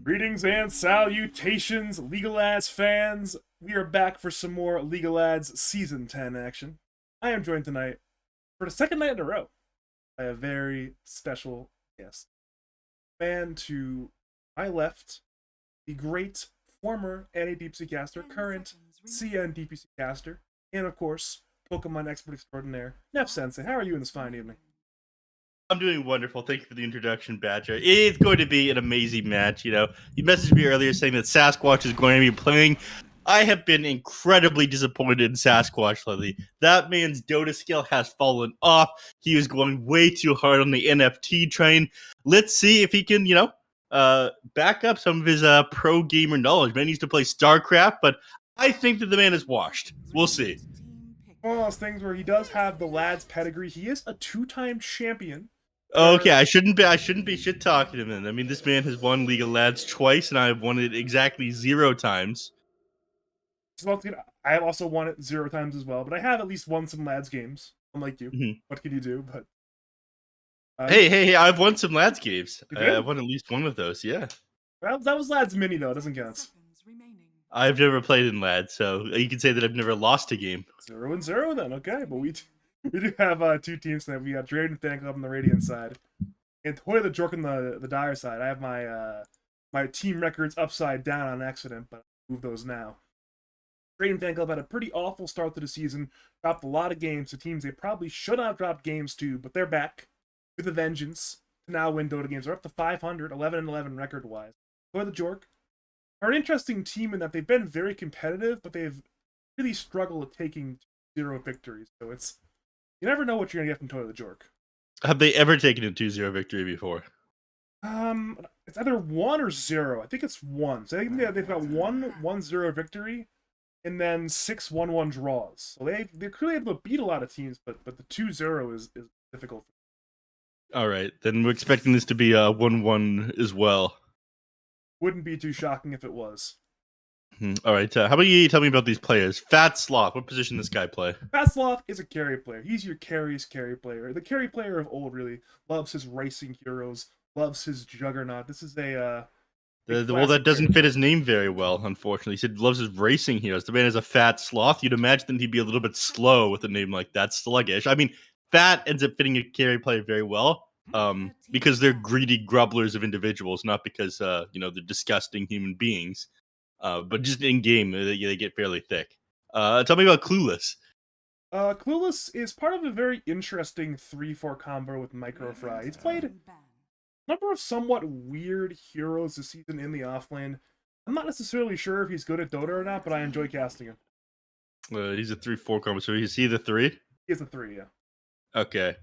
Greetings and salutations, League of Lads fans. We are back for some more League of Lads Season 10 action. I am joined tonight, for the second night in a row, by a very special guest. Man to my left, the great former NA DPC caster, current CN DPC caster, and of course, Pokemon expert extraordinaire, Nephsensei. How are you in this fine evening? I'm doing wonderful. Thank you for the introduction, Badger. It's going to be an amazing match. You messaged me earlier saying that Sasquatch is going to be playing. I have been incredibly disappointed in Sasquatch lately. That man's Dota skill has fallen off. He was going way too hard on the NFT train. Let's see if he can, back up some of his pro gamer knowledge. Man needs to play StarCraft, but I think that the man is washed. We'll see. One of those things where he does have the Lads pedigree. He is a two-time champion. Okay, I shouldn't be shit talking him. Then I mean, this man has won League of Lads twice, and I've won it exactly 0 times. I have also won it 0 times as well, but I have at least won some Lads games. Unlike you, Mm-hmm. What can you do? But hey! I've won some Lads games. I won at least one of those. Yeah, that was Lads Mini though. It doesn't count. I've never played in Lads, so you can say that I've never lost a game. 0-0 then. Okay, but we do have two teams tonight. We got Draiden Fanclub on the Radiant side, and the Jork on the Dire side. I have my team records upside down on accident, but I move those now. Draiden Fanclub had a pretty awful start to the season, dropped a lot of games to teams they probably should not have dropped games to, but they're back with a vengeance to now win Dota games. They're up to 500, 11-11 record-wise. For the Jork are an interesting team in that they've been very competitive, but they've really struggled at taking 0 victories. So you never know what you're gonna get from Toy the Jork. Have they ever taken a 2-0 victory before? It's either 1 or 0. I think it's 1. So I think they've got 1-0 victory, and then 6 1-1 draws. So they're clearly able to beat a lot of teams, but the 2-0 is difficult. All right, then we're expecting this to be a 1-1 as well. Wouldn't be too shocking if it was. All right, how about you tell me about these players? Fat Sloth, what position does this guy play? Fat Sloth is a carry player. He's your carry player. The carry player of old, really. Loves his racing heroes, loves his juggernaut. This is well, that doesn't fit his name very well, unfortunately. He said loves his racing heroes. The man is a fat sloth. You'd imagine that he'd be a little bit slow with a name like that, sluggish. I mean, fat ends up fitting a carry player very well, because they're greedy grubblers of individuals, not because they're disgusting human beings. But just in game, they get fairly thick. Tell me about Clueless. Clueless is part of a very interesting 3-4 combo with Microfry. He's played a number of somewhat weird heroes this season in the offlane. I'm not necessarily sure if he's good at Dota or not, but I enjoy casting him. He's a 3-4 combo, so is he the 3? He's a 3, yeah. Okay.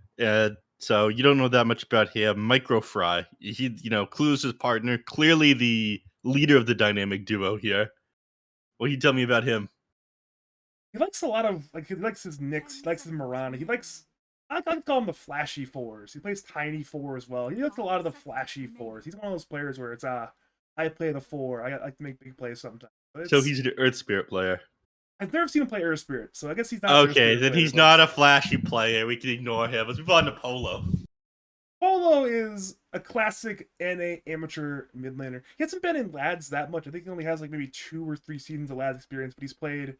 So you don't know that much about him. Microfry. He, Clueless' partner, clearly the leader of the dynamic duo here. What can you tell me about him? He likes a lot of, he likes his Nyx, he likes his Mirana, I like to call him the flashy 4s. He plays tiny 4 as well. He likes a lot of the flashy 4s. He's one of those players where it's, I play the 4. I like to make big plays sometimes. So he's an Earth Spirit player. I've never seen him play Earth Spirit, so I guess he's not. Okay, then he's not a flashy player. We can ignore him. Let's move on to Polo. Polo is a classic NA amateur mid laner. He hasn't been in Lads that much. I think he only has maybe 2 or 3 seasons of Lads experience, but he's played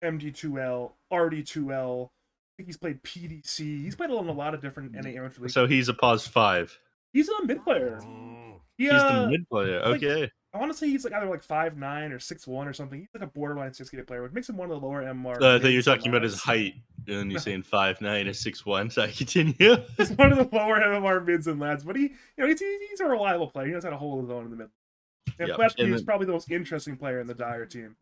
MD2L, RD2L. I think he's played PDC. He's played on a lot of different NA amateur leagues. So he's a pos 5. He's a mid player. He's the mid player. Okay. I want to say he's either 5'9" or 6'1" or something. He's like a borderline 6K player, which makes him one of the lower MR. I thought you were talking about his height, and you're saying 5'9" or 6'1", so I continue. He's one of the lower MMR mids and Lads, but he's a reliable player. He knows how to hold his own in the mid. And Flash Canoe is probably the most interesting player in the Dire team.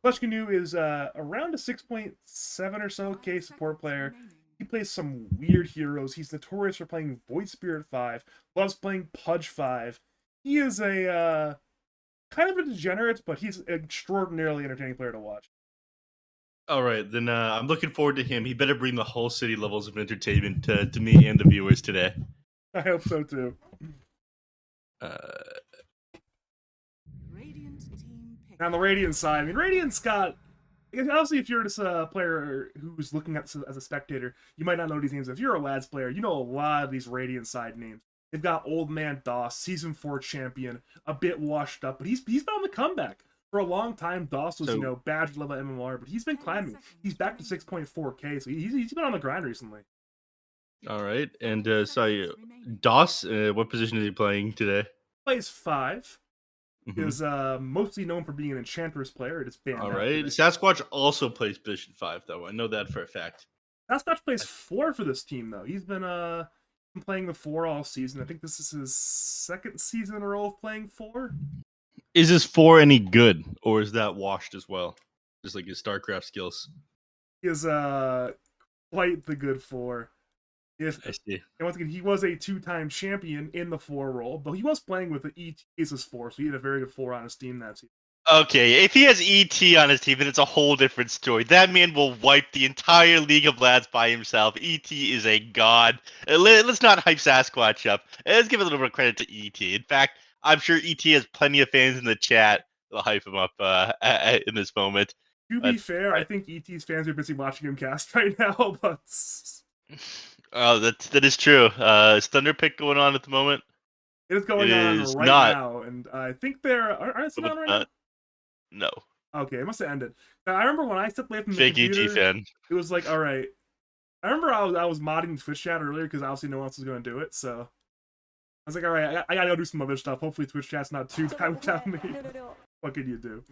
Flash Canoe is around a 6.7 or so K support player. He plays some weird heroes. He's notorious for playing Void Spirit 5, loves playing Pudge 5. He is a kind of a degenerate, but he's an extraordinarily entertaining player to watch. All right, then I'm looking forward to him. He better bring the whole city levels of entertainment to me and the viewers today. I hope so too. Now on the Radiant side, Radiant's got... Obviously, if you're just a player who's looking at this as a spectator, you might not know these names. If you're a Lads player, you know a lot of these Radiant side names. They've got Old Man Doss, Season 4 champion, a bit washed up, but he's been on the comeback. For a long time, Doss was, badge level MMR, but he's been climbing. He's back to 6.4k, so he's been on the grind recently. All right, and sorry, Doss, what position is he playing today? Plays 5. Is mostly known for being an Enchantress player. It is banned. All right, Sasquatch also plays position 5, though. I know that for a fact. Sasquatch plays 4 for this team, though. He's been playing the 4 all season. I think this is his second season in a row of playing 4. Is this 4 any good, or is that washed as well? Just like his StarCraft skills. He is quite the good 4. I see. And once again, he was a 2-time champion in the 4 role, but he was playing with the ET as his 4, so he had a very good 4 on his team that season. Okay, if he has ET on his team, then it's a whole different story. That man will wipe the entire League of Lads by himself. ET is a god. Let's not hype Sasquatch up. Let's give a little bit of credit to ET. In fact, I'm sure ET has plenty of fans in the chat that'll hype him up in this moment. To be fair, I think ET's fans are busy watching him cast right now, but... Oh, that is true. Is Thunder Pick going on at the moment? It is going on right now, and I think they're... Aren't they on right now? No. Okay, it must have ended. Now, I remember when I stepped away from the Fake computer, ET fan. It was like, all right. I remember I was modding the Twitch chat earlier because obviously no one else was going to do it, so... I was like, all right, I gotta go do some other stuff. Hopefully Twitch chat's not too tight without me. What can you do?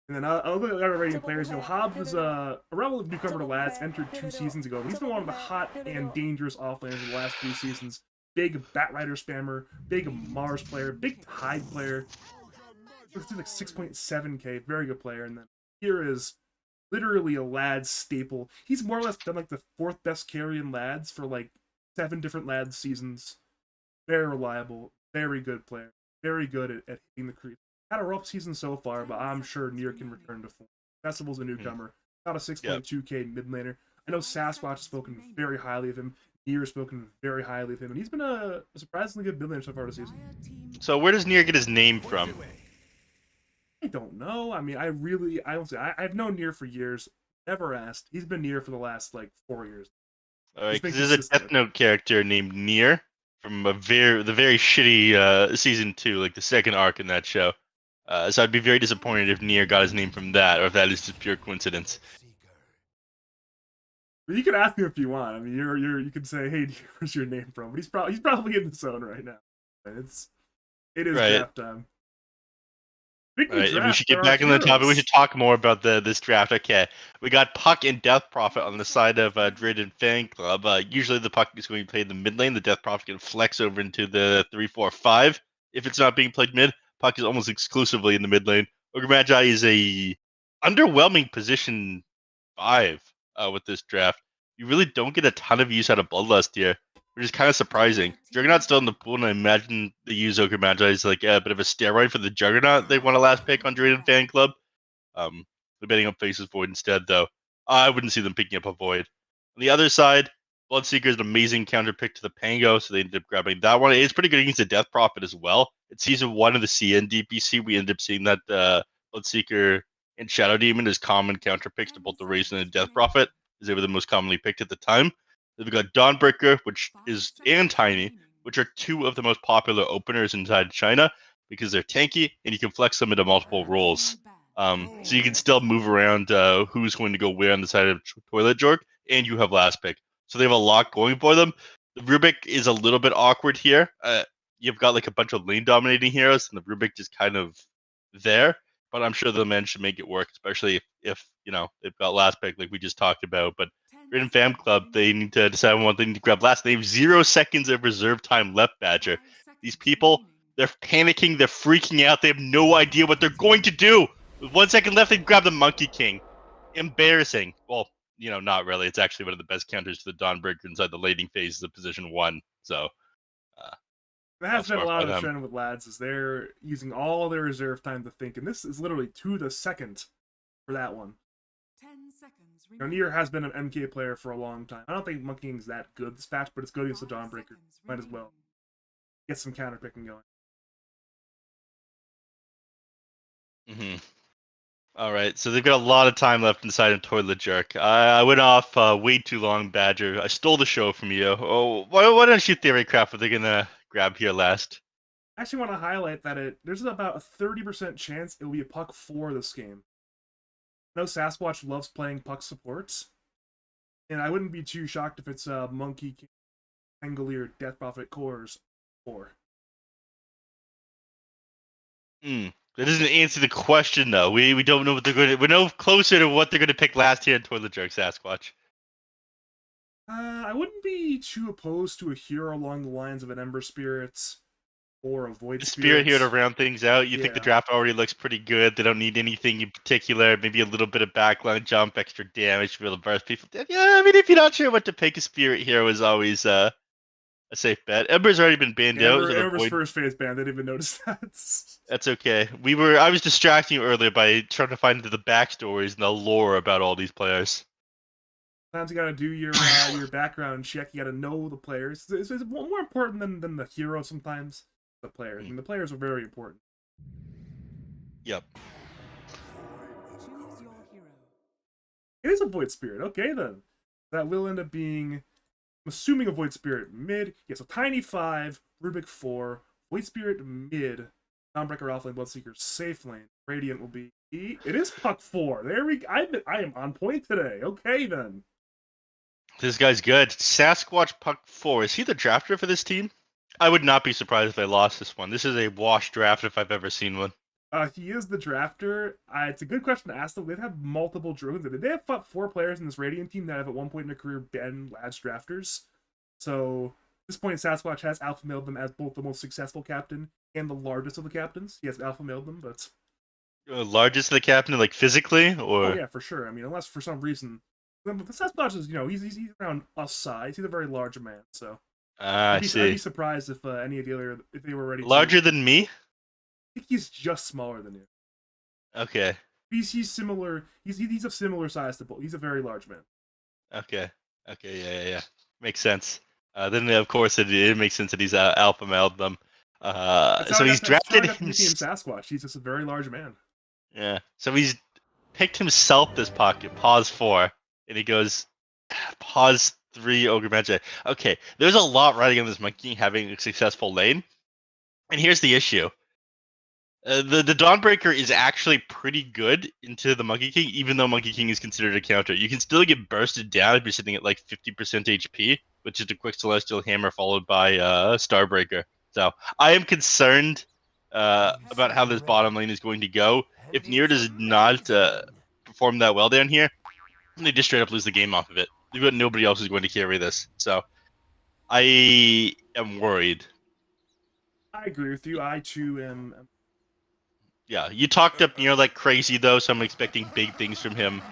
And then I'll look at the other rating players. Hobbs is a relative newcomer to Lads, entered 2 seasons ago. But he's been one of the hot and dangerous offlaners in the last 3 seasons. Big Batrider spammer, big Mars player, big Tide player. Looks like 6.7k, very good player. And then here is literally a Lads staple. He's more or less done like the 4th best carry in Lads for like 7 different Lads seasons. Very reliable, very good player, very good at hitting the creep. Had a rough season so far, but I'm sure Nier can return to form. Festival's a newcomer. Got a 6.2k mid laner. I know Sasquatch has spoken very highly of him. Nier has spoken very highly of him, and he's been a surprisingly good mid laner so far this season. So where does Nier get his name from? I don't know. I mean, I've known Nier for years. Never asked. He's been Nier for the last like 4 years. Alright, because there's a Death Note character named Nier from the very shitty season 2, like the second arc in that show. So I'd be very disappointed if Nier got his name from that, or if that is just pure coincidence. You can ask him if you want. I mean, you can say, "Hey, where's your name from?" But he's probably in the zone right now. It is draft time. Right, we should get back in the topic. We should talk more about this draft. Okay, we got Puck and Death Prophet on the side of Draiden Fanclub. Usually the Puck is going to be played in the mid lane. The Death Prophet can flex over into the 3-4-5. If it's not being played mid, Puck is almost exclusively in the mid lane. Ogre Magi is a underwhelming position 5 with this draft. You really don't get a ton of use out of Bloodlust here, which is kind of surprising. Juggernaut's still in the pool, and I imagine they use Ogre Magi as like a bit of a steroid for the Juggernaut. They want a last pick on Draiden Fanclub. They're betting up Faces Void instead, though. I wouldn't see them picking up a Void. On the other side, Bloodseeker is an amazing counter pick to the Pango, so they ended up grabbing that one. It's pretty good against the Death Prophet as well. It's season 1 of the CN DPC. We ended up seeing that Bloodseeker and Shadow Demon as common counter picks to both the Race and the Death Prophet, as they were the most commonly picked at the time. Then we got Dawnbreaker, and Tiny, which are 2 of the most popular openers inside China because they're tanky and you can flex them into multiple roles. So you can still move around who's going to go where on the side of Toilet Jork, and you have last pick. So they have a lot going for them. The Rubik is a little bit awkward here. You've got like a bunch of lane dominating heroes, and the Rubik is kind of there. But I'm sure they'll manage to make it work, especially if they've got last pick like we just talked about. But Draiden Fanclub, they need to decide on what they need to grab last. They have 0 seconds of reserve time left, Badger. These people, they're panicking, they're freaking out, they have no idea what they're going to do. With 1 second left, they grab the Monkey King. Embarrassing. Well, not really. It's actually one of the best counters to the Dawnbreaker inside the lating phase of position 1. So that has been a lot of the trend with Lads, is they're using all their reserve time to think, and this is literally to the second for that one. 10 seconds. Nier has been an MK player for a long time. I don't think Monkey King's that good this patch, but it's good against the Dawnbreaker. Might as well get some counter picking going. All right, so they've got a lot of time left inside of Toilet Jerk. I went off way too long, Badger. I stole the show from you. Oh, why don't you theory craft what they're gonna grab here last. I actually want to highlight that there's about a 30% chance it will be a Puck 4 this game. I know Sasquatch loves playing Puck supports, and I wouldn't be too shocked if it's Monkey King, Angolier, Death Prophet, Cores 4. That doesn't answer the question though. We don't know what they're going to. We're no closer to what they're going to pick last here in Toilet Jerk Sasquatch. I wouldn't be too opposed to a hero along the lines of an Ember Spirits or a Void The Spirit here to Spirits. round things out. You think the Yeah. draft already looks pretty good. They don't need anything in particular. Maybe a little bit of backline jump, extra damage to be able to burst people. Yeah, I mean, if you're not sure what to pick, a Spirit hero is always a safe bet. Ember's already been banned out. So the Ember's Void... first phase ban, they didn't even notice that. That's okay. I was distracting you earlier by trying to find the backstories and the lore about all these players. Sometimes you gotta do your background check. You gotta know the players. It's more important than the hero sometimes. The players. I mean, the players are very important. Yep. Choose your hero. It is a Void Spirit. Okay, then. That will end up being, I'm assuming, a Void Spirit mid. Yeah, so Tiny 5, Rubik 4, Void Spirit mid, Dawnbreaker offlane, Bloodseeker safe lane. Radiant will be... It is Puck 4. There we go. I am on point today. Okay, then. This guy's good. Sasquatch Puck 4. Is he the drafter for this team? I would not be surprised if they lost this one. This is a wash draft if I've ever seen one. He is the drafter. It's a good question to ask them. They've had multiple drones. They have fought 4 players in this Radiant team that have at one point in their career been as drafters. So at this point, Sasquatch has alpha mailed them as both the most successful captain and the largest of the captains. He has alpha mailed them, but Largest of the captain, like physically, or oh yeah, for sure. I mean, unless for some reason, Sasquatch is he's around us size. He's a very large man. So I I'd see. be surprised if any of the other if they were ready. Larger than me? I think he's just smaller than you. Okay. He's similar. He's of similar size to Bull. He's a very large man. Okay. Yeah. Makes sense. Then of course it makes sense that he's alpha mailed them. So he's drafted him. Sasquatch. He's just a very large man. Yeah. So he's picked himself this pocket. Pause 4, and he goes pause 3 Ogre Magic. Okay. There's a lot riding on this monkey having a successful lane, and here's the issue. The Dawnbreaker is actually pretty good into the Monkey King, even though Monkey King is considered a counter. You can still get bursted down if you're sitting at like 50% HP, which is a quick Celestial Hammer followed by Starbreaker. So I am concerned about how this bottom lane is going to go. If Nier does not perform that well down here, they just straight up lose the game off of it. You've got nobody else who's going to carry this. So I am worried. I agree with you. I too am. Yeah, you talked up Nier like crazy though, so I'm expecting big things from him.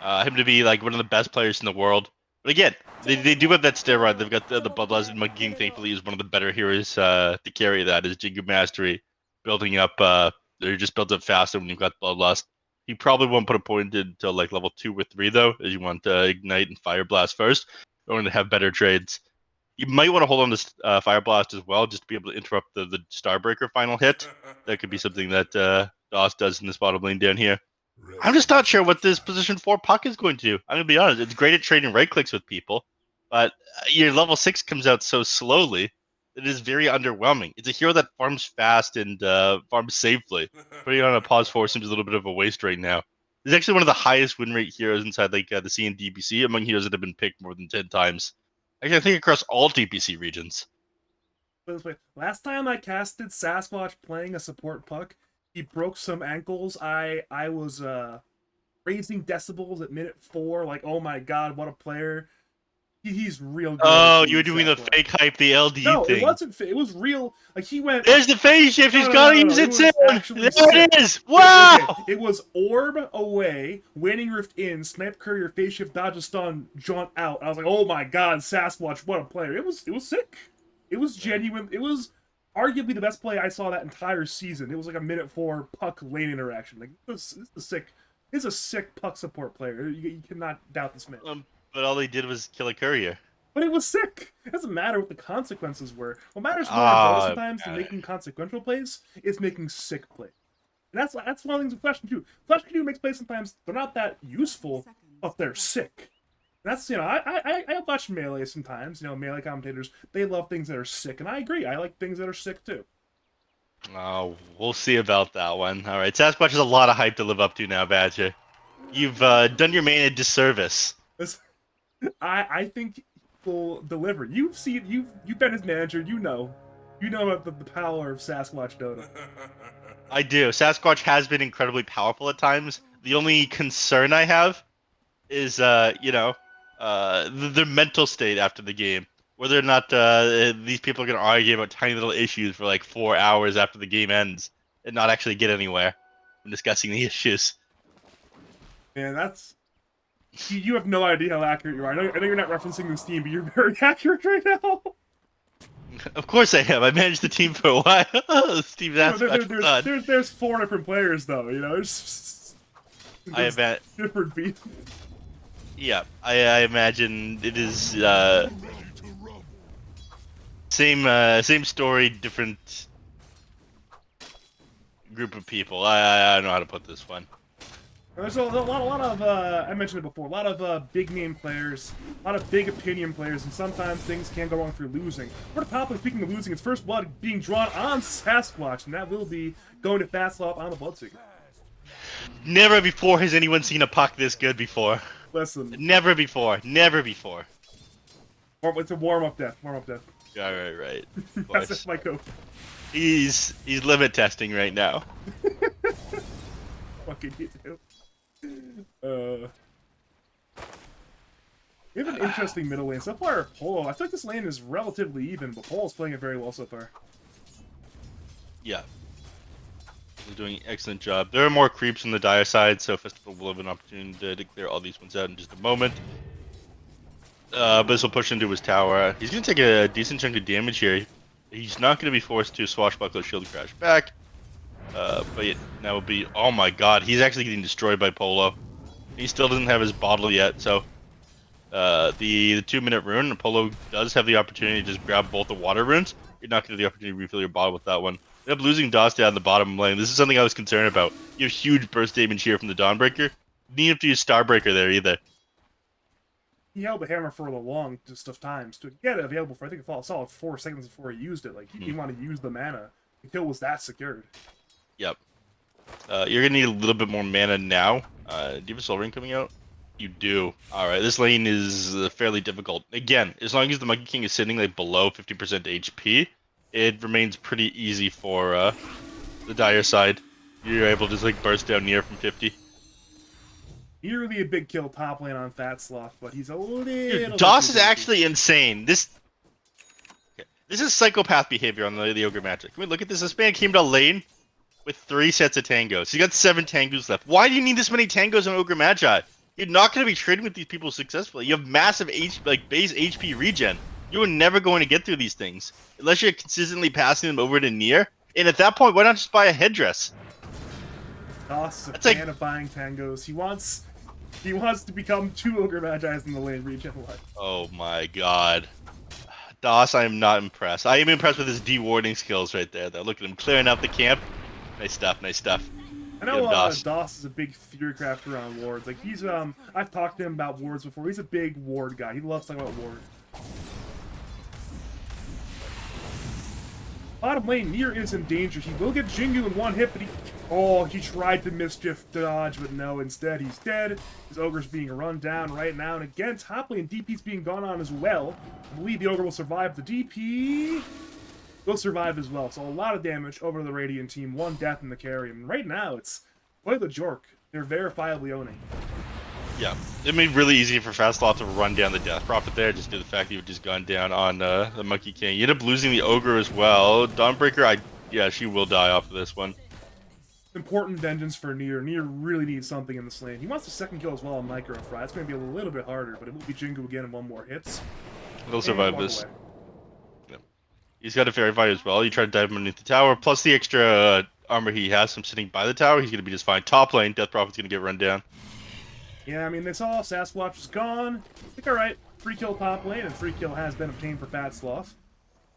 Him to be like one of the best players in the world. But again, they do have that steroid. They've got the Bloodlust, and Monkey King thankfully is one of the better heroes to carry that. Is Jingu Mastery building up? They just built up faster when you've got Bloodlust. You probably won't put a point until like level 2 or 3 though, as you want Ignite and Fire Blast first. You're going to have better trades. You might want to hold on to Fire Blast as well, just to be able to interrupt the Starbreaker final hit. That could be something that DOS does in this bottom lane down here. I'm just not sure what this position 4 puck is going to do. I'm going to be honest. It's great at trading right clicks with people, but your level 6 comes out so slowly. It is very underwhelming. It's a hero that farms fast and farms safely. Putting on a pause 4 seems a little bit of a waste right now. It's actually one of the highest win rate heroes inside like the C and DBC among heroes that have been picked more than 10 times. Actually, I think across all DPC regions. Last time I casted Sasquatch playing a support puck, he broke some ankles. I was raising decibels at minute 4. Like, oh my god, what a player! He's real good. Oh, you were doing the fake hype, the LD no, thing. No, it wasn't. It was real. Like he went. There's the phase shift. He's got to use it soon. There sick. it is. Wow. Okay. It was orb away, waning rift in, snipe courier, phase shift, dodge a stun, jaunt out. I was like, oh my god, Sasquatch, what a player! It was sick. It was genuine. It was arguably the best play I saw that entire season. It was like a minute 4 puck lane interaction. Like this is sick. It's a sick puck support player. You cannot doubt this man. But all they did was kill a courier. But it was sick. It doesn't matter what the consequences were. What matters more sometimes than making consequential plays is making sick plays. And that's one of the things with Flash can do. Flash can do makes plays sometimes they're not that useful, but they're sick. That's, I watch Melee sometimes. Melee commentators, they love things that are sick, and I agree. I like things that are sick too. Oh, we'll see about that one. All right, Sasquatch has a lot of hype to live up to now, Badger. You've done your main a disservice. This, I think he'll deliver. You've been his manager. You know about the power of Sasquatch Dota. I do. Sasquatch has been incredibly powerful at times. The only concern I have is, their mental state after the game. Whether or not these people are going to argue about tiny little issues for like 4 hours after the game ends and not actually get anywhere from discussing the issues. Man, you have no idea how accurate you are. I know you're not referencing this team, but you're very accurate right now. Of course I have. I managed the team for a while. Steve Sasquatch. There's 4 different players though. I bet. Different beats. Yeah, I imagine it is same story, different group of people. I don't know how to put this one. There's a lot of I mentioned it before. A lot of big name players, a lot of big opinion players, and sometimes things can go wrong through losing. For the top, speaking of losing, it's first blood being drawn on Sasquatch, and that will be going to Fanclub on the Bloodseeker. Never before has anyone seen a puck this good before. Listen. Never before. Never before. It's a warm-up death. Warm-up death. All right. That's my coach. He's limit testing right now. Fucking you too. We have an interesting middle lane. So far, Polo. I feel like this lane is relatively even, but Polo's playing it very well so far. Yeah. They're doing an excellent job. There are more creeps on the dire side, so Festival will have an opportunity to clear all these ones out in just a moment. But this will push into his tower. He's going to take a decent chunk of damage here. He's not going to be forced to swashbuckler shield crash back. But that would be... Oh my god, he's actually getting destroyed by Polo. He still doesn't have his bottle yet, so... the 2-minute rune, Polo does have the opportunity to just grab both the water runes. You're not going to have the opportunity to refill your bottle with that one. You end up losing DOS down the bottom lane. This is something I was concerned about. You have huge burst damage here from the Dawnbreaker. You need to use Starbreaker there either. He held the hammer for the longest of times to get it available for, I think, a solid 4 seconds before he used it. Like, he didn't want to use the mana. The kill was that secured. Yep. You're going to need a little bit more mana now. Do you have a Soul Ring coming out? You do. Alright, this lane is fairly difficult. Again, as long as the Monkey King is sitting like below 50% HP, it remains pretty easy for the dire side. You're able to just like burst down near from 50. Nearly a big kill top lane on Fat Sloth, but he's a little... DOS is actually insane. This is psychopath behavior on the Ogre Magic. Can we look at this? This man came to lane with 3 sets of tangos. He got 7 tangos left. Why do you need this many tangos on Ogre Magi? You're not going to be trading with these people successfully. You have massive base HP regen. You are never going to get through these things unless you're consistently passing them over to near. And at that point, why not just buy a headdress? DOS is a fan of buying tangos. He wants to become 2 Ogre Magi's in the lane regen life. Oh my god. DOS, I am not impressed. I am impressed with his de-warding skills right there, though. Look at him clearing out the camp. Nice stuff, nice stuff. I know DOS is a big theory crafter on wards. Like, he's, I've talked to him about wards before. He's a big ward guy. He loves talking about wards. Bottom lane, Nier is in danger. He will get Jingu in 1 hit, but he tried to mischief dodge, but no, instead he's dead. His Ogre's being run down right now, and again, top lane DP's being gone on as well. I believe the Ogre will survive. The DP will survive as well, so a lot of damage over to the Radiant team. 1 death in the carry, and right now it's quite the Jork. They're verifiably owning. Yeah, it made it really easy for Fastlot to run down the Death Prophet there, just due to the fact that you've just gone down on the Monkey King. You end up losing the Ogre as well. Dawnbreaker, yeah, she will die off of this one. Important vengeance for Nier. Nier really needs something in this lane. He wants the 2nd kill as well on Micro Fry. It's going to be a little bit harder, but it will be Jingu again in 1 more hits. He'll survive this. Yeah. He's got a Fairy Fire as well. You try to dive him underneath the tower, plus the extra armor he has from sitting by the tower. He's going to be just fine. Top lane, Death Prophet's going to get run down. Yeah, I mean, they saw Sasquatch was gone. I think, alright, free kill top lane, and free kill has been obtained for Fat Sloth.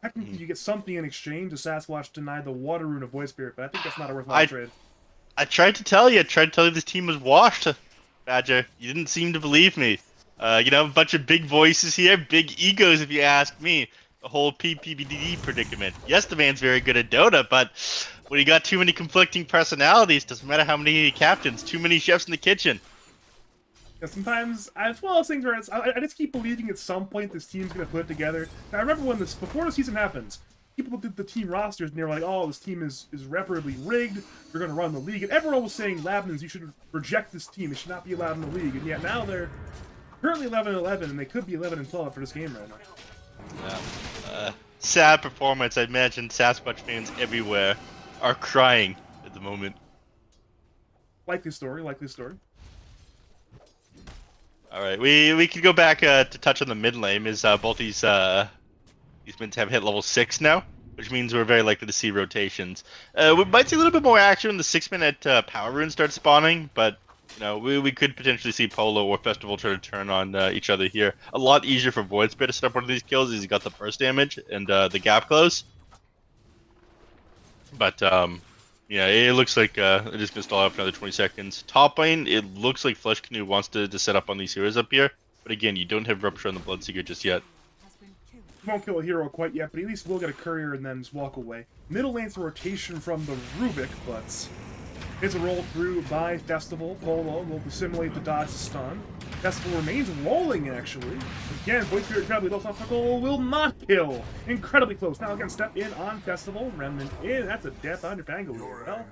Technically, you get something in exchange. The Sasquatch denied the Water Rune of Void Spirit, but I think that's not a worthwhile trade. I tried to tell you. This team was washed, Badger. You didn't seem to believe me. You know, a bunch of big voices here, big egos, if you ask me. The whole PPBD predicament. Yes, the man's very good at Dota, but when you got too many conflicting personalities, doesn't matter how many captains, too many chefs in the kitchen. Yeah, sometimes, as well as things where I just keep believing at some point this team's going to put it together. Now, I remember when before the season happens, people looked at the team rosters and they were like, oh, this team is irreparably rigged, they're going to run the league. And everyone was saying, Labnans, you should reject this team, they should not be allowed in the league. And yet now they're currently 11-11, and they could be 11-12 for this game right now. Sad performance. I imagine Sasquatch fans everywhere are crying at the moment. Likely story, likely story. All right, we could go back to touch on the mid lane. Is both these mints have hit level 6 now, which means we're very likely to see rotations. We might see a little bit more action when the 6-minute power rune starts spawning, but you know we could potentially see Polo or Festival try to turn on each other here. A lot easier for Void Spirit to set up one of these kills. He's got the burst damage and the gap close. But yeah, it looks like it is going to stall out for another 20 seconds. Top lane, it looks like Flesh Canoe wants to set up on these heroes up here. But again, you don't have Rupture on the Bloodseeker just yet. He won't kill a hero quite yet, but at least we'll get a courier and then just walk away. Middle lane's a rotation from the Rubik, but it's a roll through by Festival. Polo will simulate the dodge stun. Festival remains rolling, actually. Again, Void Spirit incredibly low. Festival will not kill. Incredibly close. Now again, step in on Festival. Remnant in. That's a death on your Pangolin. Well,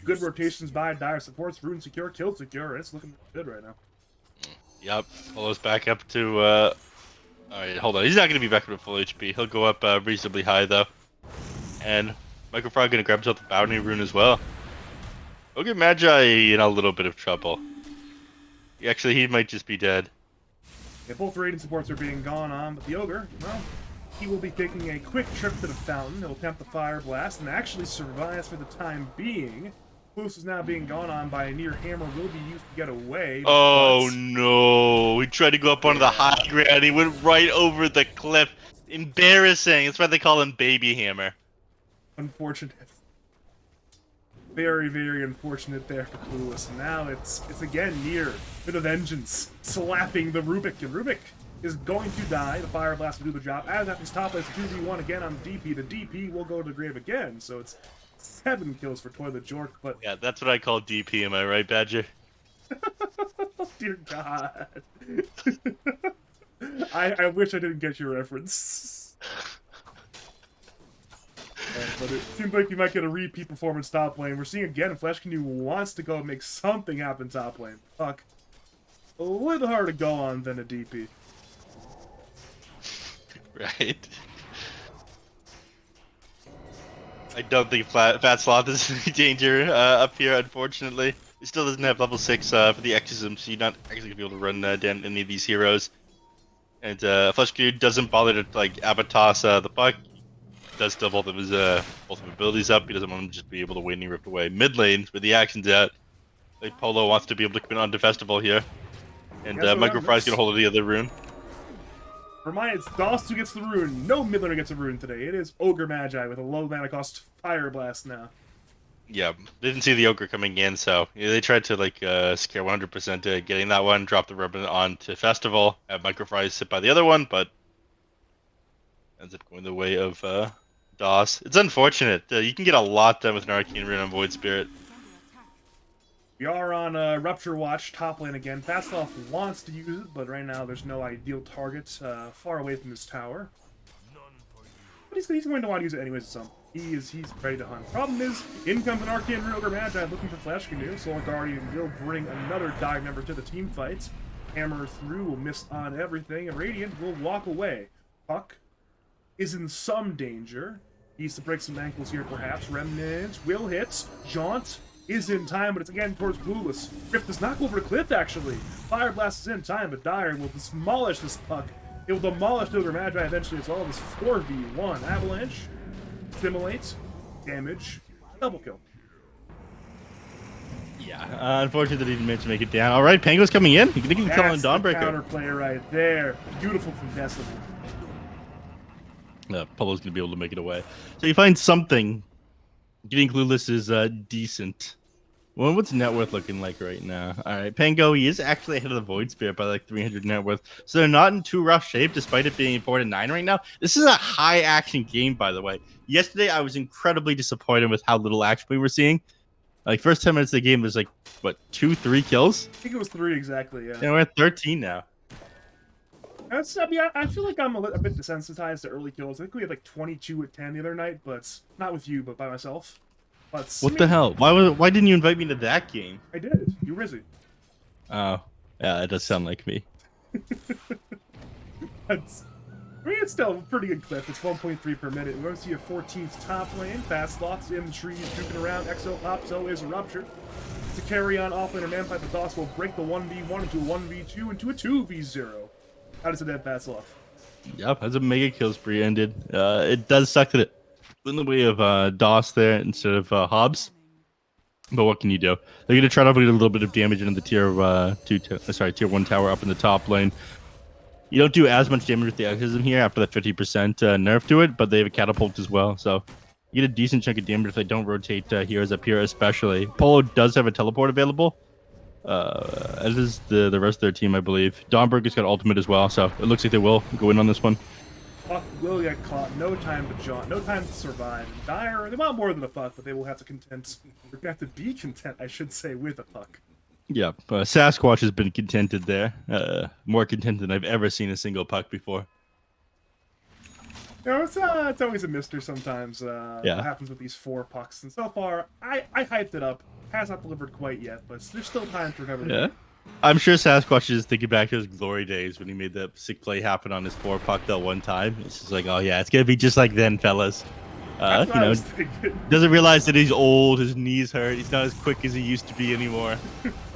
good rotations by Dire supports. Rune secure, kill secure. It's looking good right now. Yep, Polo's back up to... Alright, hold on. He's not going to be back up to full HP. He'll go up reasonably high, though. And Microfrog going to grab himself the Bounty Rune as well. Ogre Magi in a little bit of trouble. Actually, he might just be dead. Yeah, both Raiden supports are being gone on, but the Ogre, well, he will be taking a quick trip to the fountain. He'll attempt the Fire Blast and actually survives for the time being. Boost is now being gone on by a near hammer, will be used to get away. Oh no! He tried to go up onto the high ground. He went right over the cliff. Embarrassing. That's why they call him Baby Hammer. Unfortunate. Very, very unfortunate there for Clueless. Now it's again near bit of vengeance, slapping the Rubik, and Rubik is going to die. The Fire Blast will do the job. As happens top lane, 2v1 again on the DP. The DP will go to the grave again, so it's 7 kills for Toilet Jork, but... Yeah, that's what I call DP, am I right, Badger? Dear God. I wish I didn't get your reference. But it seems like you might get a repeat performance top lane. We're seeing again Flesh Canoe wants to go and make something happen top lane. Fuck. A little harder to go on than a DP. Right. I don't think Fat Sloth is in danger up here, unfortunately. He still doesn't have level 6 for the Exorcism, so you're not actually going to be able to run down any of these heroes. And Flesh Canoe doesn't bother to like Abatos the puck. He does still both of his abilities up. He doesn't want him to just be able to win and ripped away. Mid lane, where the action's at. Like Polo wants to be able to come on to Festival here. And Microfry's going to hold the other rune. Remind it's Doss who gets the rune. No mid laner gets a rune today. It is Ogre Magi with a low mana cost Fire Blast now. Yeah, they didn't see the Ogre coming in, so yeah, they tried to like scare 100% to getting that one, drop the ribbon onto Festival, have Microfries sit by the other one, but ends up going the way of Doss. It's unfortunate. You can get a lot done with an Arcane Rune on Void Spirit. We are on Rupture Watch, top lane again. Fastoff wants to use it, but right now there's no ideal target far away from his tower. But he's going to want to use it anyways at some. He's ready to hunt. Problem is, in comes an Arcane Rune Ogre Magi looking for Flash Canoe. Solar Guardian will bring another dive member to the team fight. Hammer through will miss on everything, and Radiant will walk away. Puck is in some danger. He needs to break some ankles here, perhaps. Remnant will hit. Jaunt is in time, but it's again towards Clueless. Griff does not go over the cliff, actually. Fire Blast is in time, but Dire will demolish this puck. It will demolish Ogre Magi eventually as well as 4v1. Avalanche, simulates, damage, double kill. Yeah, unfortunately they didn't manage to make it down. Alright, Pango's coming in. You can kill on Dawnbreaker. Counter play right there. Beautiful from Festival. Polo's going to be able to make it away. So you find something. Getting Clueless is decent. Well, what's net worth looking like right now? All right, Pango, he is actually ahead of the Void Spirit by like 300 net worth. So they're not in too rough shape despite it being 4-9 right now. This is a high action game, by the way. Yesterday, I was incredibly disappointed with how little action we were seeing. Like, first 10 minutes of the game, there's like, what, 2-3 kills? I think it was 3 exactly, yeah. And we're at 13 now. I feel like I'm a bit desensitized to early kills. I think we had like 22 at 10 the other night, but not with you, but by myself. But What the hell? Why didn't you invite me to that game? I did. You were busy. Oh, yeah, it does sound like me. It's still a pretty good clip. It's 1.3 per minute. We're going to see a 14th top lane. Fast slots in the trees, juking around. Exo pops, so is a rupture. To carry on offlaner Manfight, the DOS will break the 1v1 into a 1v2 into a 2v0. How does it end fast sloth? Yep, that's a mega kill spree ended. It does suck that it in the way of DOS there instead of Hobbs. But what can you do? They're gonna try to put a little bit of damage into the tier 1 tower up in the top lane. You don't do as much damage with the exorcism here after the 50% nerf to it, but they have a catapult as well, so you get a decent chunk of damage if they don't rotate heroes up here, especially. Polo does have a teleport available, as is the rest of their team, I believe. Dawnbreaker has got ultimate as well, so it looks like they will go in on this one. Puck will get caught. No time to jaunt. No time to survive. And Dire, they want more than a puck, but they will have to be content, I should say, with a puck. Yeah, Sasquatch has been contented there. More content than I've ever seen a single puck before. You know, it's always a mystery sometimes Yeah. what happens with these 4 pucks. And so far, I hyped it up. Has not delivered quite yet, but there's still time to recover. Yeah. I'm sure Sasquatch is thinking back to his glory days when he made that sick play happen on his 4 puck that one time. It's just like, oh yeah, it's gonna be just like then, fellas. That's what I was thinking. Doesn't realize that he's old, his knees hurt, he's not as quick as he used to be anymore.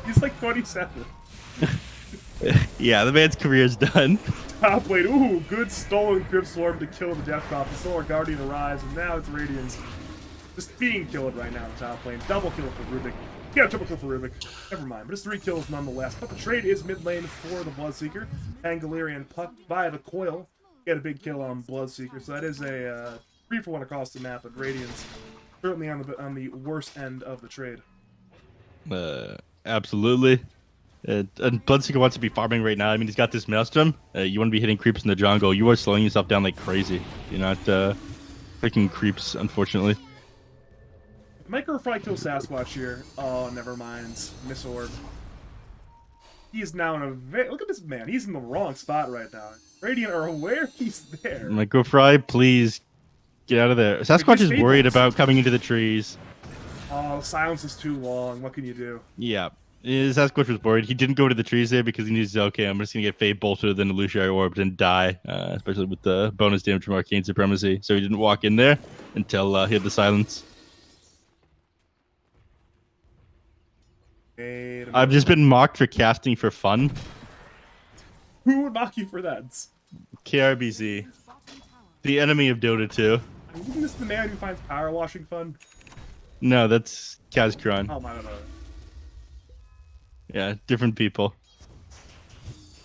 He's like 27. Yeah, the man's career's done. Top lane, ooh, good stolen Crypt Swarm to kill the Death Crop. The Solar Guardian arrives, and now it's Radiance just being killed right now in the top lane. Double kill for Rubik. Yeah, triple kill for Rubik. Never mind, but it's 3 kills nonetheless. But the trade is mid lane for the Bloodseeker. Pangolier pucked via the coil. Get a big kill on Bloodseeker, so that is a 3-for-1 across the map, but Radiance certainly on the worst end of the trade. Absolutely. And Bloodseeker wants to be farming right now. I mean, he's got this Maelstrom. You want to be hitting creeps in the jungle. You are slowing yourself down like crazy. You're not picking creeps, unfortunately. Micro Fry kills Sasquatch here. Oh, never mind. Miss Orb. He is now in a look at this man. He's in the wrong spot right now. Radiant are aware he's there. Micro Fry, please get out of there. Sasquatch is worried about coming into the trees. Oh, silence is too long. What can you do? Yeah. Sasquatch was worried. He didn't go to the trees there because he knew, okay, I'm just going to get Fade bolted, then Illusionary Orb, and die, especially with the bonus damage from Arcane Supremacy. So he didn't walk in there until he had the silence. I've just been mocked for casting for fun. Who would mock you for that? KRBZ. The enemy of Dota 2. Isn't this the man who finds power washing fun? No, that's Kazkron. Oh my god. Yeah, different people.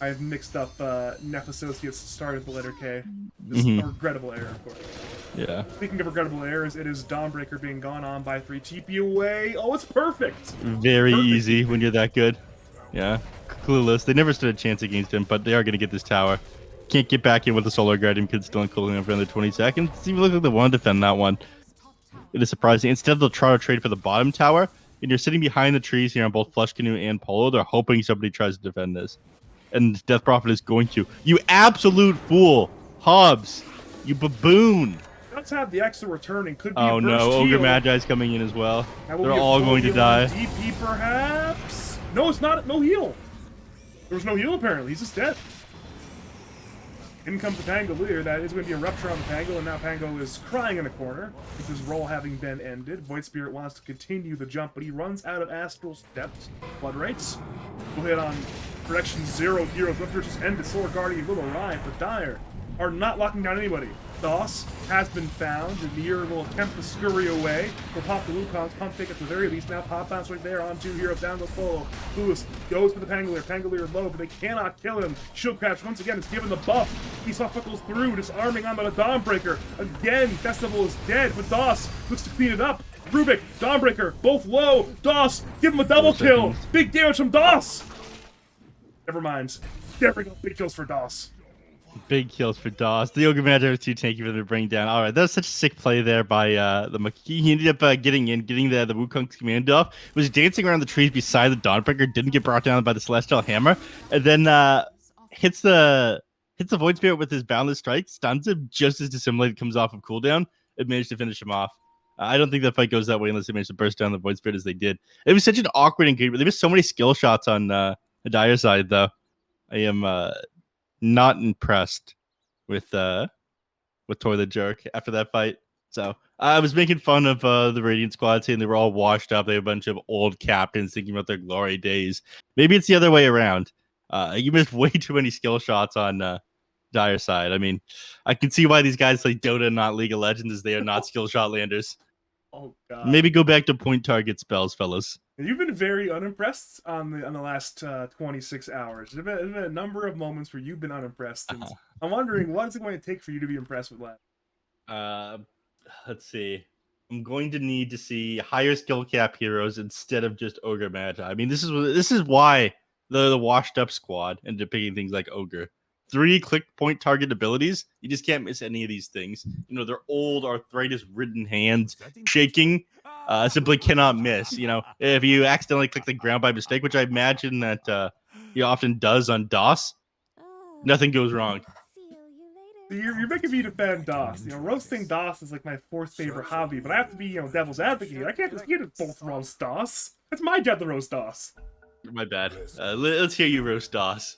I've mixed up Neph Associates started the letter K. This is a regrettable error, of course. Yeah. Speaking of regrettable errors, it is Dawnbreaker being gone on by 3 TP away. Oh, it's perfect! Very easy when you're that good. Yeah. Clueless. They never stood a chance against him, but they are going to get this tower. Can't get back in with the Solar Guardian because it's still in cooling for another 20 seconds. It even looks like they want to defend that one. It is surprising. Instead, they'll try to trade for the bottom tower, and you're sitting behind the trees here on both Flush Canoe and Polo. They're hoping somebody tries to defend this. And Death Prophet is going to. You absolute fool! Hobbs! You baboon! Let's have the extra returning. Could be Oh a no, burst Ogre heal. Magi's coming in as well. That will They're be a all full going to heal die. on DP perhaps? No, it's not. No heal. There was no heal apparently. He's just dead. In comes the Pangolier. That is going to be a rupture on the Pango, and now Pango is crying in a corner with his role having been ended. Void Spirit wants to continue the jump, but he runs out of Astral Steps. Blood rates. We'll hit on Direction 0 heroes. Rupture just ended. Solar Guardian will arrive, but Dire are not locking down anybody. DOS has been found. The Nier will attempt to scurry away. Will pop the Wukong's pump fake at the very least. Now pop bounce right there on 2 heroes down to Polo. Lewis goes for the Pangolier. Pangolier low, but they cannot kill him. Shield Crash once again is given the buff. He buckles through, disarming onto the Dawnbreaker. Again, Festival is dead, but DOS looks to clean it up. Rubik, Dawnbreaker, both low. DOS, give him a double 4 kill. seconds. Big damage from DOS. Never mind. There we go. Big kills for DOS. Big kills for DOS. The Ogre Magi was too tanky for them to bring down. All right, that was such a sick play there by the Maquis. He ended up getting the Wukong's command off. Was dancing around the trees beside the Dawnbreaker. Didn't get brought down by the Celestial Hammer, and then hits the Void Spirit with his Boundless Strike. Stuns him just as Dissimulated comes off of cooldown. It managed to finish him off. I don't think that fight goes that way unless they manage to burst down the Void Spirit as they did. It was such an awkward engagement. There was so many skill shots on the Dire side, though. I am not impressed with Toy the Jork after that fight. So I was making fun of the Radiant squad, saying they were all washed up. They have a bunch of old captains thinking about their glory days. Maybe it's the other way around. You missed way too many skill shots on Dire side. I mean, I can see why these guys play Dota and not League of Legends, as they are not skill shot landers. Oh god. Maybe go back to point target spells, fellas. You've been very unimpressed on the last 26 hours. There's been a number of moments where you've been unimpressed. And I'm wondering, what is it going to take for you to be impressed with that? Let's see. I'm going to need to see higher skill cap heroes instead of just Ogre Magi. I mean, this is why the washed up squad ended up picking things like Ogre. 3 click point target abilities. You just can't miss any of these things. You know, they're old, arthritis-ridden hands, shaking. Simply cannot miss. You know, if you accidentally click the ground by mistake, which I imagine that he often does on DOS, nothing goes wrong. You're making me defend DOS. You know, roasting DOS is like my 4th favorite hobby, but I have to be, devil's advocate. I can't just both roast DOS. It's my job to roast DOS. My bad. Let's hear you roast DOS.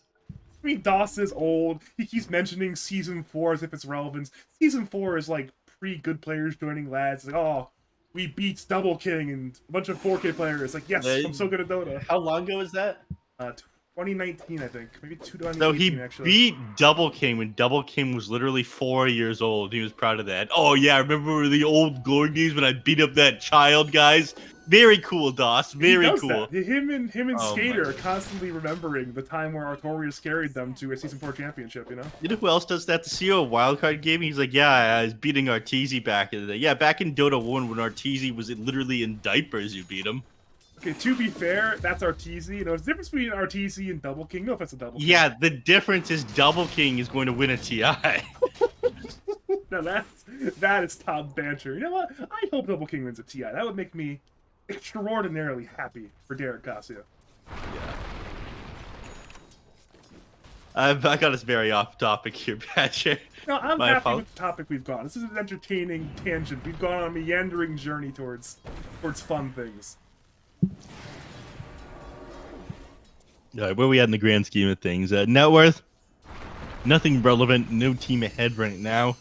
I mean, DOS is old. He keeps mentioning Season 4 as if it's relevant. Season 4 is like pre-good players joining lads. It's like, oh, we beat Double King and a bunch of 4K players. Like, yes, I'm so good at Dota. How long ago was that? 2019, I think. Maybe 2018, So he actually. beat Double King when Double King was literally 4 years old. He was proud of that. Oh, yeah, remember the old glory days when I beat up that child, guys? Very cool, DOS. Very cool. That. Him and Oh Skater are constantly remembering the time where Artorias carried them to a Season 4 championship, You know who else does that? The CEO of Wildcard Gaming. He's like, yeah, I was beating Arteezy back in the day. Yeah, back in Dota 1 when Arteezy was literally in diapers, you beat him. Okay, to be fair, that's Arteezy. There's a difference between Arteezy and Double King. No offense to Double King. Yeah, the difference is Double King is going to win a TI. Now that is top banter. You know what? I hope Double King wins a TI. That would make me extraordinarily happy for Derek Cassia. Yeah. I got us very off topic here, Badger. No, I'm My happy fault. with the topic we've gone. This is an entertaining tangent. We've gone on a meandering journey towards fun things. All right, where are we at in the grand scheme of things? Net worth? Nothing relevant. No team ahead right now.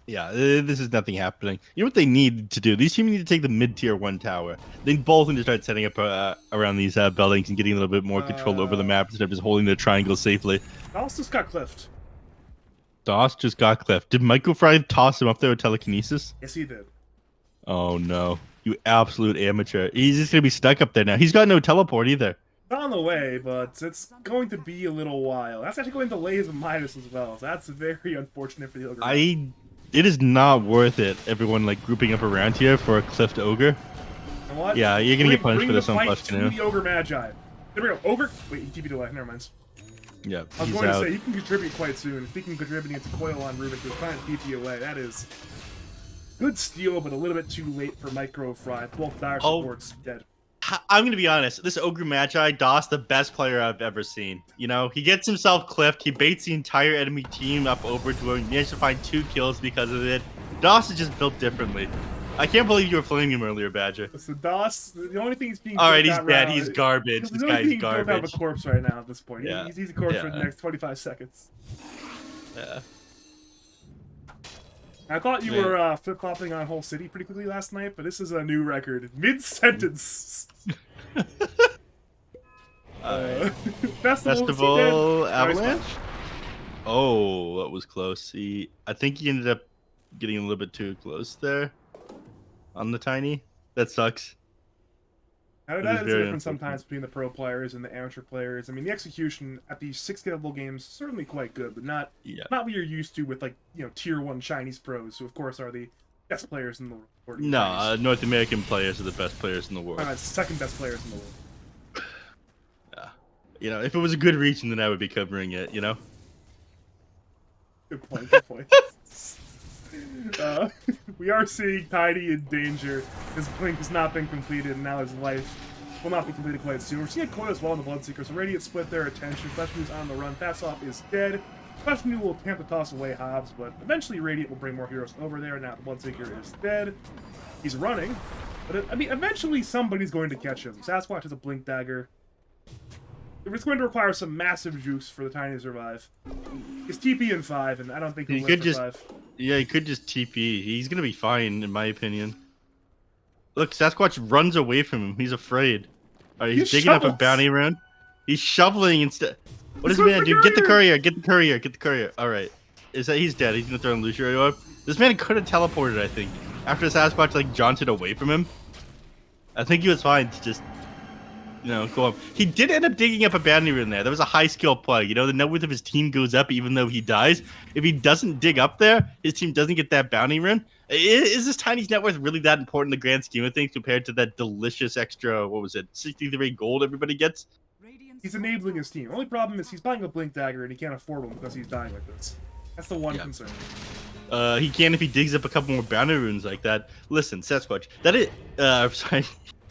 Yeah, this is nothing happening. You know what they need to do? These teams need to take the mid-tier 1 tower. They both need to start setting up around these buildings and getting a little bit more control over the map instead of just holding the triangle safely. DOS just got cliffed. DOS just got clipped. Did Microfry toss him up there with telekinesis? Yes, he did. Oh, no. You absolute amateur. He's just going to be stuck up there now. He's got no teleport either. It's on the way, but it's going to be a little while. That's actually going to delay his Midas as well, so that's very unfortunate for the Ogre. It is not worth it, everyone like grouping up around here for a cliffed ogre. You know what? Yeah, you're gonna get punished for this on Bring the Plus fight to Canoe. the Ogre Magi. There we go. Ogre. Wait, he TP'd away. Never mind. Yeah, I was he's going out. to say, he can contribute quite soon. Speaking of contributing, it's Coil on Rubik. They're trying to TP away. That is good steal, but a little bit too late for Micro Fry. Both dire supports dead. I'm gonna be honest. This Ogre Magi, DOS, the best player I've ever seen. You know, he gets himself cliffed. He baits the entire enemy team up over to him. He managed to find 2 kills because of it. DOS is just built differently. I can't believe you were flaming him earlier, Badger. So DOS, the only thing he's being All right, built he's out bad. right He's now- garbage. He's This only guy is being built out of garbage. a corpse right now at this point. Yeah. He's a corpse for the Yeah. next 25 seconds. Yeah. I thought you Man. were flip-flopping on Whole City pretty quickly last night, but this is a new record. Mid-sentence. Festival Avalanche? Oh, that was close. I think he ended up getting a little bit too close there on the tiny. That sucks. Now, That is that is very different unfortunate. sometimes between the pro players and the amateur players. I mean, the execution at these 6 level games is certainly quite good, but not Yeah. not what you're used to with, like, tier 1 Chinese pros, who of course are the best players in the world. according to No, Chinese. North American players are the best players in the world. Second best players in the world. Yeah. If it was a good region, then I would be covering it. Good point. Good point. We are seeing Tidy in danger. His blink has not been completed, and now his life will not be completed quite soon. We're seeing Coil as well in the Bloodseeker, so Radiant split their attention. Fleshmew is on the run. Fastsoff is dead. Fleshmew will attempt to toss away Hobbs, but eventually Radiant will bring more heroes over there. Now the Bloodseeker is dead. He's running, but eventually somebody's going to catch him. Sasquatch has a blink dagger. It's going to require some massive juice for the Tiny to survive. He's TP in 5, and I don't think he'll He live could for just- 5. Yeah, he could just TP. He's gonna be fine, in my opinion. Look, Sasquatch runs away from him. He's afraid. Alright, he's He digging up a shovels. bounty run. He's shoveling instead. What does He's the man with do? the Get the courier! courier. Get the courier. Get the courier. Alright. He's dead. He's gonna throw an illusory orb. This man could have teleported, I think. After Sasquatch jaunted away from him. I think he was fine to just go up. He did end up digging up a bounty rune there. That was a high skill play. The net worth of his team goes up even though he dies. If he doesn't dig up there, his team doesn't get that bounty rune. Is this Tiny's net worth really that important in the grand scheme of things compared to that delicious extra, 63 gold everybody gets? He's enabling his team. Only problem is he's buying a blink dagger and he can't afford one because he's dying like this. That's the one concern. He can if he digs up a couple more bounty runes like that. Listen, Sasquatch, that is... sorry.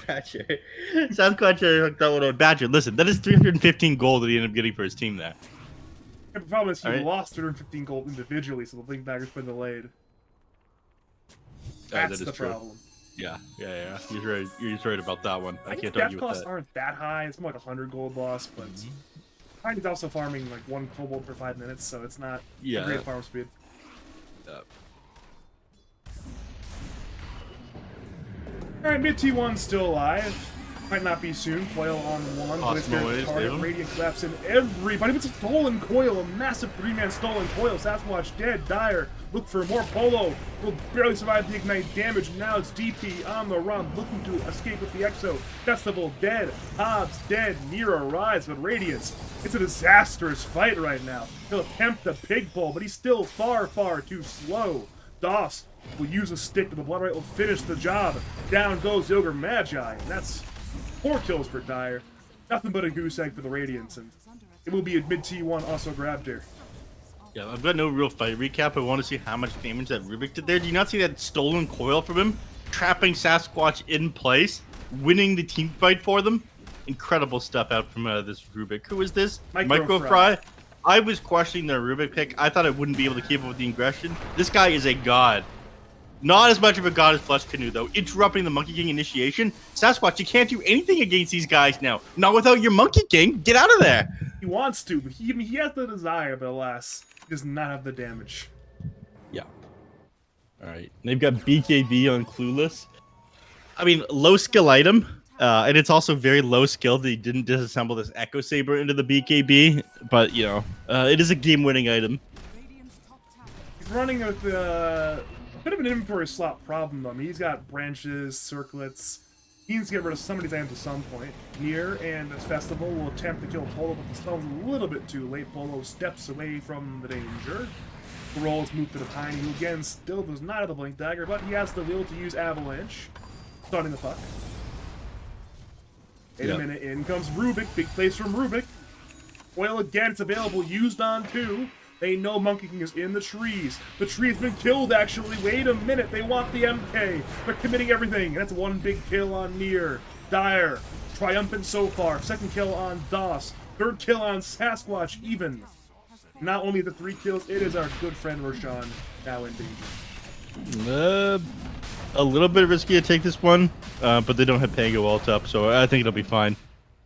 Badger. Sasquatch, that one on Badger. Listen, that is 315 gold that he ended up getting for his team there. The problem is he Alright. lost 215 gold individually, so the blink dagger's been delayed. That That's is the true. problem. Yeah. He's right about that one. I I think can't death argue with costs that. aren't that high. It's more like 100 gold loss, but Tiny's also farming like 1 kobold per 5 minutes, so it's not Yeah. a great farm speed. Alright, mid T1 still alive. Might not be soon. Coil on 1. Osmo Target. is Radiant collapsing everybody. It's a stolen coil. A massive 3-man stolen coil. Sasquatch dead. Dire. Look for more. Polo will barely survive the ignite damage. Now it's DP on the run. Looking to escape with the Exo. Festival dead. Hobbs dead. Near arrives. But Radiance. It's a disastrous fight right now. He'll attempt the pig pull, but he's still far, far too slow. Doss will use a stick, but the Blood Right will finish the job. Down goes the Ogre Magi, and that's 4 kills for Dire. Nothing but a goose egg for the Radiance, and it will be a mid T1 also grabbed here. Yeah, I've got no real fight recap. I want to see how much damage that Rubik did there. Do you not see that stolen coil from him? Trapping Sasquatch in place, winning the team fight for them. Incredible stuff out from this Rubik. Who is this? Micro Fry. I was questioning their Rubik pick. I thought I wouldn't be able to keep up with the aggression. This guy is a god. Not as much of a god as Flesh Canoe, though. Interrupting the Monkey King initiation. Sasquatch, you can't do anything against these guys now. Not without your Monkey King. Get out of there. He wants to, but he has the desire, but alas, he does not have the damage. Yeah. All right. They've got BKB on Clueless. I mean, low skill item. And it's also very low skill that he didn't disassemble this Echo Saber into the BKB. But, it is a game-winning item. He's running with a bit of an inventory slot problem, though. I mean, he's got branches, circlets. He needs to get rid of some of these items at some point. Nier and this festival will attempt to kill Polo, but the spell's a little bit too late. Polo steps away from the danger. The roll is moved to the Tiny, who again still does not have the Blink Dagger, but he has the will to use Avalanche. Stunning the puck. Wait a minute, in comes Rubik. Big place from Rubik. Oil again, it's available, used on 2. They know Monkey King is in the trees. The tree's been killed, actually. Wait a minute, they want the MK. They're committing everything. And that's 1 big kill on Nier. Dire, triumphant so far. 2nd kill on Doss. 3rd kill on Sasquatch, even. Not only the 3 kills, it is our good friend Roshan now in danger. A little bit risky to take this one, but they don't have Pango ult up, so I think it'll be fine.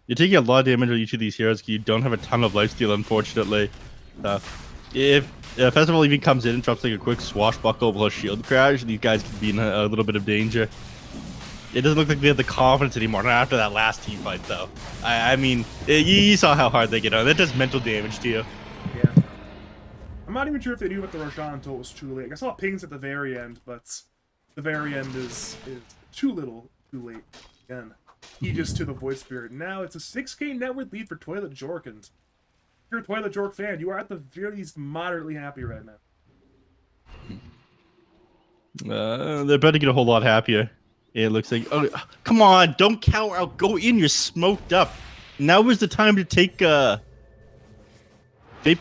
You're taking a lot of damage on each of these heroes because you don't have a ton of lifesteal, unfortunately. If Festival even comes in and drops like a quick swashbuckle plus shield crash, these guys could be in a little bit of danger. It doesn't look like they have the confidence anymore, not after that last team fight, though. I mean, you saw how hard they get on. That does mental damage to you. Yeah. I'm not even sure if they knew about the Roshan until it was too late. I saw pings at the very end, but the very end is too little, too late. Again. Aegis to the Void Spirit. Now it's a 6k net worth lead for Toilet Jork, and if you're a Toilet Jork fan, you are at the very least moderately happy right now. They're about to get a whole lot happier. It looks like. Oh, come on! Don't cower out. Go in. You're smoked up. Now is the time to take bait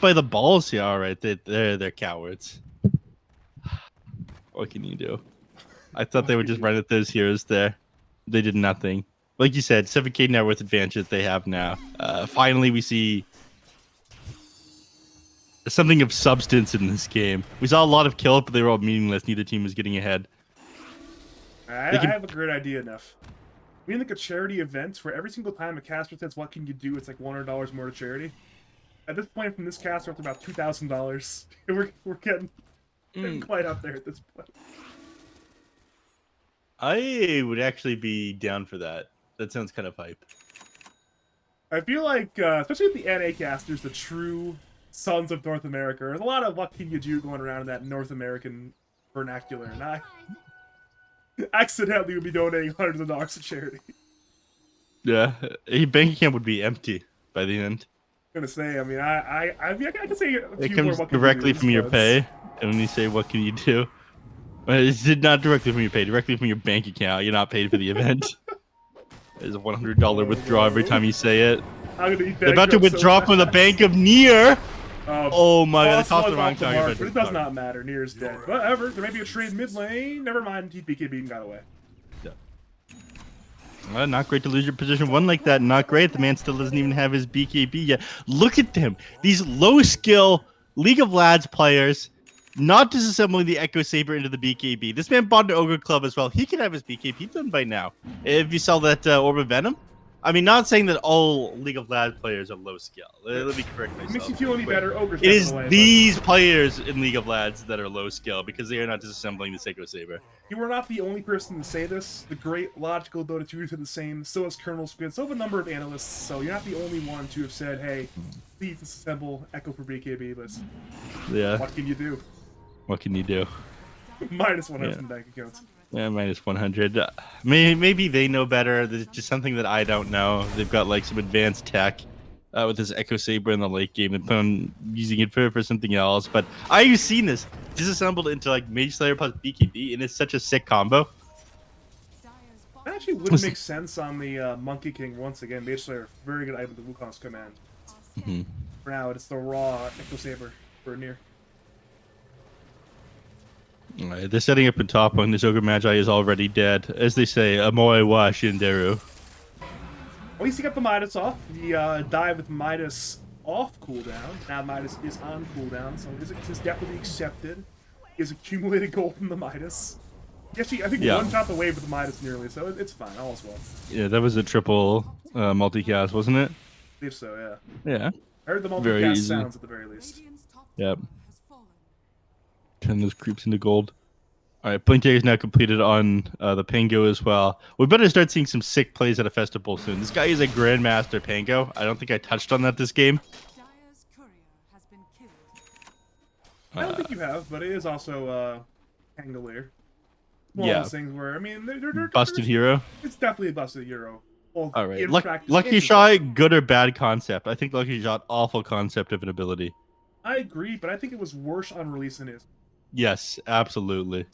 by the balls here. All right, they're cowards. What can you do? I thought they would just run at those heroes there. They did nothing. Like you said, 7k net worth advantage that they have now. Finally, we see something of substance in this game. We saw a lot of kills, but they were all meaningless. Neither team was getting ahead. I have a great idea, Neff. We need like a charity event where every single time a caster says, "What can you do?" it's like $100 more to charity. At this point, from this caster, up to about $2,000. We're getting quite up there at this point. I would actually be down for that. That sounds kind of hype. I feel like, especially with the NA casters, the true sons of North America, there's a lot of "what can you do" going around in that North American vernacular, and I accidentally would be donating hundreds of dollars to charity. Yeah, a bank account would be empty by the end. I'm gonna say, I mean, I can say a It few comes more "what can you directly do's," from your but- pay, and when you say, "What can you do?" Well, it's not directly from your pay, directly from your bank account. You're not paid for the event. There's a $100 withdrawal every time you say it. I'm gonna eat They're about to withdraw from the bank of Nier. Oh my god, they tossed the wrong target. But it does not matter. Nier's dead. Whatever. There may be a trade mid lane. Never mind. BKB and got away. Well, not great to lose your position one like that. Not great. The man still doesn't even have his BKB yet. Look at them. These low skill League of Lads players not disassembling the Echo Saber into the BKB. This man bought an Ogre Club as well. He can have his BKB done by now. If you sell that Orb of Venom. I mean, not saying that all League of Lads players are low skill. Let me correct myself. It makes you feel any better. Ogre's It is away, these players in League of Lads that are low skill because they are not disassembling the Echo Saber. You are not the only person to say this. The great logical Dota 2 said the same. So has Colonel Squid. So have a number of analysts. So you're not the only one to have said, "Hey, please disassemble Echo for BKB." But Yeah. what can you do? What can you do? Minus 100 in bank accounts. Yeah, minus 100. Maybe they know better. There's just something that I don't know. They've got like some advanced tech with this Echo Saber in the late game. They plan on using it for something else. But I've seen this disassembled into like Mage Slayer plus BKB, and it's such a sick combo. That actually would make sense on the Monkey King once again. Mage Slayer, very good item with the Wukong's command. For now, it's the raw Echo Saber for Nier. Alright, they're setting up in top one. This Ogre Magi is already dead. As they say, Amoe wa Shinderu. At least he got the Midas off. He died with Midas off cooldown. Now Midas is on cooldown, so it's definitely accepted. He has accumulated gold from the Midas. Actually, I think one shot the wave with the Midas nearly, so it's fine. All is well. Yeah, that was a triple multicast, wasn't it? I believe so, yeah. Yeah. I heard the Very multicast easy. sounds at the very least. Yep. Turn those creeps into gold. All right, Blink Day is now completed on the Pango as well. We better start seeing some sick plays at a festival soon. This guy is a Grandmaster Pango. I don't think I touched on that this game. I don't think you have, but it is also Pangolier. One Yeah. of those things where, I mean, they're Busted hero. It's definitely a busted hero. Both All right. in practice Lucky and Shot, good or bad concept? I think Lucky Shot, awful concept of an ability. I agree, but I think it was worse on release than it is. Yes, absolutely.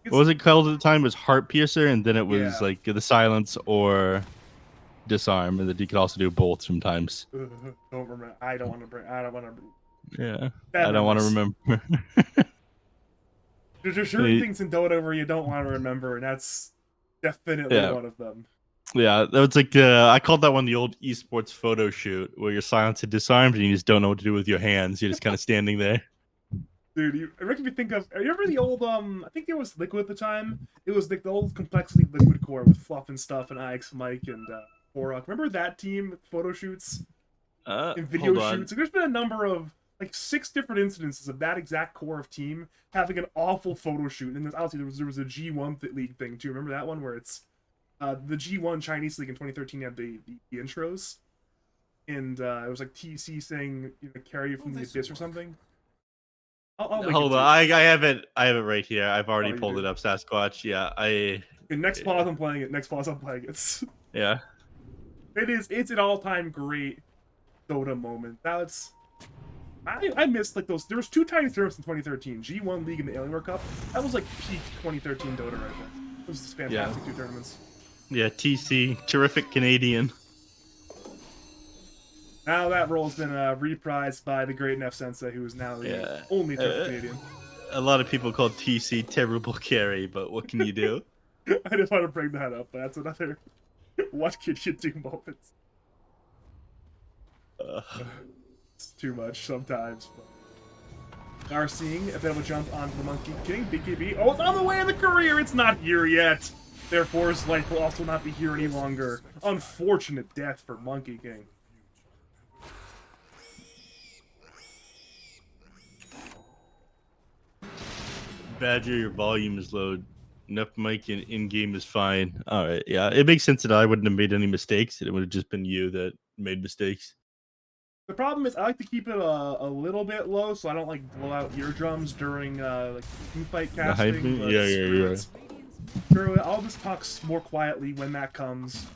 What was it called at the time? It was Heart Piercer, and then it was like the Silence or Disarm, and that you could also do both sometimes. Don't remember. I don't want to. Yeah, Bad I don't want to memories. remember. There's certain things in Dota where you don't want to remember, and that's definitely one of them. Yeah, that was like I called that one the old esports photo shoot, where you're silenced and disarmed, and you just don't know what to do with your hands. You're just kind of standing there. Dude, it makes me think of. You remember the old I think it was Liquid at the time. It was like the old Complexity Liquid core with Fluff and stuff, and Ix, Mike, and Borok. Remember that team with photo shoots and video shoots? Like, there's been a number of like 6 different incidences of that exact core of team having an awful photo shoot. And obviously there was a G1 league thing too. Remember that one where it's the G1 Chinese league in 2013 had the intros, and it was like TC saying, you know, carry you from the abyss or something. Hold on, I have it right here. I've already you pulled do? it up, Sasquatch. Yeah, I And next pause, I'm playing it. Next pause, I'm playing it. Yeah. It's an all-time great Dota moment. That's I missed like those. There was 2 tiny tournaments in 2013, G1 League and the Alienware Cup. That was like peak 2013 Dota right there. It was just fantastic 2 tournaments. Yeah, TC, terrific Canadian. Now that role's been reprised by the great Nephsensei, who is now the only terrific Canadian. A lot of people call TC terrible carry, but what can you do? I just want to bring that up, but that's another what could you do moment. It's too much sometimes. But... Are seeing a bit of a jump onto the Monkey King. BKB. Oh, it's on the way of the career. It's not here yet. Therefore, his life will also not be here any longer. Unfortunate death for Monkey King. Badger, your volume is low. Enough mic in-game is fine. All right, yeah. It makes sense that I wouldn't have made any mistakes. It would have just been you that made mistakes. The problem is I like to keep it a little bit low so I don't like blow out eardrums during like teamfight casting. Yeah. Sure, I'll just talk more quietly when that comes.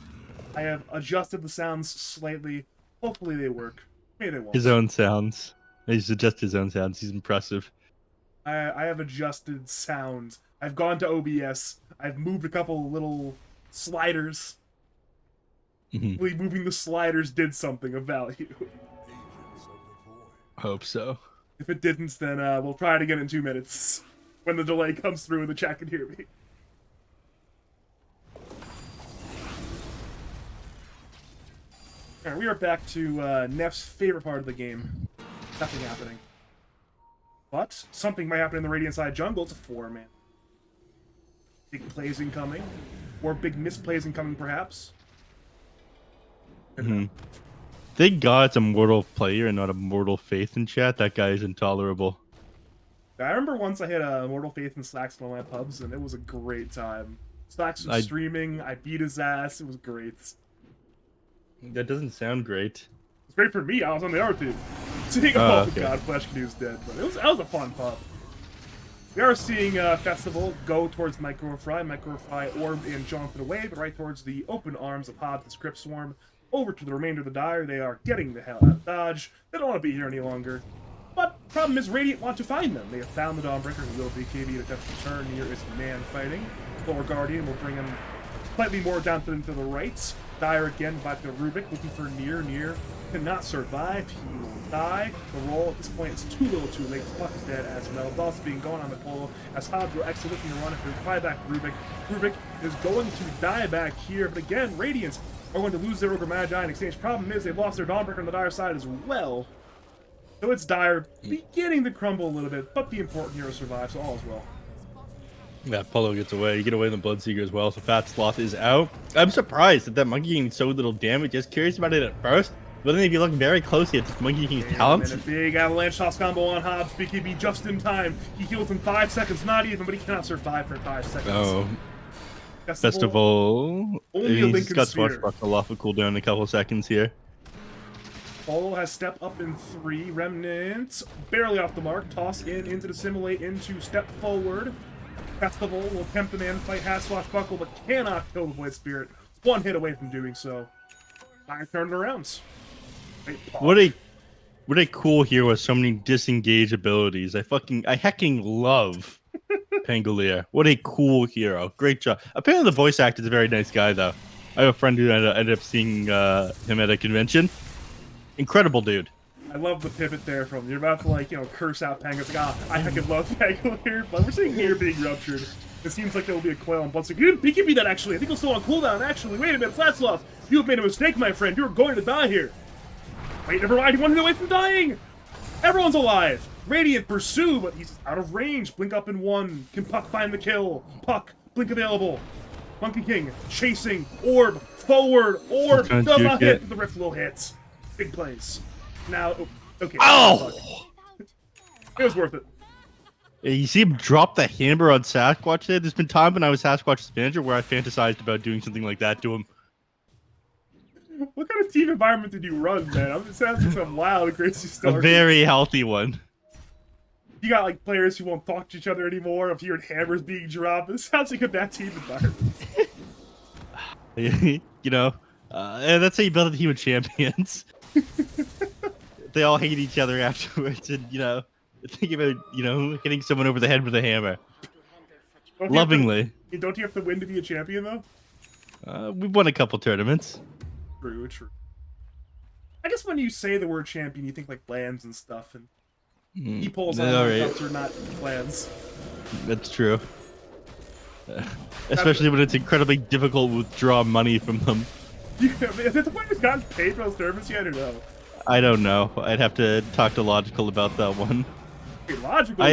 I have adjusted the sounds slightly. Hopefully they work. Maybe they won't. His own sounds. He's adjusted his own sounds. He's impressive. I have adjusted sound. I've gone to OBS. I've moved a couple little sliders. Hopefully moving the sliders did something of value. Hope so. If it didn't, then we'll try it again in 2 minutes. When the delay comes through and the chat can hear me. Alright, we are back to Neff's favorite part of the game. Nothing happening. But something might happen in the Radiant side jungle. It's a 4-man. Big plays incoming. Or big misplays incoming, perhaps. Thank God it's a mortal player and not a mortal faith in chat. That guy is intolerable. I remember once I had a Mortal Faith in Slacks in one of my pubs, and it was a great time. Slacks was streaming, I beat his ass, it was great. That doesn't sound great. It's great for me, I was on the other team. Seeing God, Flesh Canoe's dead, but that was a fun pub. We are seeing Festival go towards Microfry, Orb, and Jonathan away, but right towards the open arms of Hobbs and Script Swarm. Over to the remainder of the Dire, they are getting the hell out of Dodge. They don't want to be here any longer. But problem is, Radiant want to find them. They have found the Dawnbreaker, who will BKB to attempt to turn. Here is man fighting. Lower Guardian will bring him slightly more down to the right. Dire again back to Rubik, looking for Near. Near cannot survive. He will die. The roll at this point is too little too late. Puck is dead as well. Also being going on the pole as Hobbs will exit looking to run it. Reply back to Rubik. Rubik is going to die back here, but again, Radiant are going to lose their Ogre Magi in exchange. Problem is, they've lost their Dawnbreaker on the Dire side as well. So it's Dire beginning to crumble a little bit, but the important hero survives, so all is well. Yeah, Polo gets away. You get away in the Bloodseeker as well, so Fat Sloth is out. I'm surprised that Monkey King did so little damage. Just curious about it at first, but then if you look very closely at this Monkey King's talents... And a big avalanche toss combo on Hobbs. BKB just in time. He heals in 5 seconds, not even, but he cannot survive for 5 seconds. Oh. Festival. Only a He's got Sphere. Swashbuckle off a cooldown in a couple seconds here. Polo has step up in 3. Remnants barely off the mark. Toss into the simulate into step forward. Festival will attempt the man fight. Has Swashbuckle, but cannot kill the Void Spirit. 1 hit away from doing so. I turned it around. What a cool hero with so many disengage abilities. I hecking love Pangolier. What a cool hero. Great job. Apparently the voice actor is a very nice guy though. I have a friend who ended up seeing him at a convention. Incredible dude. I love the pivot there from you're about to curse out Pang. It's like, I fucking love Pangolier, but we're seeing here being ruptured. It seems like there will be a coil on Bloodseeker. You didn't BKB that actually. I think it's still on cooldown actually. Wait a minute, Flatsloth. You have made a mistake, my friend. You are going to die here. Wait, never mind. He wanted away from dying. Everyone's alive. Radiant pursue, but he's out of range. Blink up in 1. Can Puck find the kill? Puck, blink available. Monkey King chasing. Orb forward. Orb does not hit, but the Rift will hit. Big plays. Now, okay. Oh! It was worth it. You see him drop the hammer on Sasquatch there? There's been time when I was Sasquatch's manager where I fantasized about doing something like that to him. What kind of team environment did you run, man? It sounds like some wild, crazy stuff. A very healthy one. You got like players who won't talk to each other anymore. Of hearing hammers being dropped, it sounds like a bad team environment. You know, and that's how you build a team of champions. They all hate each other afterwards, and think about hitting someone over the head with a hammer, Don't you have lovingly. don't you have to win to be a champion though? We've won a couple tournaments. True, true. I guess when you say the word champion, you think like lands and stuff, and e-polls on all right. cups are not lands. That's true. Especially when it's incredibly difficult to withdraw money from them. Has the players gotten paid for those tournaments yet or no? I don't know. I'd have to talk to Logical about that one. Okay, logical.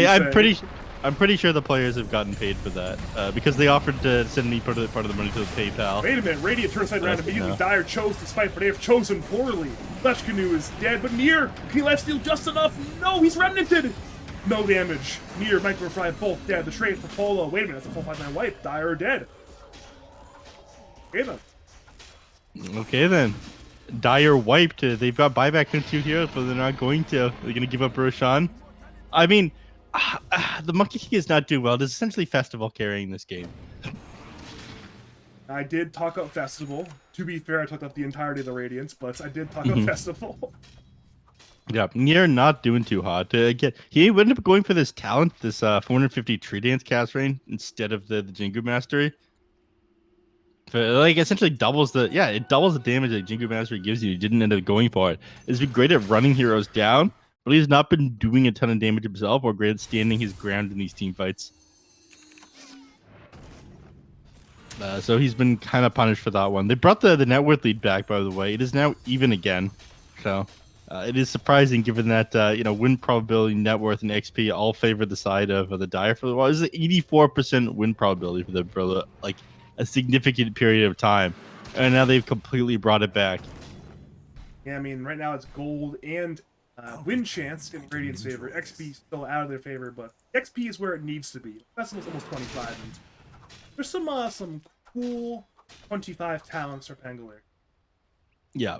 I'm pretty sure the players have gotten paid for that because they offered to send me part of the money to the PayPal. Wait a minute, Radiant turns side around immediately. No. Dire chose to fight, but they have chosen poorly. Flesh Canoe is dead, but Nier, can he last steal just enough? No, he's remnanted! No damage. Nier, Microfry, both dead. The trade for Polo. Wait a minute, that's a full 5-9 wipe. Dire are dead. Okay then. Okay then. Dire wiped. They've got buyback into here, but they're not going to. They're going to give up Roshan. I mean, the Monkey King is not doing well. There's essentially Festival carrying this game. I did talk up Festival. To be fair, I talked up the entirety of the Radiance, but I did talk up Festival. Yeah, Nier not doing too hot. Again, he ended up going for this talent, this 450 Tree Dance cast range instead of the Jingu Mastery. But, like, essentially doubles the damage that Jingu Mastery gives you. He didn't end up going for it. He's been great at running heroes down, but he's not been doing a ton of damage himself or great at standing his ground in these team fights. So he's been kind of punished for that one. They brought the net worth lead back, by the way. It is now even again. So it is surprising given that win probability, net worth, and XP all favor the side of the Dire for the while. This is an 84% win probability for them for like a significant period of time. And now they've completely brought it back. Yeah, I mean, right now it's gold and win chance in Radiant's favor. XP still out of their favor, but XP is where it needs to be. That's almost 25. And there's some cool 25 talents for Pangolier. Yeah.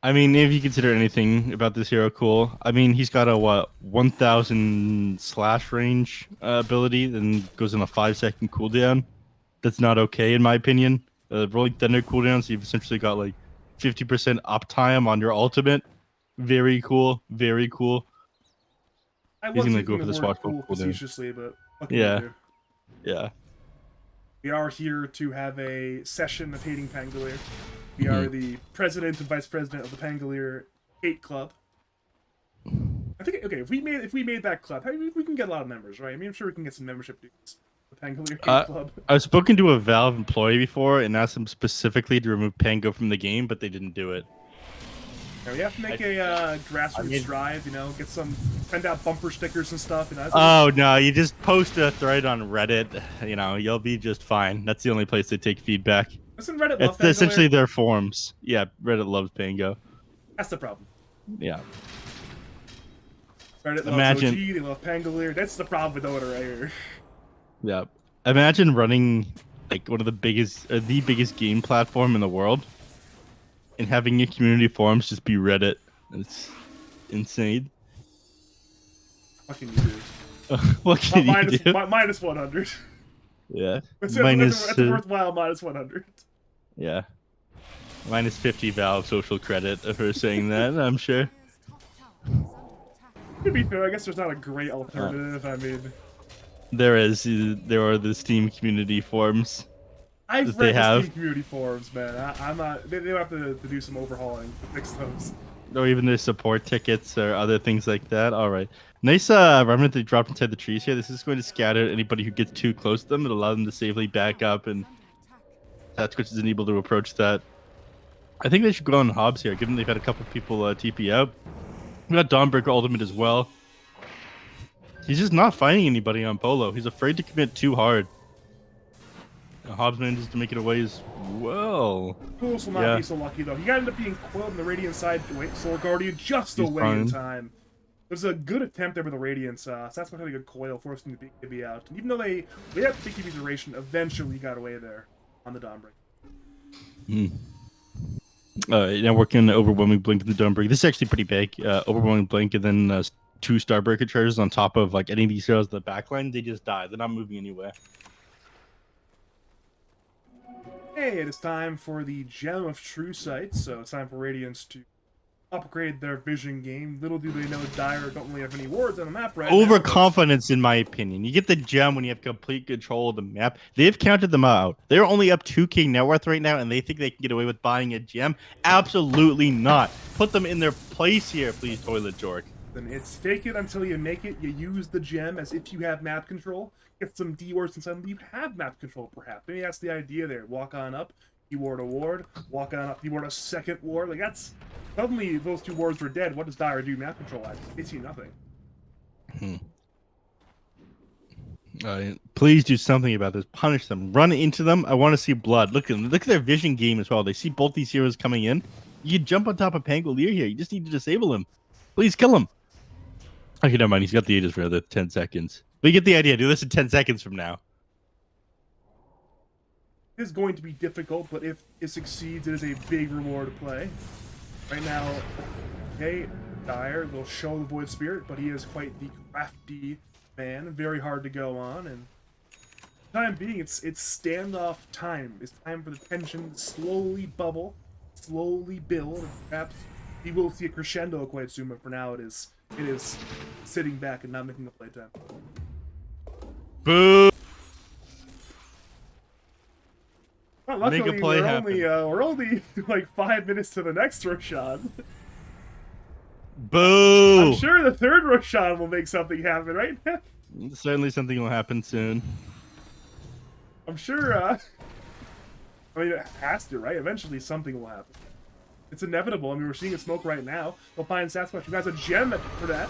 I mean, if you consider anything about this hero cool, I mean, he's got a 1,000 slash range ability, then goes on a 5-second cooldown. That's not okay, in my opinion. Rolling Thunder cooldown, so you've essentially got like 50% uptime on your ultimate. Very cool, very cool. I He's was gonna using go for the the word swatch cool cooldown. facetiously, but what can Yeah. we do? Yeah. We are here to have a session of hating Pangolier. We are the president and vice president of the Pangolier Hate Club. I think if we made that club, we can get a lot of members, right? I mean, I'm sure we can get some membership dues. The Pangolier Hate Club. I've spoken to a Valve employee before and asked them specifically to remove Pango from the game, but they didn't do it. Yeah, we have to make a grassroots drive, get send out bumper stickers and stuff. Oh no, you just post a thread on Reddit, you'll be just fine. That's the only place they take feedback. Doesn't Reddit love It's essentially their forums. Yeah, Reddit loves Pango. That's the problem. Yeah. Reddit loves OG, they love Pangolier. That's the problem with Dota right here. Yeah. Imagine running like one of the biggest game platform in the world and having your community forums just be Reddit. It's insane. What can you do? What can you do? Minus 100. Yeah. That's a worthwhile minus 100. Yeah. Minus 50 Valve social credit for saying that, I'm sure. To be fair, I guess there's not a great alternative. I mean, there are the Steam community forums. I've read the Steam community forums, man. I'm not. They have to do some overhauling to fix those. Or even their support tickets or other things like that. All right. Nice remnant they dropped inside the trees here. This is going to scatter anybody who gets too close to them. It'll allow them to safely back up, and Twitch isn't able to approach that. I think they should go on Hobbs here, given they've had a couple people TP out. We got Dawnbreaker Ultimate as well. He's just not finding anybody on Polo. He's afraid to commit too hard. Hobbs manages to make it away as well. Fools will not be so lucky, though. He got ended up being coiled on the Radiant side to wait Soul Guardian just away in time. It was a good attempt there with the Radiance. So that's a really good coil, forcing the BKB out. And even though they had the BKB duration, eventually got away there on the Dawnbreaker. Now working on the Overwhelming Blink and the Dawnbreaker. This is actually pretty big. Overwhelming Blink and then 2 Starbreaker charges on top of like any of these heroes in the backline, they just die. They're not moving anywhere. Hey, it is time for the Gem of True Sight, so it's time for Radiance to upgrade their vision game. Little do they know Dire don't really have any wards on the map right now. Overconfidence, in my opinion. You get the gem when you have complete control of the map. They've counted them out. They're only up 2k net worth right now, and they think they can get away with buying a gem? Absolutely not. Put them in their place here, please, Toilet Jork. Then it's fake it until you make it. You use the gem as if you have map control. Get some D wards and suddenly you have map control, perhaps. Maybe that's the idea there. Walk on up, you ward a ward. Walk on up, you ward a second ward. Like, that's... Suddenly, those 2 wards were dead. What does Dire do map control-wise? They see nothing. Please do something about this. Punish them. Run into them. I want to see blood. Look at them. Look at their vision game as well. They see both these heroes coming in. You can jump on top of Pangolier here. You just need to disable him. Please kill him. Okay, never mind. He's got the Aegis for another 10 seconds. We get the idea. Do this in 10 seconds from now. It is going to be difficult, but if it succeeds, it is a big reward to play. Right now, okay, Dire will show the Void Spirit, but he is quite the crafty man. Very hard to go on, and for the time being, it's standoff time. It's time for the tension to slowly bubble, slowly build, and perhaps we will see a crescendo quite soon, but for now it is sitting back and not making a playtime. Boo! Well, luckily, Make a play happen. we're only like 5 minutes to the next Roshan. Boo! I'm sure the third Roshan will make something happen, right? Certainly something will happen soon. I'm sure, I mean, it has to, right? Eventually something will happen. It's inevitable. I mean, we're seeing it smoke right now. They'll find Sasquatch, who has a gem for that.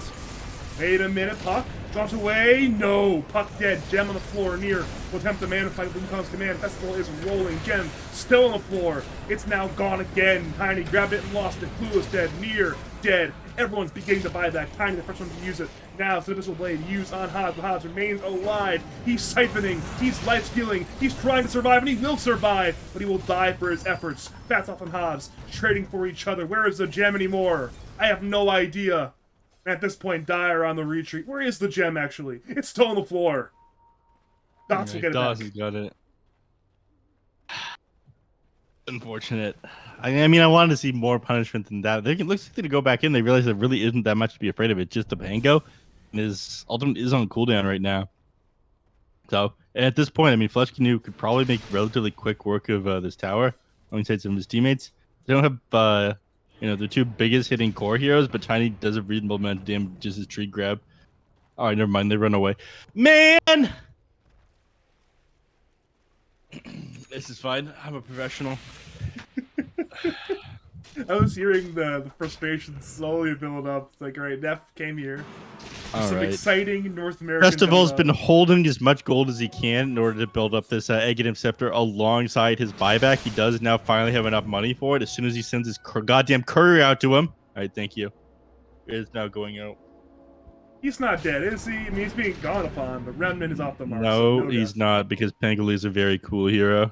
Wait a minute, Puck. Drops away. No. Puck dead. Gem on the floor. Near will attempt the man to fight Wukong's command. Festival is rolling. Gem still on the floor. It's now gone again. Tiny grabbed it and lost it. Clue is dead. Near dead. Everyone's beginning to buy that. Tiny, the first one to use it. Now, Civil Blade used on Hobbs, but Hobbs remains alive. He's siphoning. He's life stealing. He's trying to survive, and he will survive, but he will die for his efforts. Bats off on Hobbs, trading for each other. Where is the gem anymore? I have no idea. At this point, Dire on the retreat. Where is the gem, actually? It's still on the floor. Dots will get it back. Dots got it. Unfortunate. I mean, I wanted to see more punishment than that. It looks like they go back in. They realize there really isn't that much to be afraid of. It's just a Pango. And his ultimate is on cooldown right now. So, at this point, I mean, Flesh Canoe could probably make relatively quick work of this tower alongside some of his teammates. They don't have... the 2 biggest hitting core heroes, but Tiny does a reasonable amount of damage, just his tree grab. Alright, never mind, they run away. Man! This is fine. I'm a professional. I was hearing the frustration slowly build up. It's like, alright, Neph came here. Some exciting North American... Festival's been holding as much gold as he can in order to build up this Aghanim Scepter alongside his buyback. He does now finally have enough money for it as soon as he sends his goddamn courier out to him. Alright, thank you. It is now going out. He's not dead, is he? I mean, he's being gone upon, but Remnant is off the mark. No, so he's death. not, because Pangolier is a very cool hero.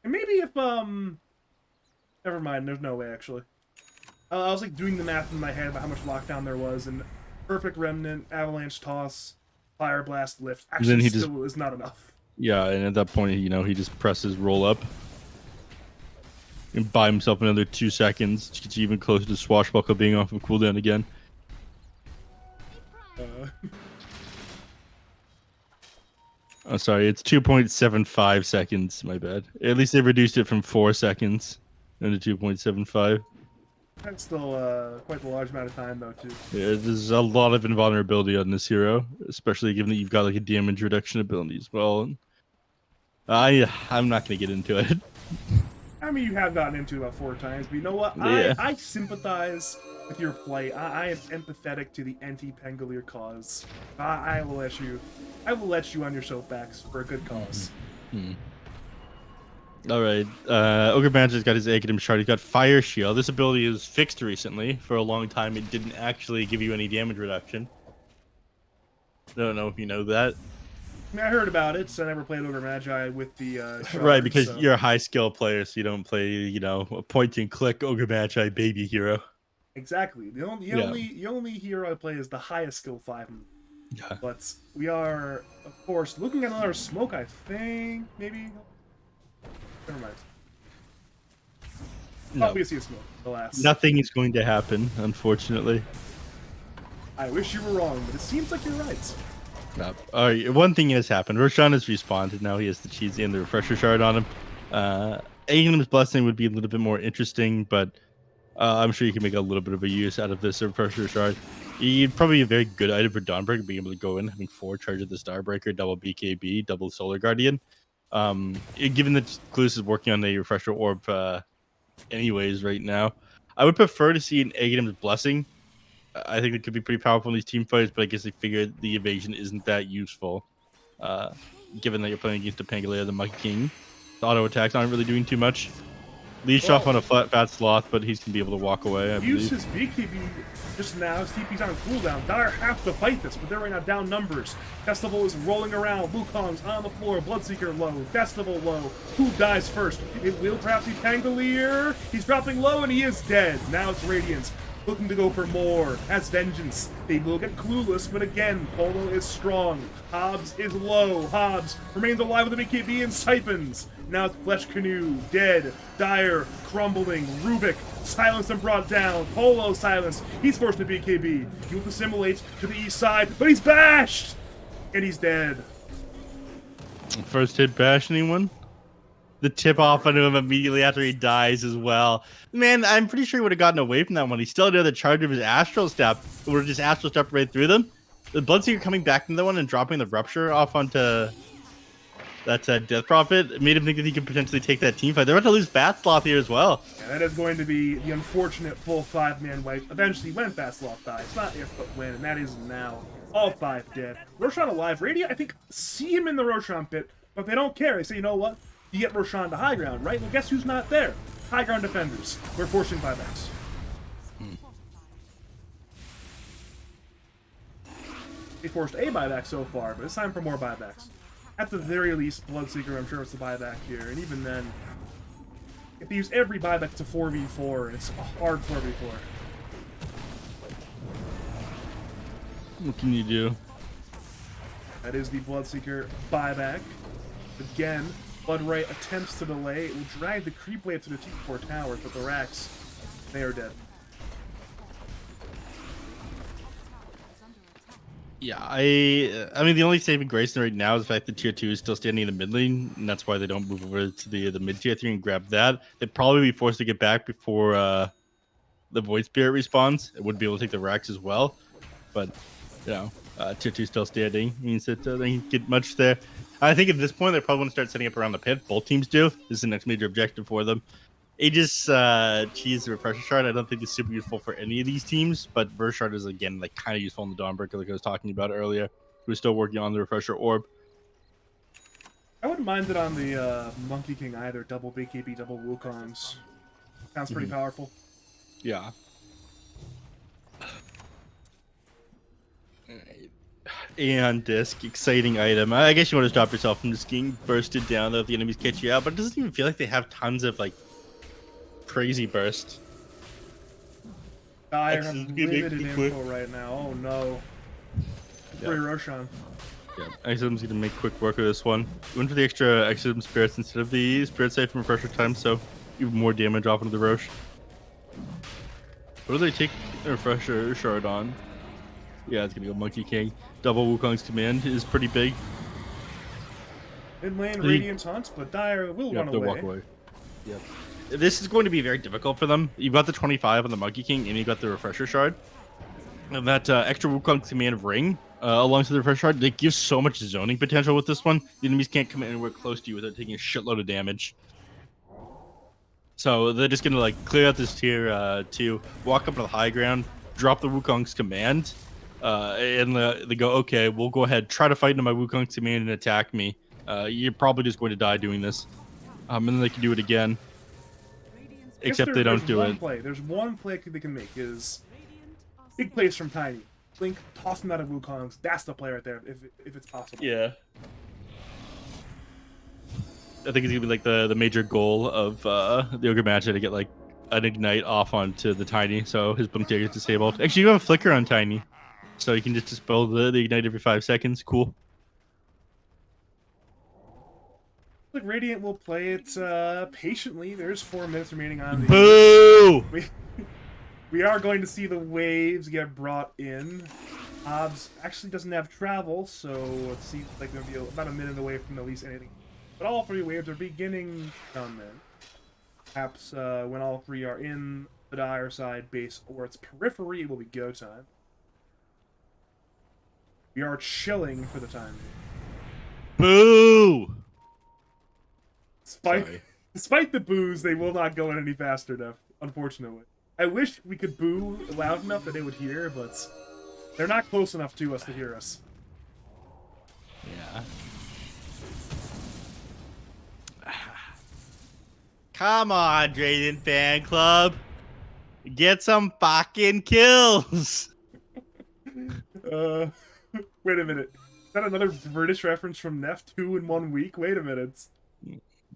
And maybe if, never mind, there's no way, actually. I was, like, doing the math in my head about how much lockdown there was, and Perfect Remnant, Avalanche Toss, Fire Blast, Lift, actually then he still is not enough. Yeah, and at that point, he just presses roll up. And buy himself another 2 seconds to get you even closer to Swashbuckle being off of cooldown again. Oh, sorry, it's 2.75 seconds, my bad. At least they reduced it from 4 seconds into 2.75. That's still quite a large amount of time, though, too. Yeah, there's a lot of invulnerability on this hero, especially given that you've got like a damage reduction ability as well. And I'm not going to get into it. I mean, you have gotten into it about 4 times, but you know what? Yeah. I sympathize with your plight. I am empathetic to the anti-Pangolier cause. I will let you on your soapbox for a good cause. All right, Ogre Manager's got his Aghanim Shard. He's got Fire Shield. This ability is fixed recently. For a long time, it didn't actually give you any damage reduction. I don't know if you know that. I mean, I heard about it, so I never played Ogre Magi with the shard, Right, because so. you're a high skill player, so you don't play, a point and click Ogre Magi baby hero. Exactly. The only hero I play is the highest skill 5. Yeah. But we are, of course, looking at another smoke, I think. Maybe? Never mind. No. Obviously a smoke, alas. Nothing is going to happen, unfortunately. I wish you were wrong, but it seems like you're right. No. All right, one thing has happened. Roshan has respawned, and now he has the cheese and the refresher shard on him. Aghanim's Blessing would be a little bit more interesting, but I'm sure you can make a little bit of a use out of this refresher shard. You'd probably be a very good item for Dawnbreaker, being able to go in, having 4 charge of the Starbreaker, double BKB, double Solar Guardian. Given that Clues is working on a refresher orb anyways right now, I would prefer to see an Aghanim's Blessing. I think it could be pretty powerful in these team fights, but I guess they figured the evasion isn't that useful. Given that you're playing against a Pangolier, the Monkey King. The auto attacks aren't really doing too much. Leash off on a fat sloth, but he's gonna be able to walk away. I Use believe. his BKB just now. His TP's on cooldown. Dire have to fight this, but they're right now down numbers. Festival is rolling around. Wukong's on the floor. Bloodseeker low. Festival low. Who dies first? It will perhaps be Pangolier. He's dropping low and he is dead. Now it's Radiance. Looking to go for more. As Vengeance. They will get clueless, but again, Polo is strong. Hobbs is low. Hobbs remains alive with the BKB and siphons. Now it's Flesh Canoe, dead. Dire, crumbling. Rubik, silenced and brought down. Polo silenced. He's forced to BKB. He will assimilate to the east side, but he's bashed! And he's dead. First hit bash, anyone? The tip off onto him immediately after he dies as well. Man, I'm pretty sure he would have gotten away from that one. He still had the charge of his Astral Step. It would have just Astral Step right through them. The Bloodseeker coming back from that one and dropping the Rupture off onto that Death Prophet made him think that he could potentially take that team fight. They're about to lose Fat Sloth here as well. Yeah, that is going to be the unfortunate full 5-man wipe. Eventually, when Fast Sloth dies, not if but when, and that is now. All 5 dead. Roshan alive. Radiant, I think, see him in the Roshan pit, but they don't care. They say, you know what? You get Roshan to high ground, right? Well, guess who's not there? High ground defenders. We're forcing buybacks. They forced a buyback so far, but it's time for more buybacks. At the very least, Bloodseeker, I'm sure it's the buyback here, and even then, if they use every buyback, it's a 4v4, and it's a hard 4v4. What can you do? That is the Bloodseeker buyback. Again, Bloodray attempts to delay. It will drag the creep wave to the T4 towers, but the Rax, they are dead. Yeah, I mean, the only saving grace right now is the fact that tier 2 is still standing in the mid lane, and that's why they don't move over to the mid tier 3 and grab that. They'd probably be forced to get back before the Void Spirit respawns. It would be able to take the Rax as well, but you know, tier 2 still standing means that they can get much there. I think at this point they probably want to start setting up around the pit. Both teams do. This is the next major objective for them. Aegis cheese the refresher shard I don't think is super useful for any of these teams, but Verse shard is again like kind of useful in the Dawnbreaker, like I was talking about earlier. We're still working on the refresher orb. I wouldn't mind it on the Monkey King either. Double BKB, double Wukongs. Sounds pretty powerful. Yeah. Aeon Disc, exciting item. I guess you want to stop yourself from just getting bursted down though if the enemies catch you out, but it doesn't even feel like they have tons of like crazy burst. Dire X have is gonna be limited quick. info right now. Oh no. Free Roshan. Yeah, Exodum's gonna make quick work of this one. Went for the extra Exodum spirits instead of the spirit save from refresher time, so even more damage off into the Roche. What do they take a refresher shard on? Yeah, it's gonna go Monkey King. Double Wukong's command is pretty big. Mid lane, Radiant hunts, but Dire will run They'll away. walk away. Yep. This is going to be very difficult for them. You've got the 25 on the Monkey King, and you got the refresher shard. And that extra Wukong command ring alongside the refresher shard, they give so much zoning potential with this one. The enemies can't come anywhere close to you without taking a shitload of damage. So they're just gonna like clear out this tier 2, walk up to the high ground, drop the Wukong's command, and they go, okay, we'll go ahead, try to fight into my Wukong's command and attack me. You're probably just going to die doing this. And then they can do it again. Except they don't do it. There's one play they can make is big plays from Tiny. Link, toss him out of Wukong's. That's the play right there, if it's possible. Yeah. I think it's gonna be like the major goal of the Ogre match to get like an ignite off onto the Tiny, so his blink dagger is disabled. Actually, you have a flicker on Tiny, so you can just dispel the ignite every 5 seconds. Cool. Like Radiant will play it patiently. There's 4 minutes remaining on the. Boo! We are going to see the waves get brought in. Hobbs actually doesn't have travel, so it seems like they'll be about a minute away from at least anything. But all 3 waves are beginning to come in. Perhaps when all 3 are in the dire side base or its periphery, it will be go time. We are chilling for the time being. Boo! Sorry. Despite the boos, they will not go in any faster enough, unfortunately. I wish we could boo loud enough that they would hear, but they're not close enough to us to hear us. Yeah. Come on, Draiden fan club. Get some fucking kills. Wait a minute. Is that another British reference from Neph 2 in 1 week? Wait a minute.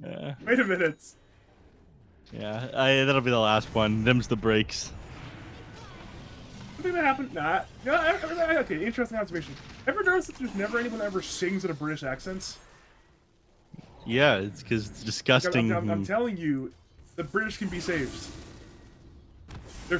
Yeah. Wait a minute. Yeah, that'll be the last one. Them's the breaks. Something that happened? Nah. Okay, interesting observation. Ever notice that there's never anyone that ever sings in a British accent? Yeah, it's because it's disgusting. I'm telling you, the British can be saved.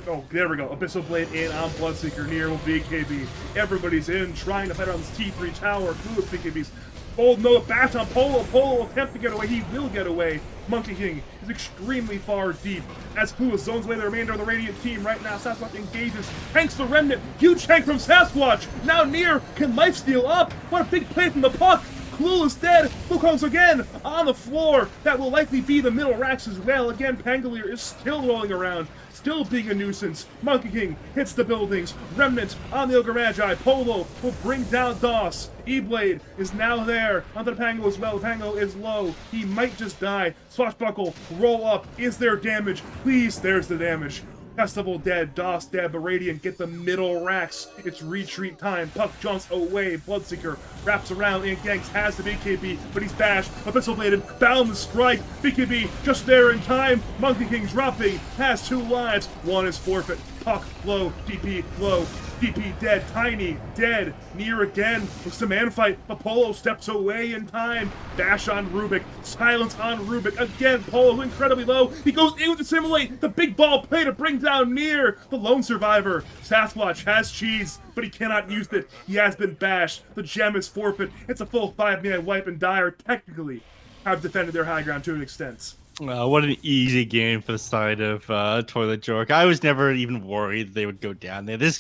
Oh, there we go. Abyssal Blade in on Bloodseeker near with BKB. Everybody's in, trying to fight on this T3 tower. Blue BKBs. Oh no, bash on Polo. Polo will attempt to get away. He will get away. Monkey King is extremely far deep. As Clueless zones away the remainder of the Radiant team right now. Sasquatch engages. Tanks the Remnant. Huge tank from Sasquatch. Now near. Can lifesteal up. What a big play from the puck. Clueless dead. Wukong's again on the floor. That will likely be the middle racks as well. Again, Pangolier is still rolling around. Still being a nuisance. Monkey King hits the buildings. Remnant on the Ogre Magi. Polo will bring down Doss. E-Blade is now there. Onto the Pango as well. The Pango is low. He might just die. Swashbuckle, roll up. Is there damage? Please, there's the damage. Festival dead, Doss dead, but Radiant get the middle racks. It's retreat time. Puck jumps away. Bloodseeker wraps around and ganks, has the BKB, but he's bashed. Abyssal Bladed, bound the strike. BKB just there in time. Monkey King dropping, has 2 lives. 1 is forfeit. Puck low, DP low. DP dead, Tiny dead, near again with some man fight, but Polo steps away in time. Dash on Rubik, silence on Rubik, again Polo incredibly low, he goes in to simulate the big ball play to bring down near the lone survivor. Sasquatch has cheese, but he cannot use it, he has been bashed, the gem is forfeit, it's a full 5-minute wipe and Dire technically have defended their high ground to an extent. What an easy game for the side of Toilet Jork. I was never even worried they would go down there. His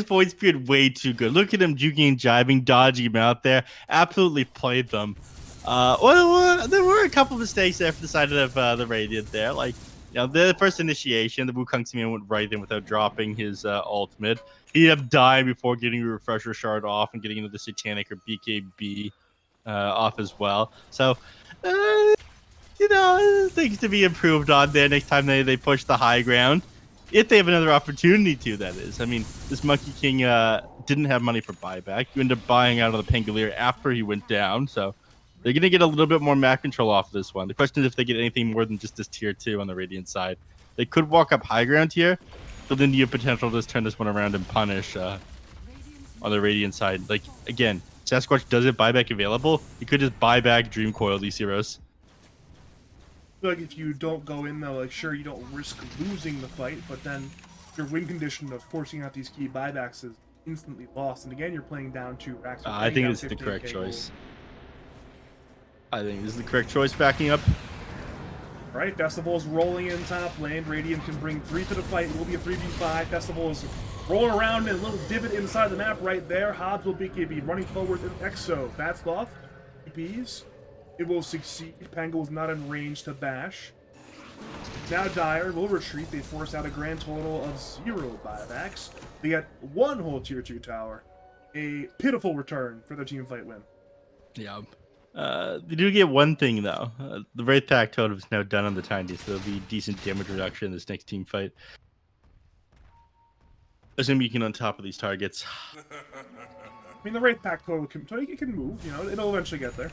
voice speed way too good. Look at him juking and jiving, dodging him out there. Absolutely played them. Well, there were a couple of mistakes there for the side of the Radiant there. Like, you know, the first initiation, the Wukong Simeon went right in without dropping his ultimate. He ended up dying before getting a refresher shard off and getting into the Satanic or BKB off as well. So, you know, things to be improved on there next time they push the high ground. If they have another opportunity to, that is. I mean, this Monkey King didn't have money for buyback. You end up buying out of the Pangolier after he went down, so they're going to get a little bit more map control off of this one. The question is if they get anything more than just this tier 2 on the Radiant side. They could walk up high ground here, but then you have potential to just turn this one around and punish on the Radiant side. Like, again, Sasquatch does have buyback available. He could just buy back Dream Coil these heroes. Like if you don't go in though, like sure you don't risk losing the fight, but then your win condition of forcing out these key buybacks is instantly lost. And again, you're playing down 2 racks. I think this is the correct choice. I think this is the correct choice backing up. Right, Festival's rolling in top lane. Radiant can bring 3 to the fight. It will be a 3v5. Festival is rolling around in a little divot inside the map right there. Hobbs will BKB running forward in Exo. Batsloth, BKBs. It will succeed. Pango is not in range to bash. Now Dire will retreat. They force out a grand total of 0 buybacks. They get 1 whole tier 2 tower. A pitiful return for their team fight win. Yeah. They do get one thing though. The Wraith Pack totem is now done on the Tiny, so there'll be decent damage reduction in this next team fight. Assuming you can on top of these targets. I mean, the Wraith Pack total can move. You know, it'll eventually get there.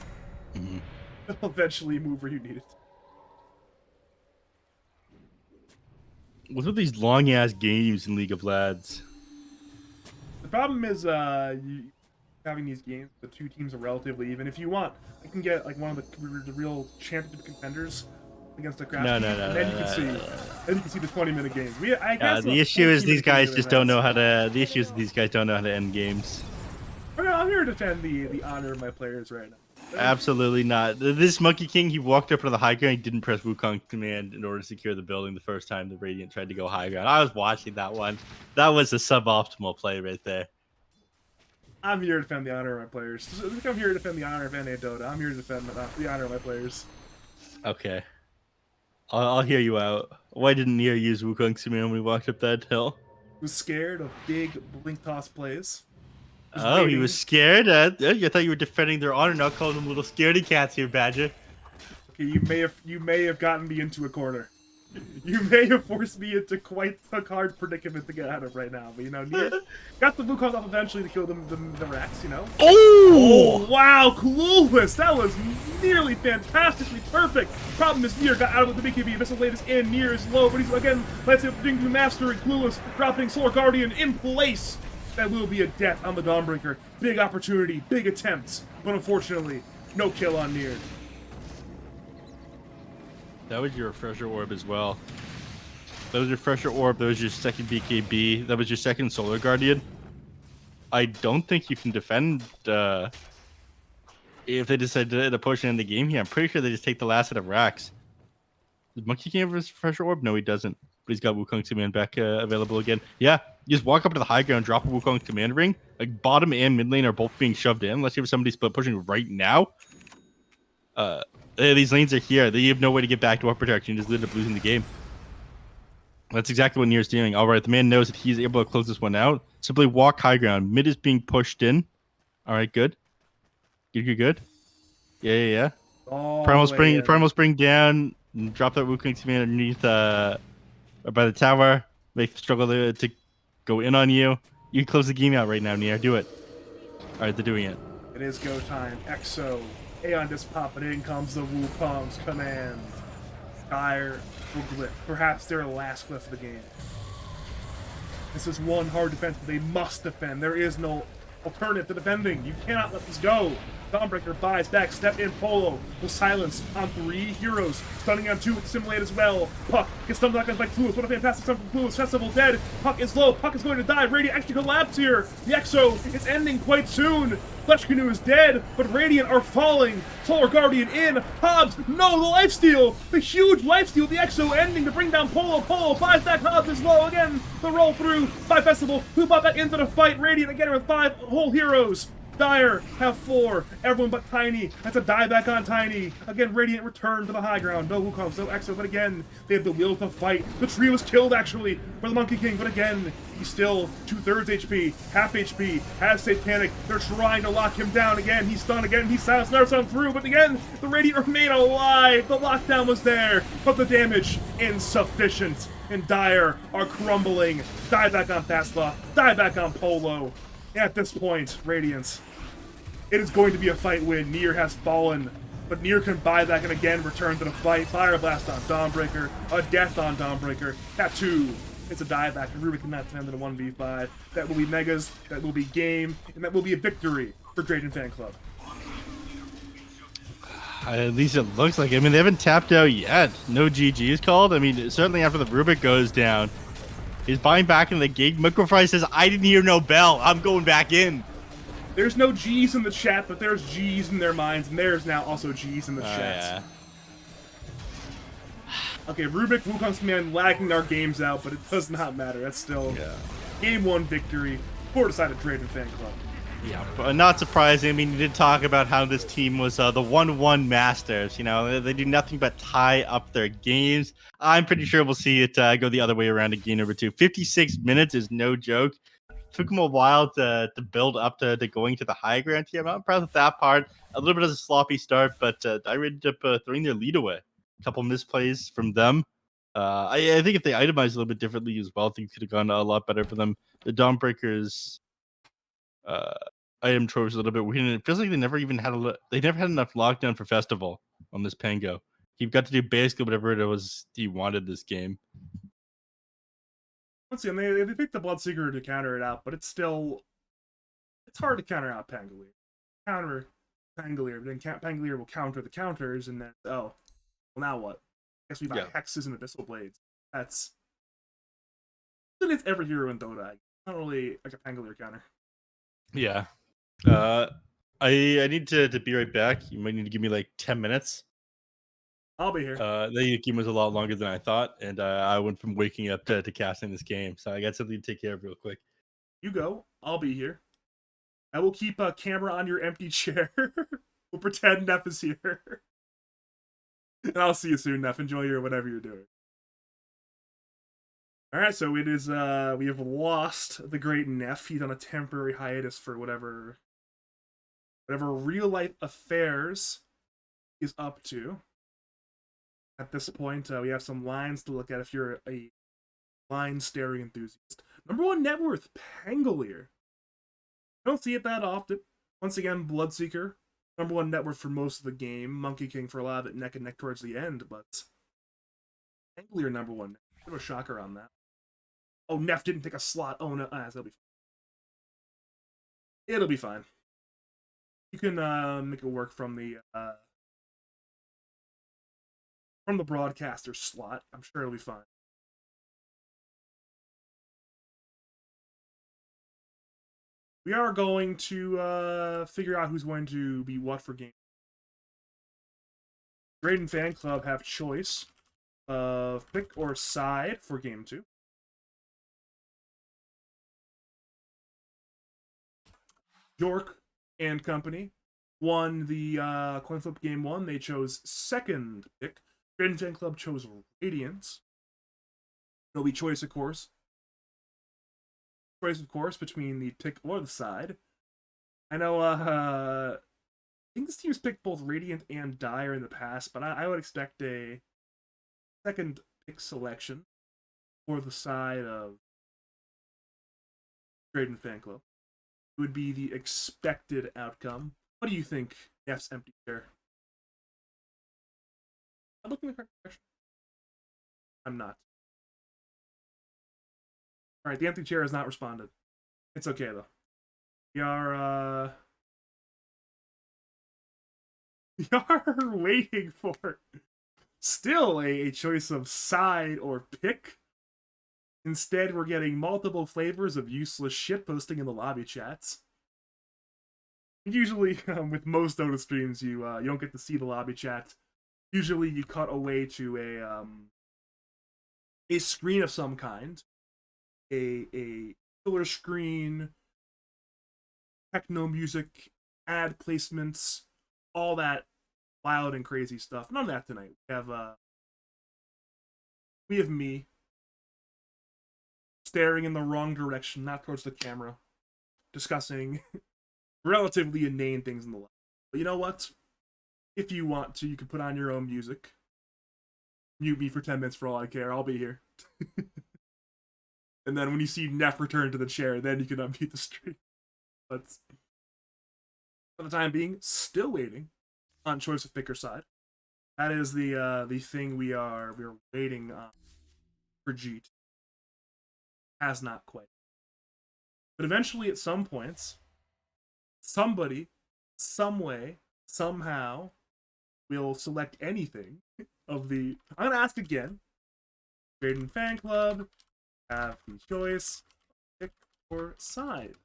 Mm-hmm. It'll eventually move where you need it. What's with these long ass games in League of Lads? The problem is having these games, the two teams are relatively even. If you want, I can get like one of the real championship contenders against a craft No, team, no, no, and then no, you can no, see, no, no. then you can see the 20-minute games. I guess The issue is these guys just don't know how to. The issue is these guys don't know how to end games. I'm here to defend the honor of my players right now. Absolutely not. This Monkey King, he walked up to the high ground. He didn't press Wukong command in order to secure the building the first time the Radiant tried to go high ground. I was watching that one. That was a suboptimal play right there. I'm here to defend the honor of my players. I'm here to defend the honor of NA Dota. I'm here to defend the honor of my players. Okay. I'll hear you out. Why didn't Nier use Wukong's command when we walked up that hill? Was scared of big blink toss plays. Oh, he was scared? I thought you were defending their honor, not calling them little scaredy cats here, Badger. Okay, you may have gotten me into a corner. You may have forced me into quite a hard predicament to get out of right now, but Nier got the Wukong off eventually to kill the Rex, Oh! Wow, clueless! That was nearly fantastically perfect! Problem is Nier got out of the BKB, missile late is in, Nier is low, but he's again, let's say, doing the mastery, clueless, dropping Solar Guardian in place! That will be a death on the Dawnbreaker. Big opportunity, big attempts, but unfortunately, no kill on Nier. That was your refresher orb as well. That was your refresher orb. That was your second BKB. That was your second Solar Guardian. I don't think you can defend if they decide to push in the game here. I'm pretty sure they just take the last set of racks. Does Monkey King have his refresher orb? No, he doesn't. But he's got Wukong's command back available again. Yeah, you just walk up to the high ground, drop a Wukong command ring. Like bottom and mid lane are both being shoved in. Unless you have somebody split pushing right now. These lanes are here. They have no way to get back to our protection. You just ended up losing the game. That's exactly what Nier's doing. All right, the man knows that he's able to close this one out. Simply walk high ground. Mid is being pushed in. All right, good. Good. Yeah. Primal Spring down. Drop that Wukong command underneath by the tower. Make struggle to go in on you. You can close the game out right now, Nier. Do it. All right, they're doing it. It is go time. Exo. Aeon just popping in comes the Wukong's command. Dire will glyph. Perhaps their last glyph of the game. This is one hard defense that they must defend. There is no alternative to defending. You cannot let this go. Dawnbreaker buys back, step in Polo. Will silence on 3 heroes. Stunning on 2 with Simulate as well. Puck gets stunned back by Clueless. What a fantastic stun from Clueless. Festival dead. Puck is low. Puck is going to die. Radiant actually collapse here. The Exo is ending quite soon. Flesh Canoe is dead, but Radiant are falling. Solar Guardian in. Hobbs, no, the lifesteal. The huge lifesteal. The Exo ending to bring down Polo. Polo buys back. Hobbs is low again. The roll through by Festival, who bought back into the fight. Radiant again with 5 whole heroes. Dire have 4. Everyone but Tiny. That's a dieback on Tiny. Again, Radiant return to the high ground. No Wukong, no Exo, but again, they have the will to fight. The tree was killed, actually, for the Monkey King, but again, he's still 2/3 HP, half HP, has Satanic. They're trying to lock him down again. He's stunned again. He's silenced, never stunned through, but again, the Radiant remain alive. The lockdown was there, but the damage insufficient. And Dire are crumbling. Die back on Fastlaw. Die back on Polo. At this point, Radiance, it is going to be a fight win. Nier has fallen, but Nier can buy back and again return to the fight. Fire Blast on Dawnbreaker, a death on Dawnbreaker. Tattoo, it's a dieback, and Rubik cannot defend in a 1v5. That will be Megas, that will be game, and that will be a victory for Draiden Fanclub. At least it looks like it. I mean, they haven't tapped out yet. No GG is called. I mean, certainly after the Rubik goes down, he's buying back in the gig. Microfry says, I didn't hear no bell. I'm going back in. There's no G's in the chat, but there's G's in their minds, and there's now also G's in the chat. Yeah. Okay, Rubik, Wukong's command lagging our games out, but it does not matter. That's still game 1 victory for decided Draiden Fanclub. Yeah, but not surprising. I mean, you did talk about how this team was the 1-1 masters. You know, they do nothing but tie up their games. I'm pretty sure we'll see it go the other way around in game number 2. 56 minutes is no joke. Took them a while to build up to going to the high ground here. I'm not proud of that part. A little bit of a sloppy start, but I ended up throwing their lead away. A couple misplays from them. I think if they itemized a little bit differently as well, things could have gone a lot better for them. The Dawnbreakers item trove is a little bit weird, and it feels like they never had enough lockdown for Festival on this Pango. He got to do basically whatever it was he wanted this game. Once again, they picked the Bloodseeker to counter it out, but it's hard to counter out Pangolier. Counter Pangolier, then Pangolier will counter the counters, and then well now what? I guess we've got Hexes and Abyssal Blades. That's every hero in Dota. Not really like a Pangolier counter. Yeah. I need to be right back. You might need to give me like 10 minutes. I'll be here. The game was a lot longer than I thought, and I went from waking up to casting this game, so I got something to take care of real quick. You go. I'll be here. I will keep a camera on your empty chair. We'll pretend Neph is here. And I'll see you soon, Neph. Enjoy your whatever you're doing. Alright, so it is, we have lost the great Neph. He's on a temporary hiatus for whatever real life affairs is up to. At this point, we have some lines to look at if you're a line staring enthusiast. Number 1 net worth, Pangolier. I don't see it that often. Once again, Bloodseeker. Number 1 net worth for most of the game. Monkey King for a lot of it neck and neck towards the end, but Pangolier number 1. Bit of a shocker on that. Oh, Neph didn't pick a slot. Oh no, that'll be fine. It'll be fine. You can make it work from the broadcaster slot. I'm sure it'll be fine. We are going to figure out who's going to be what for game. Draiden Fanclub have choice of pick or side for game 2. Jork and company won the coin flip game 1. They chose second pick. Draiden Fanclub chose Radiance. There'll be choice, of course. Choice, of course, between the pick or the side. I know, I think this team's picked both Radiant and Dire in the past, but I would expect a second pick selection for the side of Draiden Fanclub. It would be the expected outcome. What do you think, Neph's empty chair? I'm looking in the correct direction. I'm not. Alright, the empty chair has not responded. It's okay, though. We are waiting for still a choice of side or pick. Instead, we're getting multiple flavors of useless shit posting in the lobby chats. Usually, with most Dota streams, you don't get to see the lobby chat. Usually, you cut away to a screen of some kind. A filler screen, techno music, ad placements, all that wild and crazy stuff. None of that tonight. We have me staring in the wrong direction, not towards the camera, discussing relatively inane things in the life. But you know what? If you want to, you can put on your own music. Mute me for 10 minutes for all I care. I'll be here. And then when you see Neph return to the chair, then you can unmute the stream. But for the time being, still waiting on choice of picker side. That is the thing we are waiting on for Jeet. Has not quite. But eventually, at some points, somebody, some way, somehow, will select anything of the. I'm gonna ask again. Draiden Fanclub have the choice, pick or side.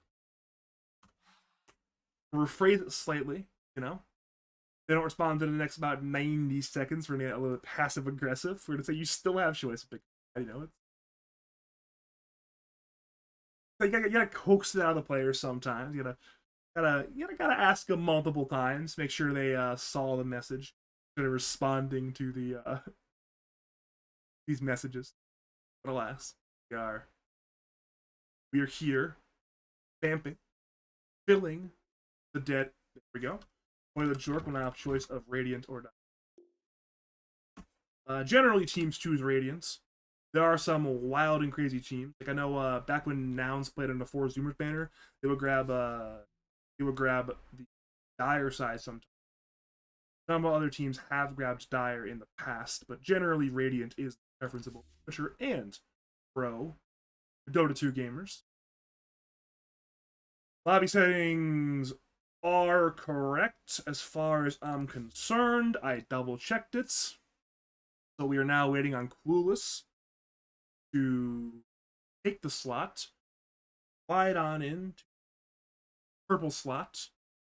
Rephrase it slightly, you know. They don't respond in the next about 90 seconds. We're gonna get a little bit passive aggressive. We're gonna say you still have choice, pick. You know, it's like you gotta coax it out of the players sometimes. You gotta ask them multiple times. Make sure they saw the message. They're responding to the these messages. But alas, we are here, vamping, filling the dead. There we go. Or the Jork will now have choice of Radiant or Die. Generally, teams choose Radiance. There are some wild and crazy teams. Like I know back when Nouns played under 4 Zoomers banner, they would grab the Dire side sometimes. Some other teams have grabbed Dire in the past, but generally Radiant is the preference of both Pusher and Pro. Dota 2 gamers. Lobby settings are correct as far as I'm concerned. I double checked it. So we are now waiting on Clueless to take the slot, slide on in to purple slot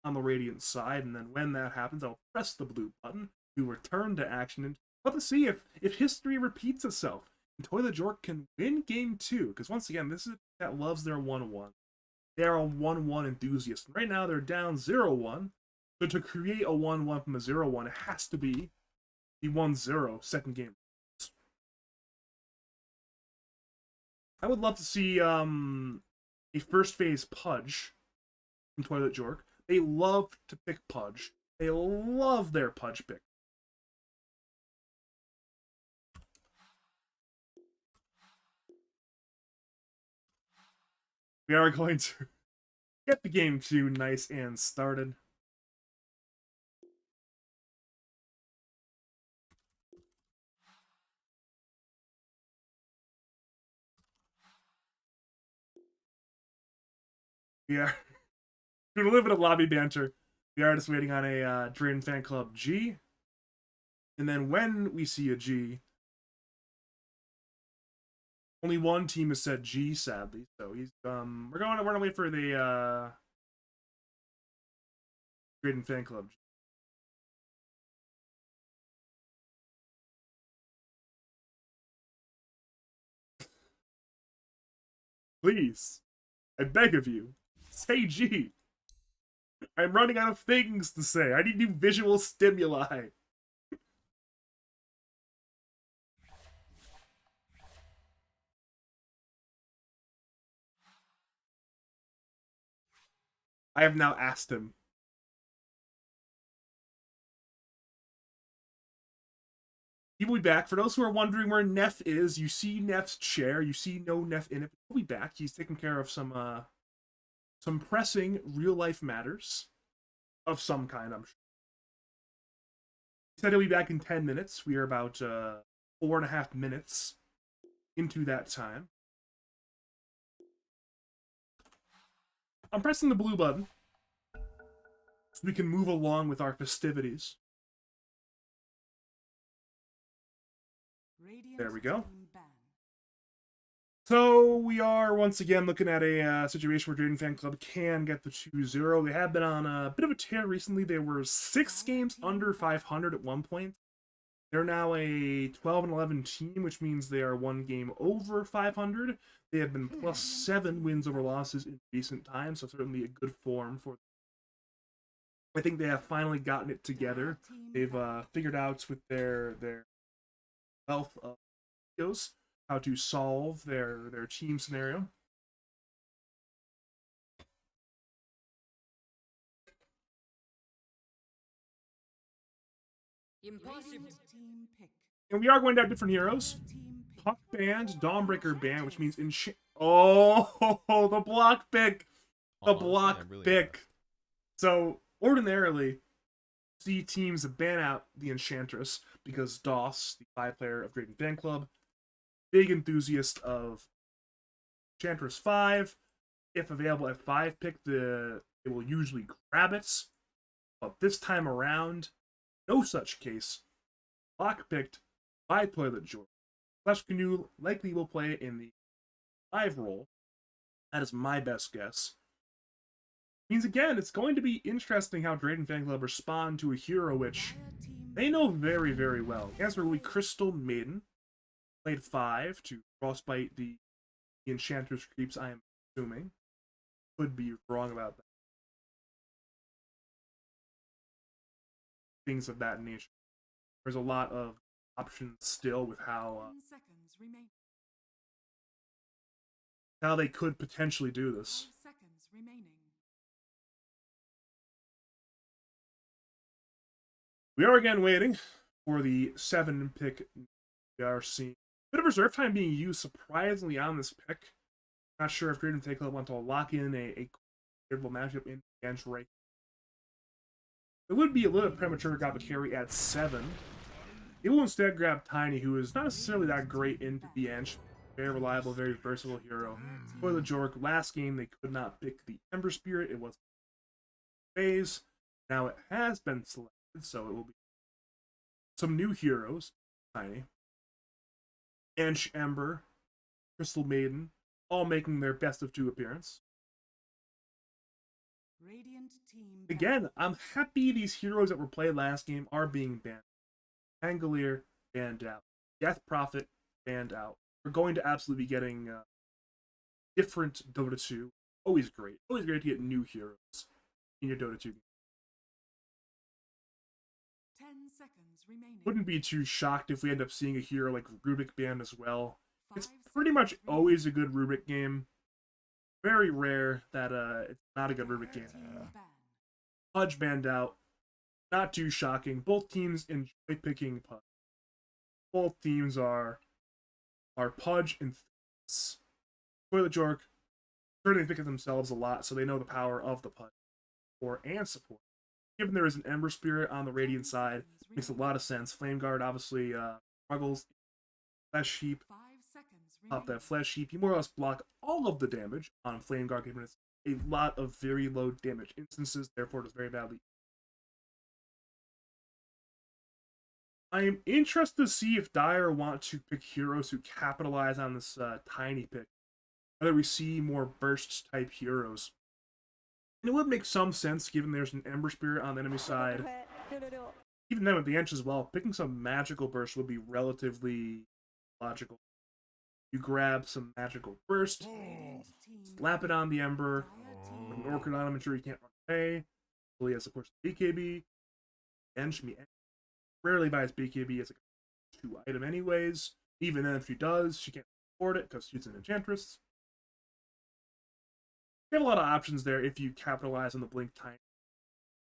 on the Radiant side, and then when that happens, I'll press the blue button to return to action and let's see if history repeats itself. And Toilet Jork can win game 2, because once again, this is that loves their 1-1. They are a 1-1 enthusiast. And right now they're down 0-1. So to create a 1-1 from a 0-1, it has to be the 1-0 second game. I would love to see a first phase Pudge from Toilet Jork. They love to pick Pudge. They love their Pudge pick. We are going to get the game 2 nice and started. We are doing a little bit of lobby banter. We are just waiting on a Draiden Fanclub G. And then when we see a G, only one team has said G, sadly. So he's we're gonna wait for the Draiden Fanclub G. Please, I beg of you, say G. I'm running out of things to say. I need new visual stimuli. I have now asked him. He will be back. For those who are wondering where Neph is, you see Neph's chair. You see no Neph in it. He'll be back. He's taking care of some pressing real-life matters of some kind, I'm sure. He said he'll be back in 10 minutes. We are about 4.5 minutes into that time. I'm pressing the blue button so we can move along with our festivities. There we go. So we are once again looking at a situation where Draiden Fanclub can get the 2-0. They have been on a bit of a tear recently. They were 6 games under 500 at one point. They're now a 12-11 team, which means they are 1 game over 500. They have been plus 7 wins over losses in recent times, so certainly a good form for them. I think they have finally gotten it together. They've figured out with their wealth of videos how to solve their team scenario. Impossible. And we are going to have different heroes. Puck band, Dawnbreaker band, which means oh, the block pick. The block pick. So, ordinarily, see teams ban out the Enchantress because Doss, the 5-player of Draiden Fanclub, big enthusiast of Enchantress 5. If available at 5 pick, they will usually grab it. But this time around, no such case. Block picked by Toilet Jork. Flesh Canoe likely will play in the 5 role. That is my best guess. Means again, it's going to be interesting how Draiden Fanclub respond to a hero which they know very, very well. The answer will be Crystal Maiden. Played 5 to frostbite the Enchantress creeps, I am assuming. Could be wrong about that. Things of that nature. There's a lot of options still with how they could potentially do this. We are again waiting for the 7 pick. We are seeing a bit of reserve time being used surprisingly on this pick. Not sure if Draiden Fanclub want to lock in a favorable matchup in the Ench right. It would be a little bit premature to grab a carry at 7. It will instead grab Tiny, who is not necessarily that great into the Ench. Very reliable, very versatile hero. For the Jork, last game they could not pick the Ember Spirit. It was phase. Now it has been selected, so it will be some new heroes. Tiny. Ench Ember, Crystal Maiden, all making their best of 2 appearance. Radiant team Again, I'm happy these heroes that were played last game are being banned. Angolier, banned out. Death Prophet, banned out. We're going to absolutely be getting different Dota 2. Always great. Always great to get new heroes in your Dota 2 game. 10 seconds remaining. Wouldn't be too shocked if we end up seeing a hero like Rubik banned as well. It's 5 pretty much seconds always a good Rubik game. Very rare that it's not a good Rubik remaining. game. Team ban. Pudge banned out. Not too shocking. Both teams enjoy picking Pudge. Both teams are Pudge enthusiasts. For the Jork, certainly pick it themselves a lot, so they know the power of the Pudge. Support and support. Given there is an Ember Spirit on the Radiant side, makes a lot of sense. Flame Guard obviously struggles. Flesh Heap, 5 seconds pop that remaining. Flesh Heap. You more or less block all of the damage on Flame Guard, giving it a lot of very low damage instances, therefore it is very badly. I am interested to see if Dire want to pick heroes who capitalize on this tiny pick. Whether we see more burst type heroes. And it would make some sense given there's an Ember Spirit on the enemy side. Even then with the Ench as well, picking some magical burst would be relatively logical. You grab some magical burst, Radiant team slap it on the Ember, Dire put team an Orchid on him, ensure he can't run away. Well, he has, of course, BKB. Ench me rarely buys BKB as like a 2 item anyways. Even then, if she does, she can't afford it because she's an Enchantress. You have a lot of options there if you capitalize on the Blink Tiny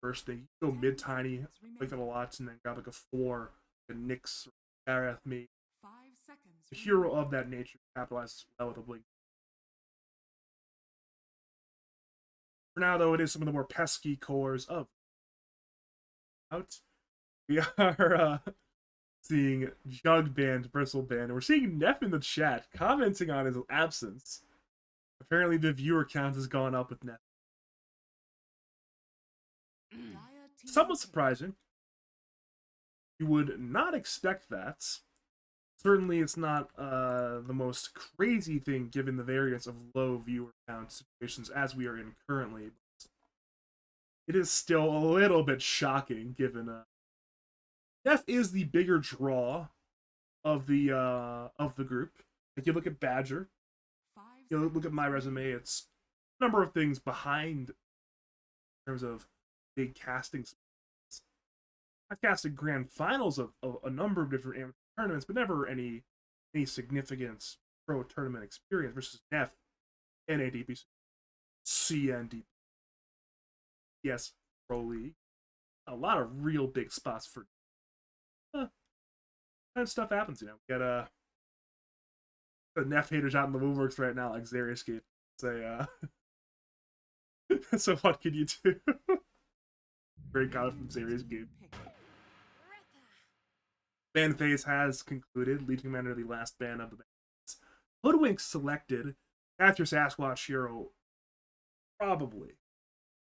first thing. You go mid Tiny, like that a lot, and then grab like a 4, a Nyx, or Gareth me. 5 seconds A hero of that nature capitalizes well with a Blink. For now, though, it is some of the more pesky cores of out. We are seeing Jug banned, Bristle banned, and we're seeing Neph in the chat commenting on his absence. Apparently, the viewer count has gone up with Neph. Dire team Somewhat pick. surprising. You would not expect that. Certainly, it's not the most crazy thing given the variance of low viewer count situations as we are in currently. It is still a little bit shocking given Neph is the bigger draw of the group. If you look at Badger, 5 you look at seconds my remaining. resume, it's a number of things behind in terms of big casting spots. I've casted grand finals of a number of different amateur tournaments, but never any significant pro tournament experience versus Neph, NADP, CNDP, yes, Pro League. A lot of real big spots for kind of stuff happens, you know. We got the Neph haters out in the woodworks right now, like Xeriuscape. Say, so what can you do? Great comment from Xeriuscape. Pick. Ban phase has concluded, Legion Commander the last ban of the bans. Hoodwink selected. That's your Sasquatch hero. Probably.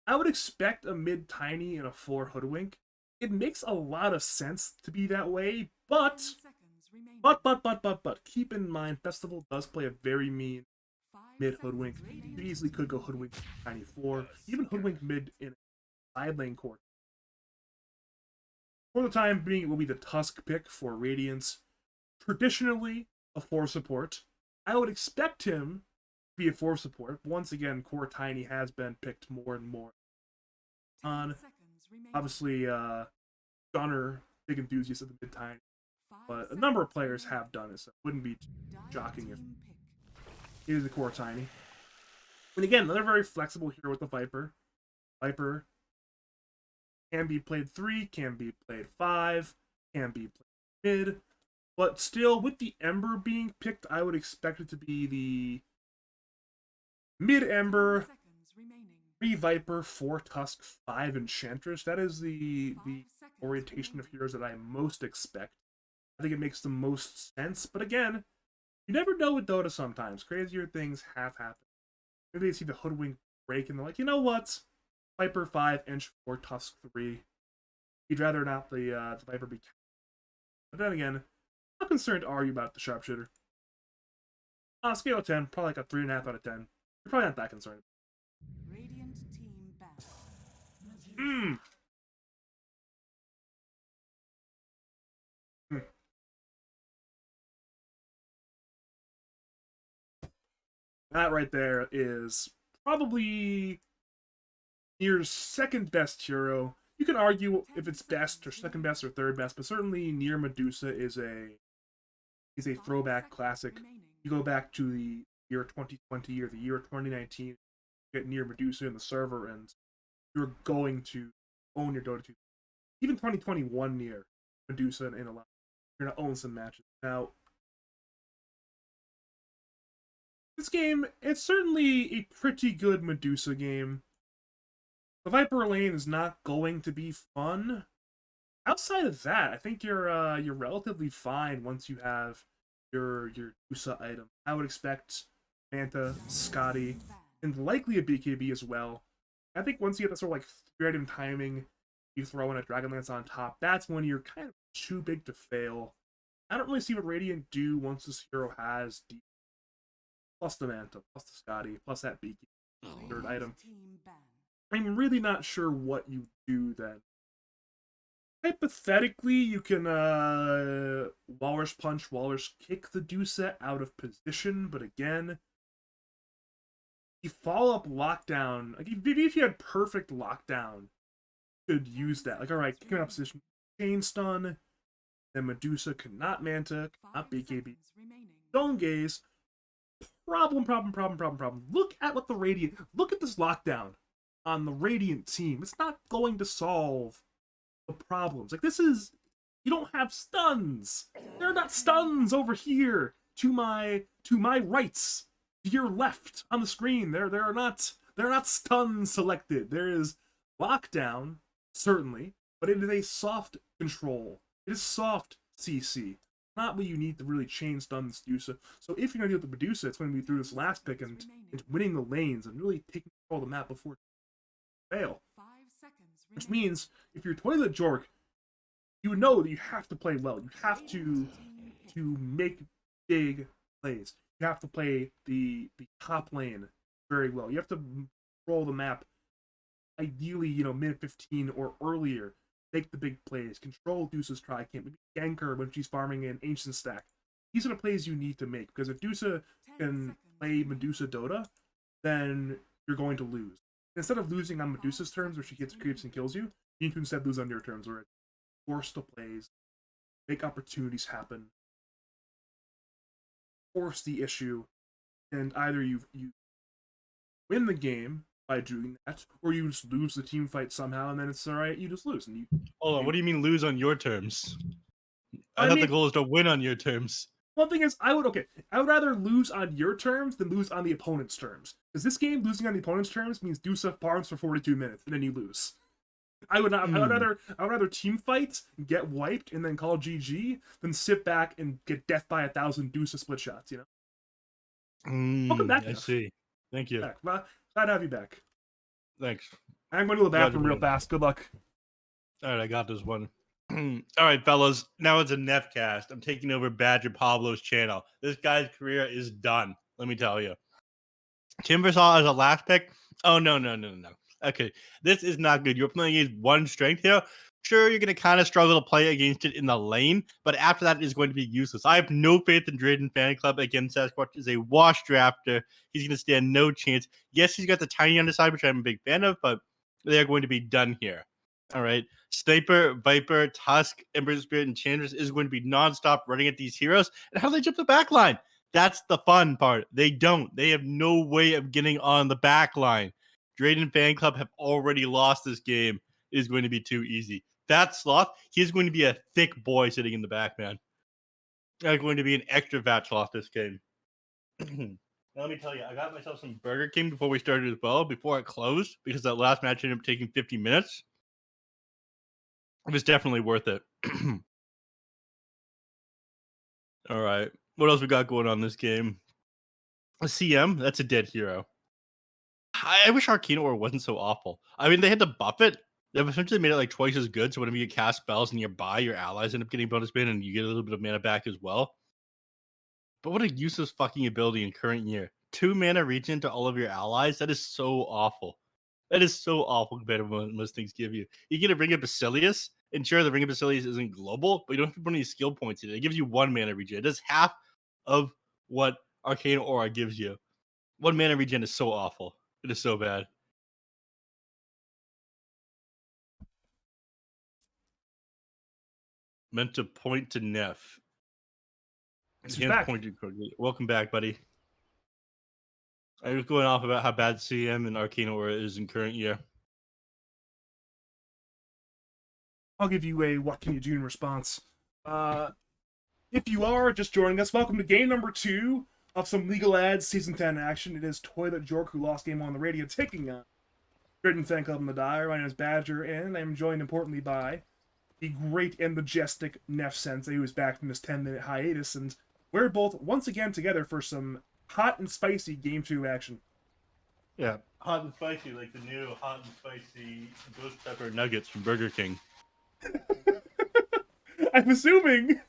I would expect a mid tiny and a 4 Hoodwink. It makes a lot of sense to be that way, 10 but seconds remaining. But keep in mind, Festival does play a very mean 5 mid seconds. Hoodwink. Radiant You easily could go Hoodwink tiny 4, even Hoodwink mid in side lane court. For the time being, it will be the Tusk pick for Radiance. Traditionally, a 4 support. I would expect him to be a 4 support. Once again, Core Tiny has been picked more and more. 10 On seconds remaining. obviously, Gunner, big enthusiast of the mid Tiny, 5 but a number of seconds players remaining. have done it, so it wouldn't be Dire shocking if team pick. it is a Core Tiny. And again, another very flexible hero with the Viper. Viper can be played 3, can be played 5, can be played mid. But still, with the Ember being picked, I would expect it to be the mid 10 Ember, seconds remaining. 3 Viper, 4 Tusk, 5 Enchantress. That is the 5 seconds orientation of remaining. heroes that I most expect. I think it makes the most sense. But again, You never know with Dota sometimes. Crazier things have happened. Maybe they see the hoodwink break and they're like, you know what? Viper 5 inch 4 Tusk 3. You'd rather not the Viper be. But then again, how concerned are you about the sharpshooter? On a scale of 10, probably like a 3.5 out of 10. You're probably not that concerned. Radiant team ban. Hmm. That right there is probably Nier's second best hero. You can argue if it's best or second best or third best, but certainly Nier Medusa is a throwback classic. You go back to the year 2020 or the year 2019, get Nier Medusa in the server, and you're going to own your Dota 2. Even 2021 Nier Medusa in a lot, you're gonna own some matches. Now, this game, it's certainly a pretty good Medusa game. The Viper lane is not going to be fun. Outside of that, I think you're relatively fine once you have your Medusa item. I would expect Manta, Scotty, and likely a BKB as well. I think once you get that sort of like random timing, you throw in a Dragonlance on top, that's when you're kind of too big to fail. I don't really see what Radiant do once this hero has D plus the Manta, plus the Scotty, plus that BKB third item. Team ban. I'm really not sure what you do then. Hypothetically, you can Walrus Punch, Walrus Kick the Dusa out of position, but again, you follow up lockdown. Like if you had perfect lockdown, you could use that. Like, alright, kick him out of position, chain stun, then Medusa could not Manta, could not 5 BKB. seconds remaining. Stone Gaze. Problem. Look at what the Radiant. Look at this lockdown on the Radiant team. It's not going to solve the problems. Like, this is. You don't have stuns. There are not stuns over here to my rights. To your left on the screen. There are not stuns selected. There is lockdown, certainly, but it is a soft control. It is soft CC. Not what you need to really chain stun this Medusa. So if you're going to deal with the Medusa, it's going to be through this last pick and winning the lanes and really taking control of the map before you fail. 5 seconds Which remaining. means if you're Toilet Jork, you know that you have to play well. You have to make big plays. You have to play the top lane very well. You have to control the map, ideally, minute 15 or earlier. Make the big plays. Control Dusa's try camp. Maybe gank her when she's farming an ancient stack. These are the plays you need to make, because if Dusa 10 can seconds play remaining. Medusa Dota, then you're going to lose. Instead of losing on Medusa's terms, where she gets creeps and kills you, you need to instead lose on your terms, where it's force the plays, make opportunities happen, force the issue, and either you win the game by doing that, or you just lose the team fight somehow, and then it's alright, you just lose. And you, Hold on, what do you mean lose on your terms? I I thought the mean, goal is to win on your terms. one thing is, I would rather lose on your terms than lose on the opponent's terms. Because this game, losing on the opponent's terms means Dusa farms for 42 minutes, and then you lose. I would rather team fight, get wiped, and then call GG than sit back and get death by 1,000 Dusa split shots. Welcome back, I Neff. see. Thank you. Back. Well, glad to have you back. Thanks. I'm going to the bathroom real Congratulations. fast. Good luck. All right, I got this one. All right, fellas. Now it's a Nephcast. I'm taking over Badger Pablo's channel. This guy's career is done. Let me tell you. Timbersaw as a last pick. Oh no. Okay, this is not good. You're playing against one strength here. Sure, you're going to kind of struggle to play against it in the lane, but after that, it is going to be useless. I have no faith in Draiden Fanclub against Sasquatch. Is a wash drafter. He's going to stand no chance. Yes, he's got the tiny underside, which I'm a big fan of, but they're going to be done here. All right. Sniper, Viper, Tusk, Ember Spirit, and Chandras is going to be nonstop running at these heroes. And how do they jump the back line? That's the fun part. They don't. They have no way of getting on the back line. Draiden Fanclub have already lost this game. It is going to be too easy. That Sloth, he's going to be a thick boy sitting in the back, man. That's going to be an extra fat Sloth this game. Now, let me tell you, I got myself some Burger King before we started as well, before it closed, because that last match ended up taking 50 minutes. It was definitely worth it. All right. What else we got going on this game? A CM, that's a dead hero. I wish Arcane Aura wasn't so awful. I mean, they had to buff it. They've essentially made it like twice as good. So whenever you cast spells nearby, your allies end up getting bonus bin, and you get a little bit of mana back as well. But what a useless fucking ability in current year. 2 mana regen to all of your allies. That is so awful. That is so awful compared to what most things give you. You get a Ring of Basilius, and sure, the Ring of Basilius isn't global, but you don't have to put any skill points in it. It gives you 1 mana regen. It does half of what Arcane Aura gives you. 1 mana regen is so awful. It is so bad. Meant to point to Neph. He's back. Welcome back, buddy. I was going off about how bad CM and Arcane Aura is in current year. I'll give you a what can you do in response. If you are just joining us, welcome to game number 2 of some Legal Ads Season 10 action. It is Toilet Jork, who lost game on the radio, taking on Draiden Fanclub in the Dire. My name is Badger, and I'm joined importantly by the great and majestic Nephsensei, who is back from his 10-minute hiatus, and we're both once again together for some hot and spicy Game 2 action. Yeah, hot and spicy, like the new hot and spicy ghost pepper nuggets from Burger King. I'm assuming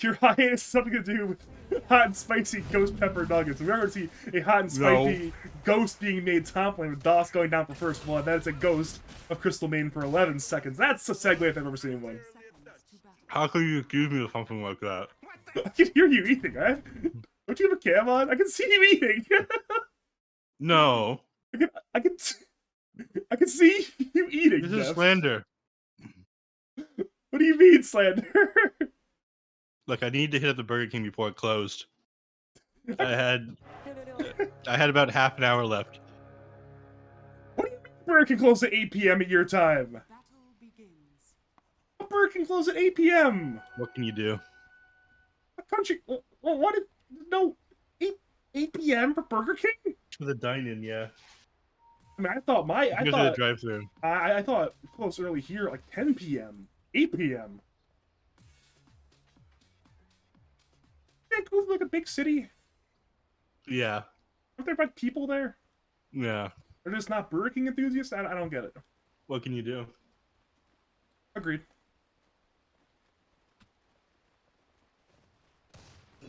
your hiatus has something to do with hot and spicy ghost pepper nuggets. We already see a hot and spicy ghost being made top lane with DOS going down for first blood. That's a ghost of Crystal Maiden for 11 seconds. That's a segue if I've ever seen one. How could you accuse me of something like that? I can hear you eating, right? Don't you have a cam on? I can see you eating. No. I can see you eating. This is Jeff. slander. What do you mean, slander? Look, I need to hit up the Burger King before it closed. I had about half an hour left. What do you mean Burger King close at 8 p.m. at your time? Battle begins. Burger King close at 8 p.m. What can you do? Country. What? No, 8 p.m. for Burger King? For the dine-in, yeah. I mean, I thought the drive-thru. I thought close early here at like 10 p.m., 8 p.m. Vancouver's like a big city. Yeah. Aren't there like people there? Yeah. They're just not Burger King enthusiasts? I don't get it. What can you do? Agreed.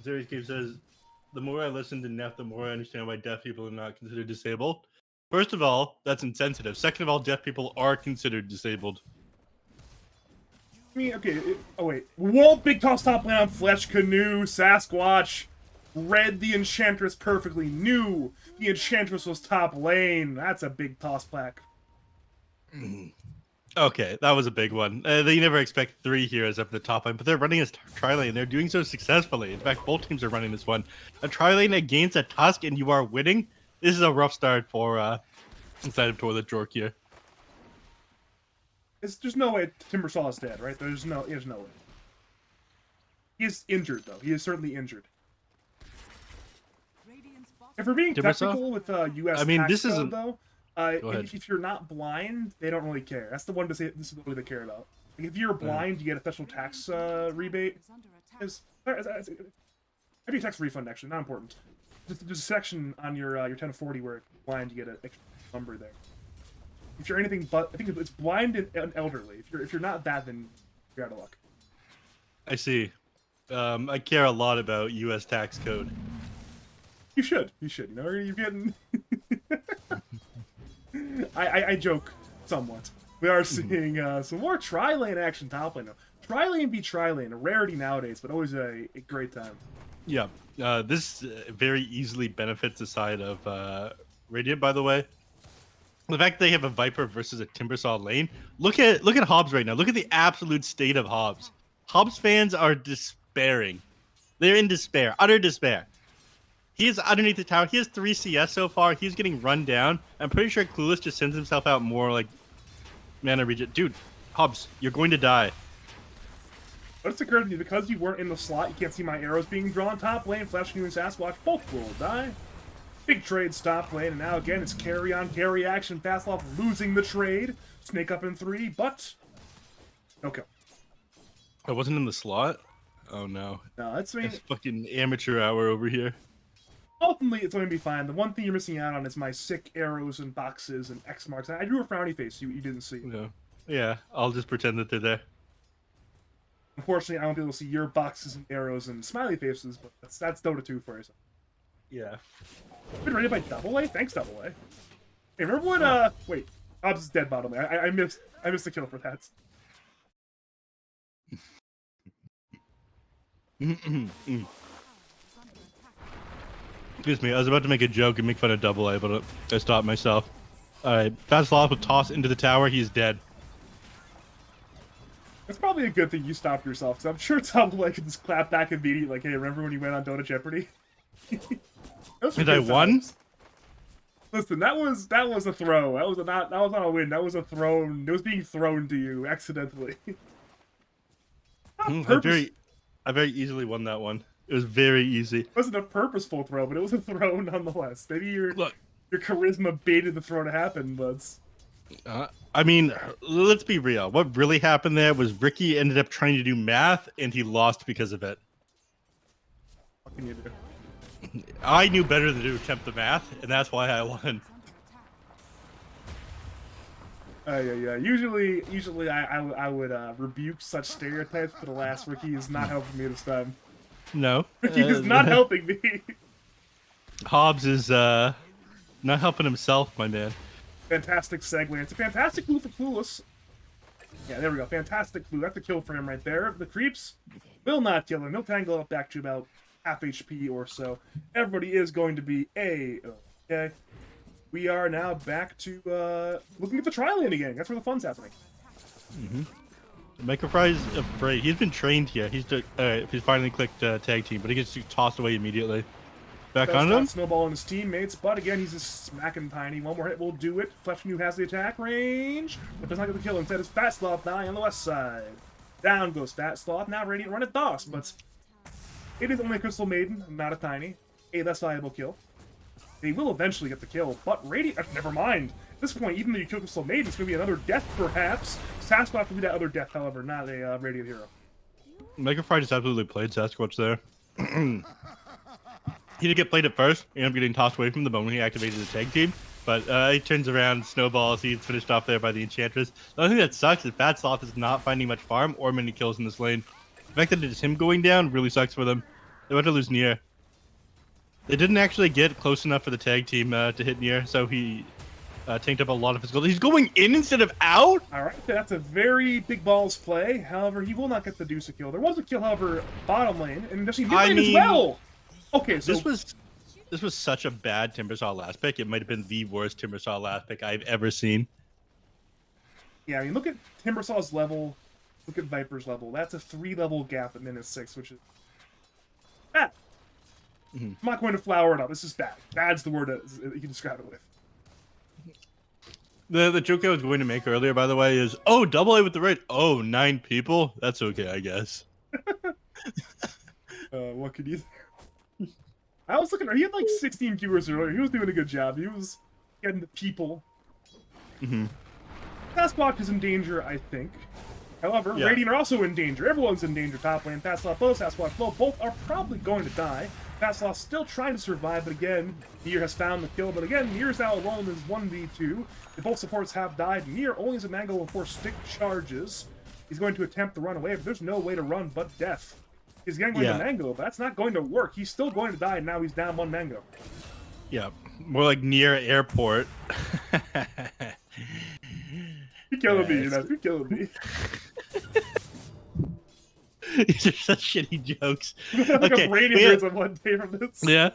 Series Cave says, the more I listen to Neff, the more I understand why deaf people are not considered disabled. First of all, that's insensitive. Second of all, deaf people are considered disabled. I mean, okay, oh wait. Walt, Big Toss top lane on Flesh Canoe, Sasquatch, read the Enchantress perfectly, knew the Enchantress was top lane. That's a Big Toss plaque. Okay, that was a big one. They never expect 3 heroes up the top lane, but they're running as tri-lane. They're doing so successfully. In fact, both teams are running this one. A tri-lane against a Tusk, and you are winning? This is a rough start for inside of Toilet Jork here. There's no way Timbersaw is dead, right? There's no way. He is injured, though. He is certainly injured. Radiant's bottom If we're being Timbersaw? technical with U.S. I mean, tax this code, isn't- though, if you're not blind, they don't really care. That's the one disability they care about. Like, if you're blind, you get a special tax rebate. is under attack. Maybe a tax refund, actually. Not important. There's a section on your 1040 where if you're blind, you get an extra number there. If you're anything but, I think it's blind and elderly. If you're not that, then you're out of luck. I see. I care a lot about U.S. tax code. You should. You should. You know, you're getting. I joke somewhat. We are seeing some more tri-lane action top lane now. Tri-lane be tri-lane, a rarity nowadays, but always a great time. Yeah, this very easily benefits the side of Radiant, by the way. The fact that they have a Viper versus a Timbersaw lane. Look at Hobbs right now. Look at the absolute state of Hobbs. Hobbs fans are despairing. They're in despair, utter despair. He is underneath the tower. He has 3 CS so far. He's getting run down. I'm pretty sure Clueless just sends himself out more like mana regen. Dude, Hobbs, you're going to die. But it's occurred to me, because you weren't in the slot, you can't see my arrows being drawn top lane. Flash Canoe and Sasquatch both will die. Big trade stop lane, and now again it's carry on, carry action. Fastloff losing the trade. Snake up in 3, but no kill. I wasn't in the slot. Oh no. No, it's me. It's fucking amateur hour over here. Ultimately, it's going to be fine. The one thing you're missing out on is my sick arrows and boxes and X marks. I drew a frowny face you didn't see. No. Yeah, I'll just pretend that they're there. Unfortunately, I won't be able to see your boxes and arrows and smiley faces, but that's Dota 2 for you. Yeah. Been raided by Double A? Thanks, Double A. Hey, remember when, wait, Hobbs is dead bottom lane. I missed the kill for that. Excuse me, I was about to make a joke and make fun of Double A, but I stopped myself. Alright, Fanclub will toss into the tower, he's dead. It's probably a good thing you stopped yourself, because I'm sure Double A could just clap back immediately, like, hey, remember when you went on Dota Jeopardy? And I won? Listen, that was a throw. That was not a win. That was a thrown. It was being thrown to you accidentally. I very easily won that one. It was very easy. It wasn't a purposeful throw, but it was a throw nonetheless. Maybe your charisma baited the throw to happen, but I mean, let's be real. What really happened there was Ricky ended up trying to do math, and he lost because of it. what can you do? I knew better than to attempt the math, and that's why I won. Yeah. Usually I would rebuke such stereotypes, but alas, Ricky is not helping me this time. No. Ricky is not helping me. Hobbs is not helping himself, my man. Fantastic segue. It's a fantastic clue for Clueless. Yeah, there we go. Fantastic clue. That's a kill for him right there. The creeps will not kill him. He'll tangle up back to about half HP or so. Everybody is going to be okay. We are now back to looking at the trial lane again. That's where the fun's happening. Microfry is afraid. He's been trained here. He's finally clicked tag team, but he gets tossed away immediately. Back on him. Snowballing his teammates, but again, he's just smacking Tiny. One more hit will do it. Flesh New has the attack range, but does not get the kill. Instead, it's Fat Sloth dying on the west side. Down goes Fat Sloth. Now Radiant run at DOS, but it is only a Crystal Maiden, not a Tiny. A less valuable kill. They will eventually get the kill, but Radiant... never mind. At this point, even though you kill Crystal Maiden, it's going to be another death, perhaps. Sasquatch will be that other death, however, not a Radiant hero. Microfry just absolutely played Sasquatch there. He did get played at first, and ended up getting tossed away from the moment he activated the tag team. But he turns around, snowballs, he's finished off there by the Enchantress. The only thing that sucks is Fat Sloth is not finding much farm or many kills in this lane. The fact that it is him going down really sucks for them. They want to lose Nier. They didn't actually get close enough for the tag team to hit Nier, so he tanked up a lot of his gold. He's going in instead of out? Alright, that's a very big balls play. However, he will not get the Deuce kill. There was a kill, however, bottom lane, and there's mid lane as well! Okay, so... This was such a bad Timbersaw last pick. It might have been the worst Timbersaw last pick I've ever seen. Yeah, I mean, look at Timbersaw's level, look at Viper's level. That's a 3-level gap at -6, which is bad. I'm not going to flower it up. This is bad. Bad's the word that you can describe it with. The joke I was going to make earlier, by the way, is, oh, double A with the raid. Oh, 9 people? That's okay, I guess. What could you... I was looking... He had like 16 viewers earlier. He was doing a good job. He was getting the people. Sasquatch is in danger, I think. However, Yeah. Radiant are also in danger. Everyone's in danger top lane. Fatsloth low, Sasquatch low. Both are probably going to die. Fatsloth still trying to survive, but again, Nier has found the kill. But again, Nier's now alone as 1v2. If both supports have died, Nier only has a mango and 4 stick charges. He's going to attempt to run away, but there's no way to run but death. He's again going to mango, but that's not going to work. He's still going to die, and now he's down 1 mango. Yeah, more like near airport. You're killing me, you know. You're killing me. These are such shitty jokes. Like Okay, a brain injuries on one day from this. Yeah.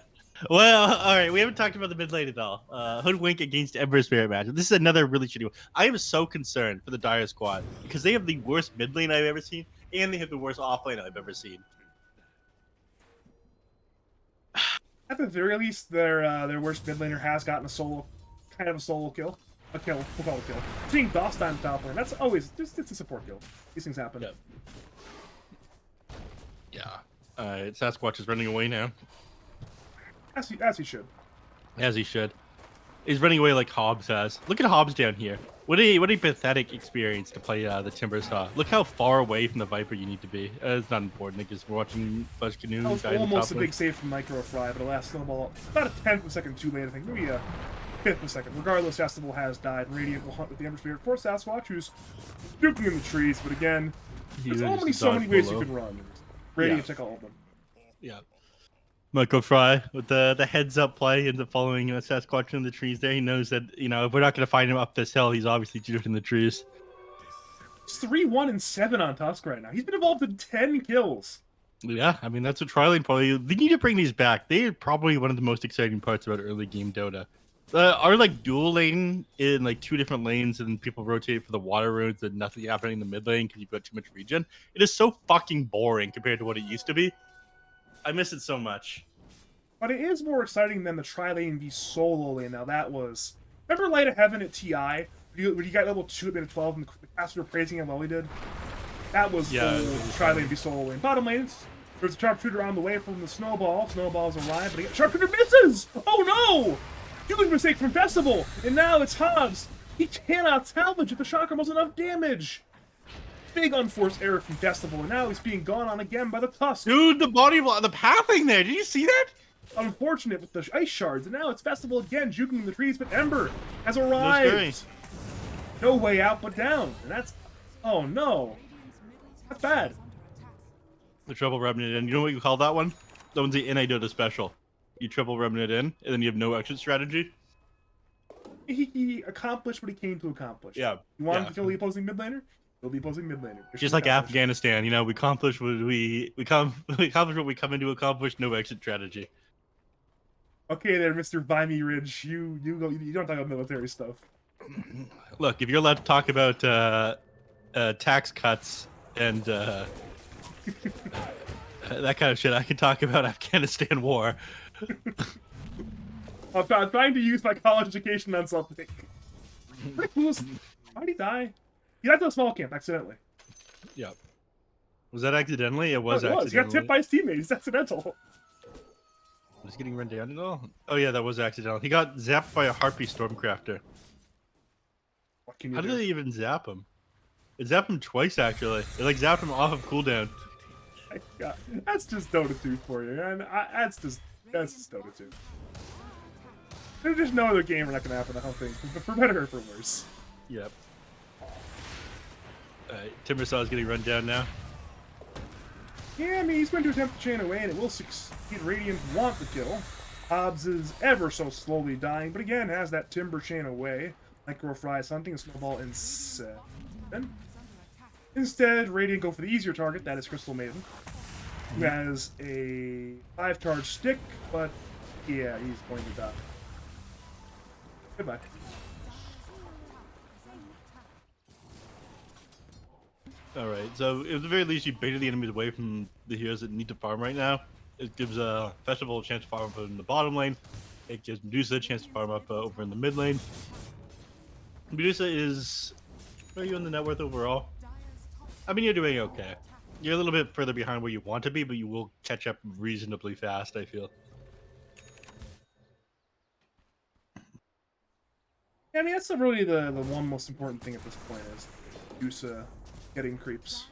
Well, all right. We haven't talked about the mid lane at all. Hoodwink against Ember Spirit match. This is another really shitty one. I am so concerned for the Dire Squad because they have the worst mid lane I've ever seen, and they have the worst off lane I've ever seen. At the very least, their worst mid laner has gotten a solo kill. A kill. We'll call it a kill. Seeing DOS on top lane, that's always just it's a support kill. These things happen. Yep. Yeah. Sasquatch is running away now. As he should. As he should. He's running away like Hobbs has. Look at Hobbs down here. What a pathetic experience to play the Timber Saw. Look how far away from the Viper you need to be. It's not important because we're watching Fudge Canoe. That was die in the almost top a lane. big save from Micro Fry, but the last snowball, about a tenth of a second too late, I think. Maybe a fifth of a second. Regardless, Festival has died. Radiant will hunt with the Ember Spirit for Sasquatch, who's juking in the trees, but again, there's only so many ways you can run. Radiant check all of them. Yeah. Michael Fry with the heads up play and the following Sasquatch in the trees there. He knows that, if we're not going to find him up this hill, he's obviously juking in the trees. He's 3-1-7 on Tusk right now. He's been involved in 10 kills. Yeah, I mean, that's what Trilane probably... They need to bring these back. They're probably one of the most exciting parts about early game Dota. Our, dual lane in, 2 different lanes and people rotate for the water roads and nothing happening in the mid lane because you've got too much regen. It is so fucking boring compared to what it used to be. I miss it so much. But it is more exciting than the tri-lane v solo lane. Now that was... Remember Light of Heaven at TI? When you got level 2 at minute 12 and the casters were praising how well he did? That was tri-lane v solo lane. Bottom lane, there's a sharpshooter on the way from the snowball. Snowball's alive, but sharpshooter misses! Oh no! Huge mistake from Festival! And now it's Hobbs! He cannot salvage it. The chakra was enough damage! Big unforced error from Festival, and now he's being gone on again by the Tusk. Dude, the body block, the pathing there, did you see that? Unfortunate with the ice shards, and now it's Festival again, juking in the trees, but Ember has arrived. No way out but down, and that's... Oh no. That's bad. The triple rubbing it in. You know what you call that one? That one's the NA special. You triple rubbing it in, and then you have no exit strategy. He accomplished what he came to accomplish. Yeah. You want him to kill the opposing mid laner? He'll be opposing mid laner. Just like Afghanistan, we accomplished what we accomplished what we come into accomplish. No exit strategy. Okay, there, Mr. Vimy Ridge. You don't talk about military stuff. Look, if you're allowed to talk about tax cuts and that kind of shit, I can talk about Afghanistan war. I'm trying to use my college education on something. How did he die? He died to a small camp accidentally. Yeah. Was that accidentally? It was accidentally. He got tipped by his teammates. It's accidental. Was he getting run down at all? Oh yeah, that was accidental. He got zapped by a Harpy Stormcrafter. What can you How do? did they even zap him? It zapped him twice, actually. It zapped him off of cooldown. God, that's just Dota 2 for you, man. That's just Dota 2. There's just no other game where that can happen, I don't think. For better or for worse. Yep. Timbersaw is getting run down now. Yeah, I mean, he's going to attempt to chain away, and it will succeed. Radiant want the kill. Hobbs is ever so slowly dying, but again, has that Timber chain away. Micro Fry is hunting a snowball in 7. Instead, Radiant go for the easier target, that is Crystal Maiden, who has a 5-charge stick, but yeah, he's going to die. Goodbye. Alright, so at the very least, you baited the enemies away from the heroes that need to farm right now. It gives Festival a chance to farm up in the bottom lane. It gives Medusa a chance to farm up over in the mid lane. Medusa is... Where are you in the net worth overall? I mean, you're doing okay. You're a little bit further behind where you want to be, but you will catch up reasonably fast, I feel. Yeah, I mean, that's really the one most important thing at this point is Medusa getting creeps.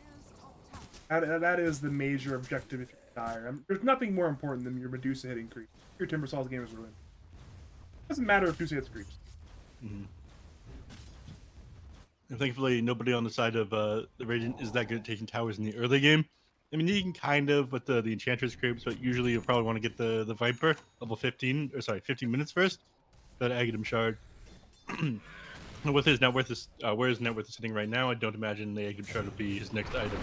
That is the major objective if you're dire. There's nothing more important than your Medusa hitting creeps. Your Timbersaw's game is ruined. Doesn't matter if Medusa hits creeps. Mm-hmm. And thankfully, nobody on the side of the Radiant is that good at taking towers in the early game. I mean, you can kind of with the Enchantress creeps, but usually you'll probably want to get the Viper level 15 minutes first. That Aghanim shard. With his net worth is where his net worth is sitting right now, I don't imagine the Aghanim shard will be his next item.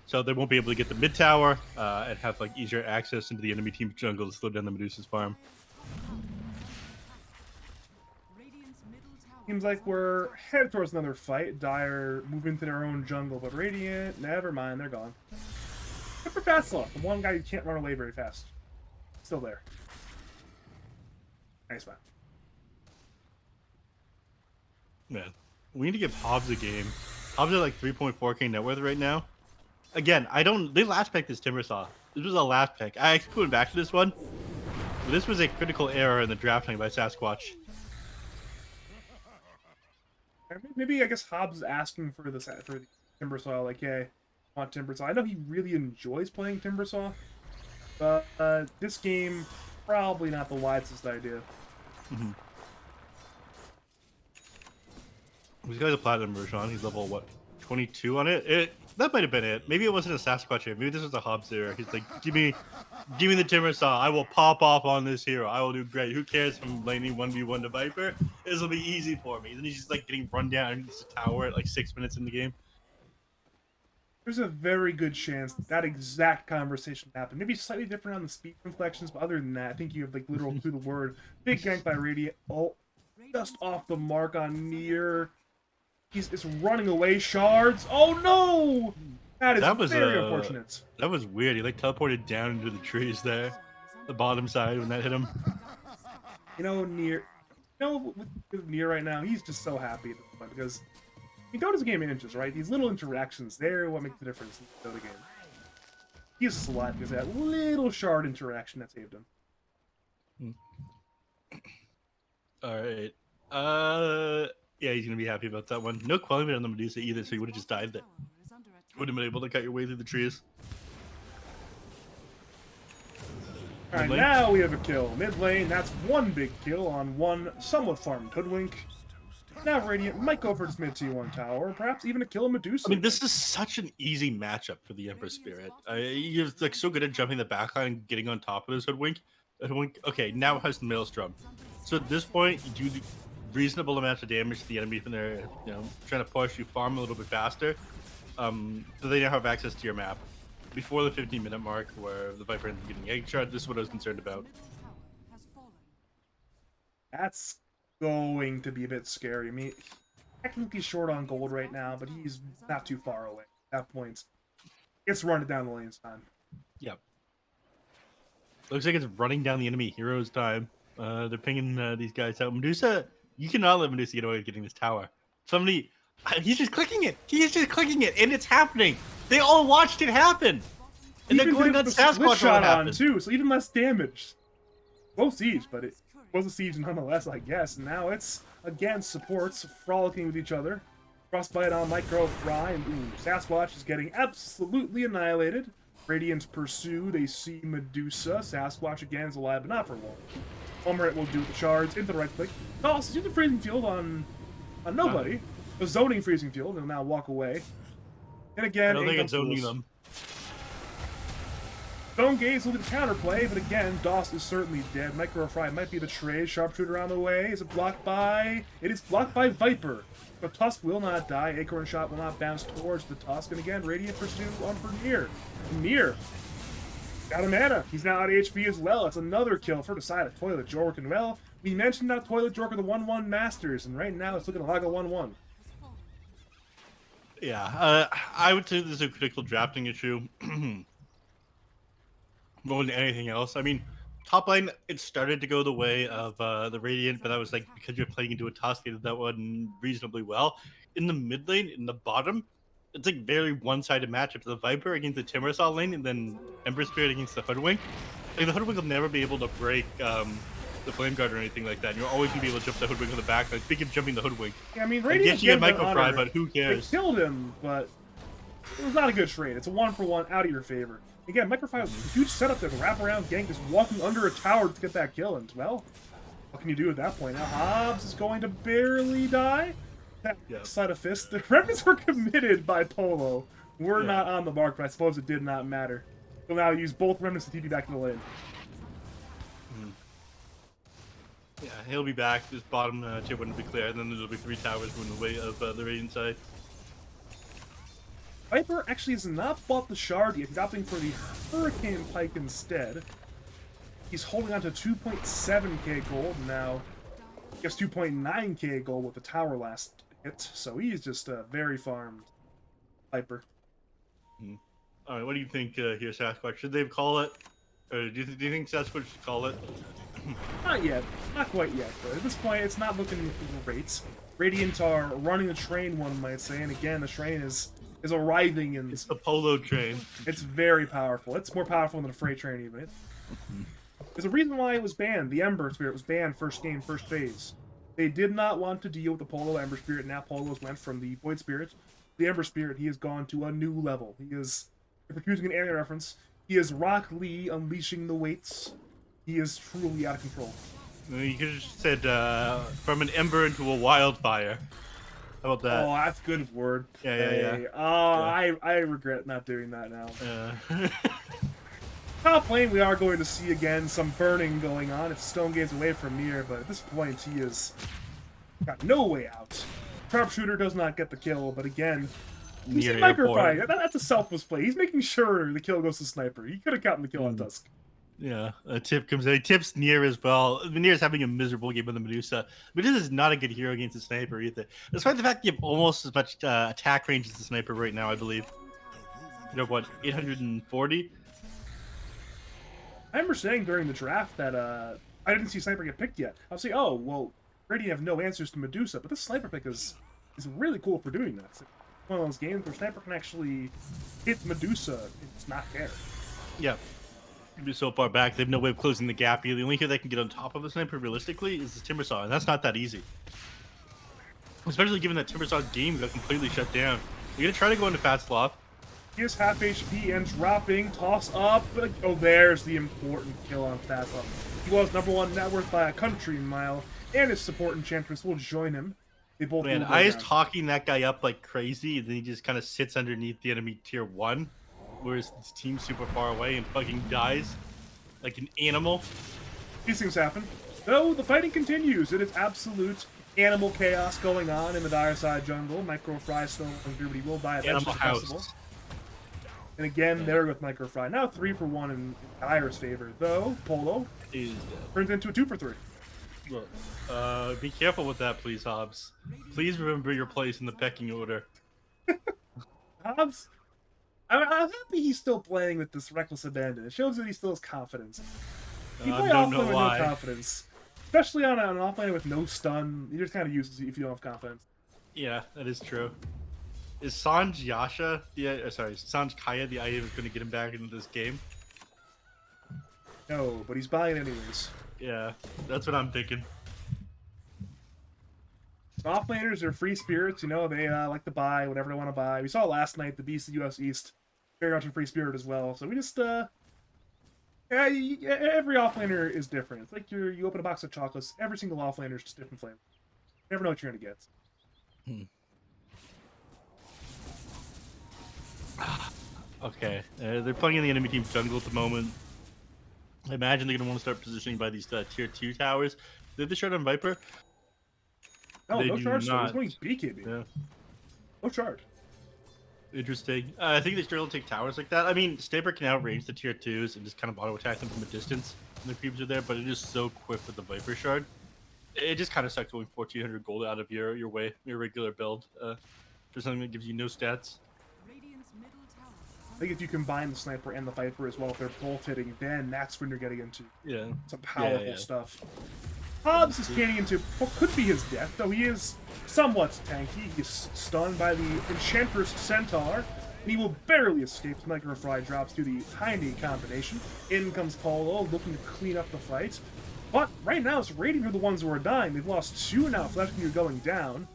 So they won't be able to get the mid tower and have easier access into the enemy team's jungle to slow down the Medusa's farm. Seems like we're headed towards another fight. Dire move into their own jungle, but Radiant, never mind, they're gone. Except for Fastlock, the one guy who can't run away very fast. Still there. Nice one. Man, we need to give Hobbs a game. Hobbs at 3.4k net worth right now. Again, they last picked this Timbersaw. This was a last pick. I actually put back to this one. But this was a critical error in the drafting by Sasquatch. Maybe I guess Hobbs is asking for the Timbersaw. Like, hey, I want Timbersaw. I know he really enjoys playing Timbersaw, but this game probably not the wisest idea. Mm-hmm. He's got a platinum version on. He's level what, 22 on it. That might have been it. Maybe it wasn't a Sasquatch here. Maybe this was a Hobbs era. He's like, give me the Timbersaw. I will pop off on this hero. I will do great. Who cares if I'm laning 1v1 to Viper? This will be easy for me. And then he's just like getting run down into the tower at like 6 minutes in the game. There's a very good chance that exact conversation happened. Maybe slightly different on the speed inflections, but other than that, I think you have like literal through the word. Big gank by Radiant. Oh, just off the mark on Near. It's running away. Shards. Oh no! That was very unfortunate. That was weird. He like teleported down into the trees there, the bottom side when that hit him. You know, Near. With Near right now, he's just so happy at this point because he Dota's a game in inches, right? These little interactions, they're what make the difference in the Dota game. He's just alive because of that little shard interaction that saved him. All right. Yeah, he's gonna be happy about that one. No quality on the Medusa either, so he would have just died there. Would have been able to cut your way through the trees. Alright, now we have a kill. Mid lane, that's one big kill on one somewhat farmed Hoodwink. Now Radiant might go for his mid T1 tower, perhaps even a kill of Medusa. I mean, this is such an easy matchup for the Emperor Spirit. You're like so good at jumping the backline and getting on top of this Hoodwink. Okay, now it has the Maelstrom. So at this point, you do the reasonable amount of damage to the enemy when they're trying to push you, farm a little bit faster. So they now have access to your map. Before the 15-minute mark, where the Viper ends up getting egg shot, this is what I was concerned about. That's going to be a bit scary. I mean, technically short on gold right now, but he's not too far away at that point. It's running down the lane's time. Yep. Looks like it's running down the enemy hero's time. They're pinging these guys out. Medusa, you cannot let Medusa get away with getting this tower. Somebody, he's just clicking it. He's just clicking it, and it's happening. They all watched it happen. And they're going on Sasquatch shot on too, so even less damage. Low siege, but it was a siege nonetheless, I guess. Now it's, again, supports frolicking with each other. Frostbite on Micro Fry, and Sasquatch is getting absolutely annihilated. Radiant's pursue, they see Medusa. Sasquatch again is alive, but not for long. Ulmerate will do with the shards into the right click. Toss, use the freezing field on nobody. The zoning freezing field, and now walk away. And again, I don't think it's zoning them. Stone Gaze will be the counterplay, but again, Doss is certainly dead. Micro Fry might be the trade. Sharpshooter on the way. Is it blocked by? It is blocked by Viper. The Tusk will not die. Acorn Shot will not bounce towards the Tusk. And again, Radiant Pursue on for Near. Near got a mana. He's now out of HP as well. It's another kill for the side of Toilet Jork. And well, we mentioned that Toilet Jork are the 1-1 masters, and right now it's looking like a 1-1. Yeah, I would say this is a critical drafting issue more than anything else. I mean, top lane, it started to go the way of the Radiant, but that was like because you're playing into a Tusk, they did that one reasonably well. In the mid lane, in the bottom, it's like very one-sided matchup. The Viper against the Timbersaw lane, and then Emperor Spirit against the Hoodwink. Like, the Hoodwink will never be able to break the Flame Guard or anything like that. You're always gonna be able to jump the Hoodwink on the back. Like, speaking of jumping the Hoodwink, yeah, I mean, Radiant you get Micro Fry, but who cares? They killed him, but it was not a good trade. It's a 1-for-1 out of your favor. Again, Micro Fry was a huge setup there. The wraparound gank is walking under a tower to get that kill, and well, what can you do at that point? Now Hobbs is going to barely die. That side of fist. The remnants were committed by Polo. We're not on the mark, but I suppose it did not matter. He'll now use both remnants to TP back to the lane. Yeah, he'll be back. This bottom tier wouldn't be clear, and then there'll be 3 towers going the way of the Radiant side. Viper actually has not bought the shard yet. He's opting for the Hurricane Pike instead. He's holding on to 2.7k gold now. He has 2.9k gold with the tower last hit, so he's just very farmed Viper. All right, what do you think here, Sasquatch? Should they call it? Or do you think Sasquatch should call it? Not yet. Not quite yet, but at this point, it's not looking great. Radiant are running the train, one might say, and again, the train is arriving in... It's the Polo train. It's very powerful. It's more powerful than a freight train, even. There's a reason why it was banned. The Ember Spirit was banned first game, first phase. They did not want to deal with the Polo Ember Spirit. Now Polo's went from the Void Spirit, the Ember Spirit. He has gone to a new level. He is, if we're using an anime reference, he is Rock Lee unleashing the weights. He is truly out of control. You could have just said from an ember into a wildfire. How about that? Oh, that's a good word. Yeah. Oh, I regret not doing that now. Top lane, we are going to see again some burning going on. It's Stone Gaze away from Nier, but at this point, he is got no way out. Sharpshooter does not get the kill, but again, he's a microfight. That's a selfless play. He's making sure the kill goes to Sniper. He could have gotten the kill on Tusk. Yeah, a tip comes in. Tips Nier as well. Nier's having a miserable game with the Medusa. Medusa is not a good hero against the Sniper either. Despite the fact you have almost as much attack range as the Sniper right now, I believe. You have what, 840? I remember saying during the draft that I didn't see Sniper get picked yet. I was like, oh, well, Brady have no answers to Medusa, but this Sniper pick is really cool for doing that. It's one of those games where Sniper can actually hit Medusa. It's not fair. Yeah. Be so far back, they have no way of closing the gap. The only hero that can get on top of the Sniper realistically is the Timbersaw, and that's not that easy. Especially given that Timbersaw's game got completely shut down. You're gonna try to go into Fat Sloth. He is half HP and dropping. Toss up. Oh, there's the important kill on Fat Sloth. He was #1 net worth by a country mile, and his support Enchantress will join him. They both. Man, I is talking that guy up like crazy, and then he just kind of sits underneath the enemy tier 1. Whereas his team's super far away and fucking dies like an animal. These things happen. Though the fighting continues, it is absolute animal chaos going on in the dire side jungle. Micro Fry still through, but he will die eventually. And again, there with Micro Fry. Now 3 for 1 in Dire's favor. Though Polo turns into a 2 for 3. Look, be careful with that, please, Hobbs. Please remember your place in the pecking order. Hobbs. I'm happy he's still playing with this reckless abandon. It shows that he still has confidence. You play offlane with no confidence. Especially on an offlane with no stun. You're just kind of useless if you don't have confidence. Yeah, that is true. Is Sanj Yasha, Sanj Kaya the item that's going to get him back into this game? No, but he's buying it anyways. Yeah, that's what I'm thinking. Offlaners are free spirits, you know, they like to buy whatever they want to buy. We saw last night the Beast of US East, very much a free spirit as well. So we just, every offlaner is different. It's like you open a box of chocolates, every single offlaner is just different flavor. You never know what you're going to get. Okay, they're playing in the enemy team's jungle at the moment. I imagine they're going to want to start positioning by these tier 2 towers. Did they shard on Viper? No, no charge. He's going BKB. Yeah. No charge. Interesting. I think they struggle to take towers like that. I mean, Sniper can outrange the tier 2s and just kind of auto attack them from a distance when the creeps are there, but it is so quick with the Viper shard. It just kind of sucks going 1,400 gold out of your regular build for something that gives you no stats. I think if you combine the Sniper and the Viper as well, if they're both hitting, then that's when you're getting into some powerful stuff. Hobbs is getting into what could be his death, though he is somewhat tanky. He's stunned by the Enchantress Centaur, and he will barely escape. Micro Fry drops to the tiny combination. In comes Polo, looking to clean up the fight. But right now, it's Radiant are the ones who are dying. They've lost 2 now, Fleshkin are going down.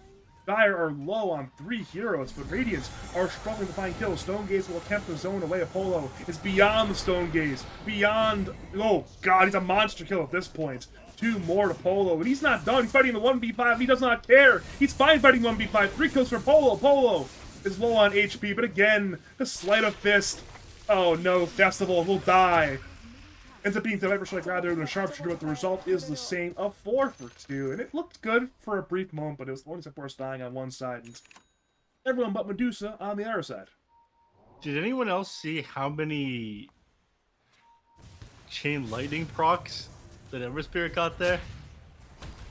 Dire are low on 3 heroes, but Radiants are struggling to find kills. Stone Gaze will attempt the zone away. Apollo is beyond the Stone Gaze. Beyond... Oh, God, he's a monster kill at this point. 2 more to Polo, and he's not done. He's fighting the 1v5. He does not care. He's fine fighting 1v5. 3 kills for Polo. Polo is low on HP, but again, the sleight of fist. Oh, no. Festival will die. Ends up being the Viper Strike rather than a Sharpshooter, but the result is the same of 4 for 2. And it looked good for a brief moment, but it was only Force dying on one side, and everyone but Medusa on the other side. Did anyone else see how many Chain Lightning procs that Ember Spirit got there?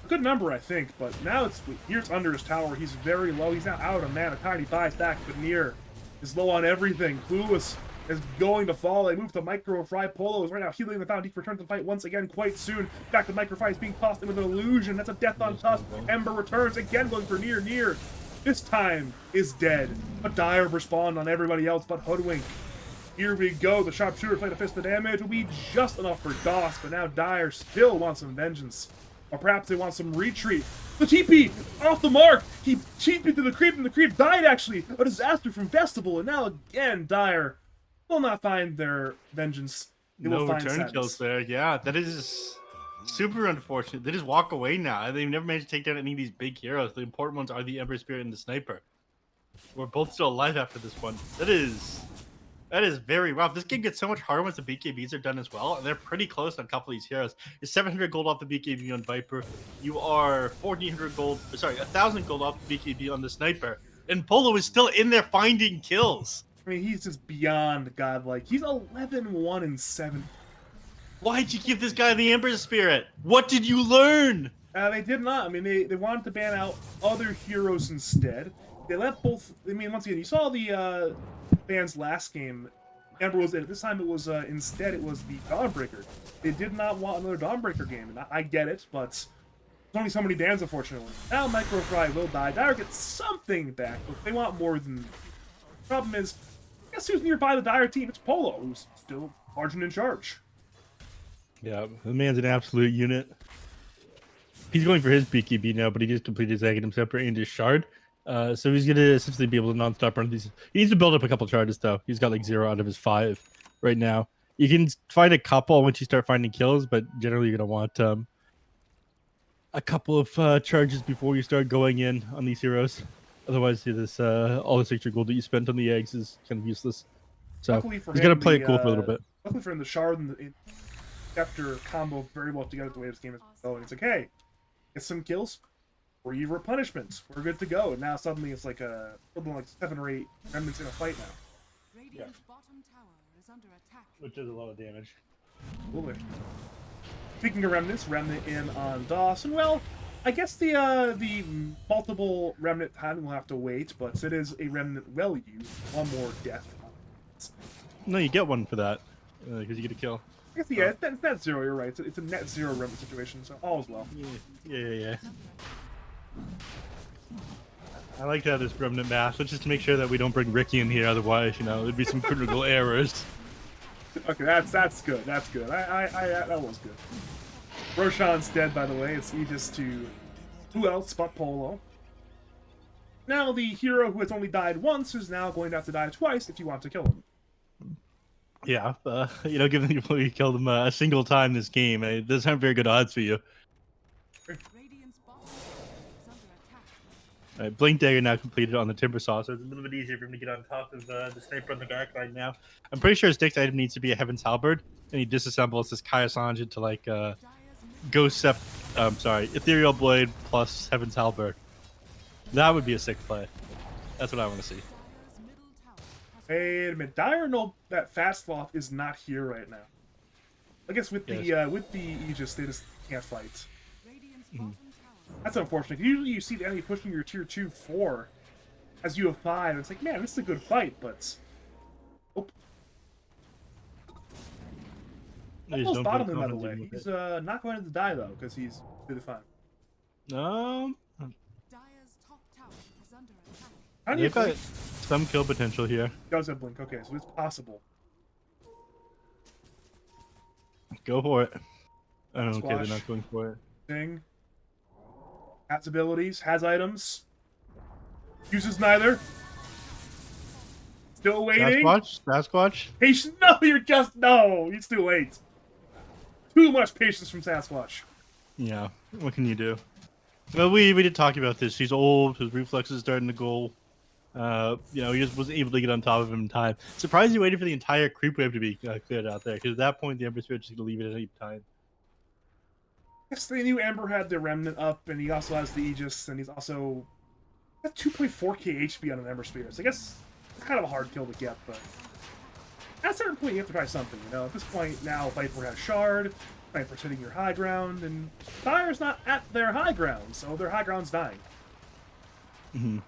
A good number, I think, but now here's under his tower. He's very low. He's now out of mana. Tiny buys back, but Nier is low on everything. Clueless is going to fall. They move to Micro Fry. Polo is right now healing the Found. He returns to the fight once again quite soon. Back to Micro Fry. Is being tossed in with an illusion. That's a death on Tusk. Ember returns again, going for Nier. Nier this time is dead. But Dire respawned on everybody else but Hoodwink. Here we go. The Sharpshooter played a fist of damage. Will be just enough for DOS, but now Dire still wants some vengeance. Or perhaps they want some retreat. The TP off the mark. He TP'd to the creep, and the creep died actually. A disaster from Festival, and now again Dire will not find their vengeance. They will No find return sadness. kills there. Yeah, that is super unfortunate. They just walk away now. They've never managed to take down any of these big heroes. The important ones are the Ember Spirit and the Sniper. We're both still alive after this one. That is very rough. This game gets so much harder once the BKBs are done as well, and they're pretty close on a couple of these heroes. You're 700 gold off the BKB on Viper. You are 1,400 gold. Sorry, 1,000 gold off the BKB on the Sniper. And Polo is still in there finding kills. I mean, he's just beyond godlike. He's 11-1-7. Why'd you give this guy the Ember Spirit? What did you learn? They did not. I mean, they wanted to ban out other heroes instead. They let both. I mean, once again, you saw the ban's last game. Ember was this time. It was instead it was the Dawnbreaker. They did not want another Dawnbreaker game, and I get it, but there's only so many bans, unfortunately. Now Microfry will die. Dire gets something back, but they want more than. The problem is, guess who's nearby the Dire team? It's Polo, who's still large and in charge. Yeah, the man's an absolute unit. He's going for his BKB now, but he just completed his Aghanim Scepter and his Shard. So he's going to essentially be able to non-stop run these. He needs to build up a couple charges, though. He's got like 0 out of his 5 right now. You can find a couple once you start finding kills, but generally you're going to want a couple of charges before you start going in on these heroes. Otherwise, this all this extra gold that you spent on the eggs is kind of useless. So he's going to play it cool for a little bit. Luckily for him, the Shard and the Scepter combo very well together the way this game is going. It's like, hey, get some kills. Free replenishments. We're good to go. And now suddenly it's like something like 7 or 8 remnants in a fight now. Radiant's bottom tower is under attack. Which is a lot of damage. Absolutely. Speaking of remnants, remnant in on Dawson. Well, I guess the multiple remnant time will have to wait, but it is a remnant well used. One more death. No, you get one for that because you get a kill. I guess yeah, it's net 0. You're right. It's a net 0 remnant situation, so all is well. Yeah. I like to have this remnant math. Let's just make sure that we don't bring Ricky in here. Otherwise, there'd be some critical errors. Okay, that's good. That's good. I that was good. Roshan's dead, by the way. It's Aegis to who else but Polo. Now the hero who has only died once is now going to have to die twice if you want to kill him. Yeah, given that you killed him a single time this game, it doesn't have very good odds for you. Radiant's bottom is under attack. All right, Blink Dagger now completed on the Timber Saw, so it's a little bit easier for him to get on top of the Sniper on the dark side now. I'm pretty sure his next item needs to be a Heaven's Halberd, and he disassembles this Kaya Sanj into like Dire's Ethereal Blade plus Heaven's Halberd. That would be a sick play. That's what I want to see. middle tower has Wait a minute. Dire know that Fast Flop is not here right now. I guess with the Aegis, they just can't fight. Radiant's bottom tower. That's unfortunate. Usually you see the enemy pushing your tier 2 4 as you have 5. And it's like, man, this is a good fight, but oh. Almost bottom him, by the way. He's not going to die though, because he's really fine. Dire's top tower is under attack. How do you They've got think some kill potential here. he does have blink? Okay, so it's possible. Go for it. Oh, okay, Squash. they're not going for it. Thing. Has abilities, has items. Uses neither. Still waiting. Sasquatch? Patience. No, no. It's too late. Too much patience from Sasquatch. Yeah, what can you do? Well, we did talk about this. He's old. His reflexes starting to go. He just wasn't able to get on top of him in time. Surprised he waited for the entire creep wave to be cleared out there, because at that point the Ember Spirit just going to leave it at any time. Yes, they knew Ember had the Remnant up, and he also has the Aegis, and he's also got 2.4k HP on an Ember Spirit. So I guess it's kind of a hard kill to get, but at a certain point you have to try something, At this point now, Viper has Shard, Viper's hitting your high ground, and Dire's not at their high ground, so their high ground's dying. Mm-hmm.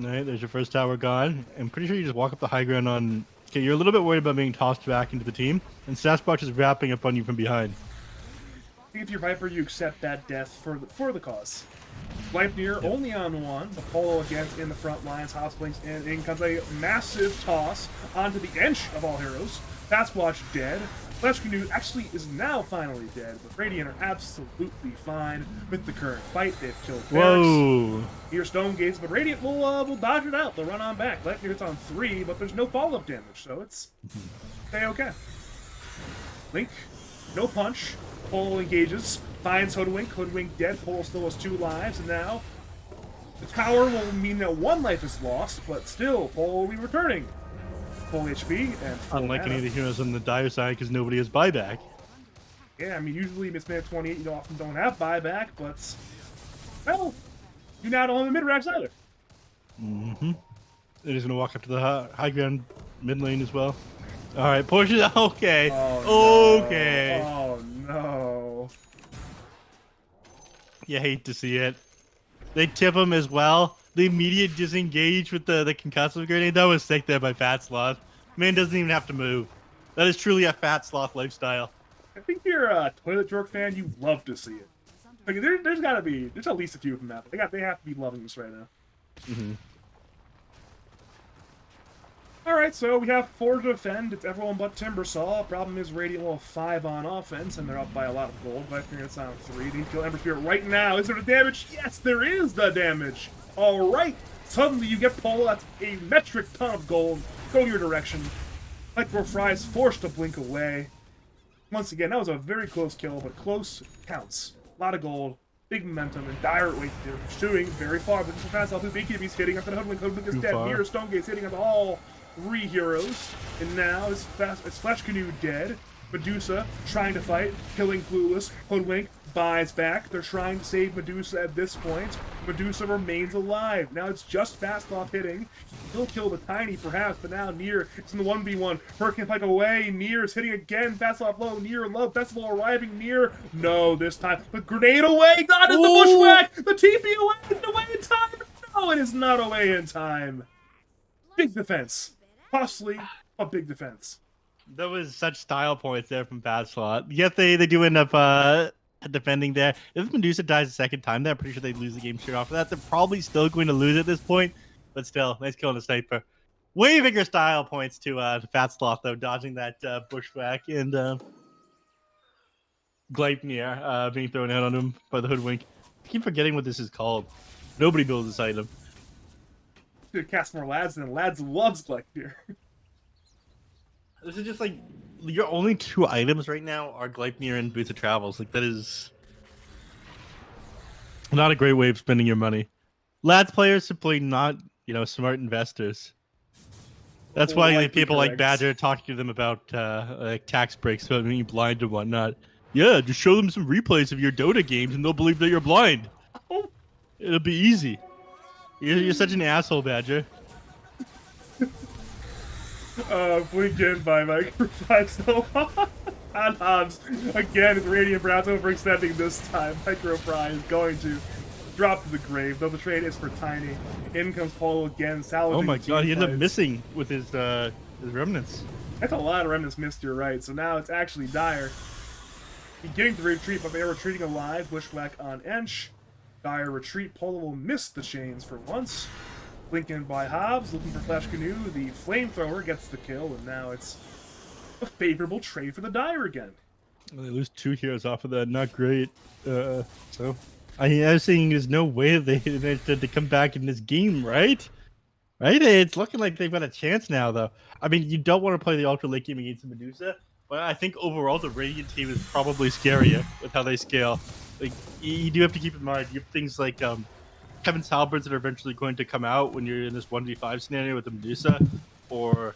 Alright, there's your first tower gone. I'm pretty sure you just walk up the high ground on... Okay, you're a little bit worried about being tossed back into the team, and Sasquatch is wrapping up on you from behind. I think if you're Viper, you accept that death for the cause. Sleipnir only on one. Apollo against in the front lines. Hosplinks in comes a massive toss onto the Ench of all heroes. Sasquatch dead. Flash Canoe actually is now finally dead, but Radiant are absolutely fine with the current fight. They've killed Barracks. Whoa. Near Stone Gates, but Radiant will dodge it out. They'll run on back. Lightning hits on 3, but there's no follow-up damage, so it's okay. Link, no punch. Pole engages, finds Hoodwink. Hoodwink dead. Pole still has 2 lives, and now the tower will mean that 1 life is lost, but still, Pole will be returning. Full HP and full Unlike mana. any of the heroes on the dire side, because nobody has buyback. Yeah, I mean, usually Miss Man 28, you often don't have buyback, but, well, you now don't have the mid-racks either. Mm-hmm. They're just going to walk up to the high ground mid lane as well. All right, push it. Okay. Oh, no. Okay. Oh, no. You hate to see it. They tip him as well. The immediate disengage with the concussive grenade. That was sick there by Fat Sloth. Man doesn't even have to move. That is truly a Fat Sloth lifestyle. I think you're a Toilet Jork fan. You love to see it. Like, there's got to be, there's at least a few of them out there. They have to be loving this right now. Mm-hmm. Alright, so we have 4 to defend. It's everyone but Timbersaw. Problem is Radiant will have 5 on offense, and they're up by a lot of gold. But I think it's on 3. They need to kill Ember Spirit right now. Is there the damage? Yes, there is the damage. Alright. Suddenly you get Pole. That's a metric ton of gold. Go your direction. Micro Fry is forced to blink away. Once again, that was a very close kill, but close counts. A lot of gold. Big momentum, and Dire, wait, they're pursuing very far, but this is fast off his BKB's hitting after the Hoodwink. Hoodwink is Too dead. far. Mirror Stone Gate's hitting on all 3 heroes. And now is Flash Canoe dead. Medusa trying to fight, killing Clueless. Hoodwink buys back. They're trying to save Medusa at this point. Medusa remains alive. Now it's just Fast Off hitting. He'll kill the Tiny perhaps, but now Nier is in the 1v1. Hurricane Pike away. Nier is hitting again. Fast Off low. Nier low. Festival arriving. Nier. No, this time. The grenade away. Dodges the bushwhack. The TP away. It's away in time. No, it is not away in time. Big defense. Costly, a big defense. That was such style points there from Bad Slot. Yet they do end up defending there. If Medusa dies a second time, then I'm pretty sure they lose the game straight off of that. They're probably still going to lose at this point, but still, nice kill on the sniper. Way bigger style points to Fat Sloth though, dodging that bushwhack and Gleipnir being thrown out on him by the Hoodwink. I keep forgetting what this is called. Nobody builds this item. Should cast more lads, and lads loves Gleipnir. This is just like your only 2 items right now are Gleipnir and Boots of Travels. Like that is not a great way of spending your money. Lads players simply not, smart investors. That's why Likely people like correct. Badger talking to them about like tax breaks about being blind and whatnot. Yeah, just show them some replays of your Dota games and they'll believe that you're blind. Oh. It'll be easy. You're such an asshole, Badger. Blink in by Micro so on Hobbs. Again, Radiant Browns overextending this time. Micro Fry is going to drop to the grave, though the trade is for Tiny. In comes Polo again, salvaging Oh my the god, he ended up teamfights. missing with his remnants. That's a lot of remnants missed, you're right. So now it's actually Dire. Beginning to retreat, but they are retreating alive. Bushwhack on Ench. Dire retreat. Polo will miss the chains for once. Blink in by Hobbs, looking for Flash Canoe. The flamethrower gets the kill, and now it's a favorable trade for the Dire again. Well, they lose 2 heroes off of that. Not great. So I was saying there's no way they to come back in this game, right? Right? It's looking like they've got a chance now, though. I mean, you don't want to play the ultra late game against the Medusa, but I think overall the Radiant team is probably scarier with how they scale. Like you do have to keep in mind you have things like Kevin's halberds that are eventually going to come out when you're in this 1v5 scenario with the Medusa, or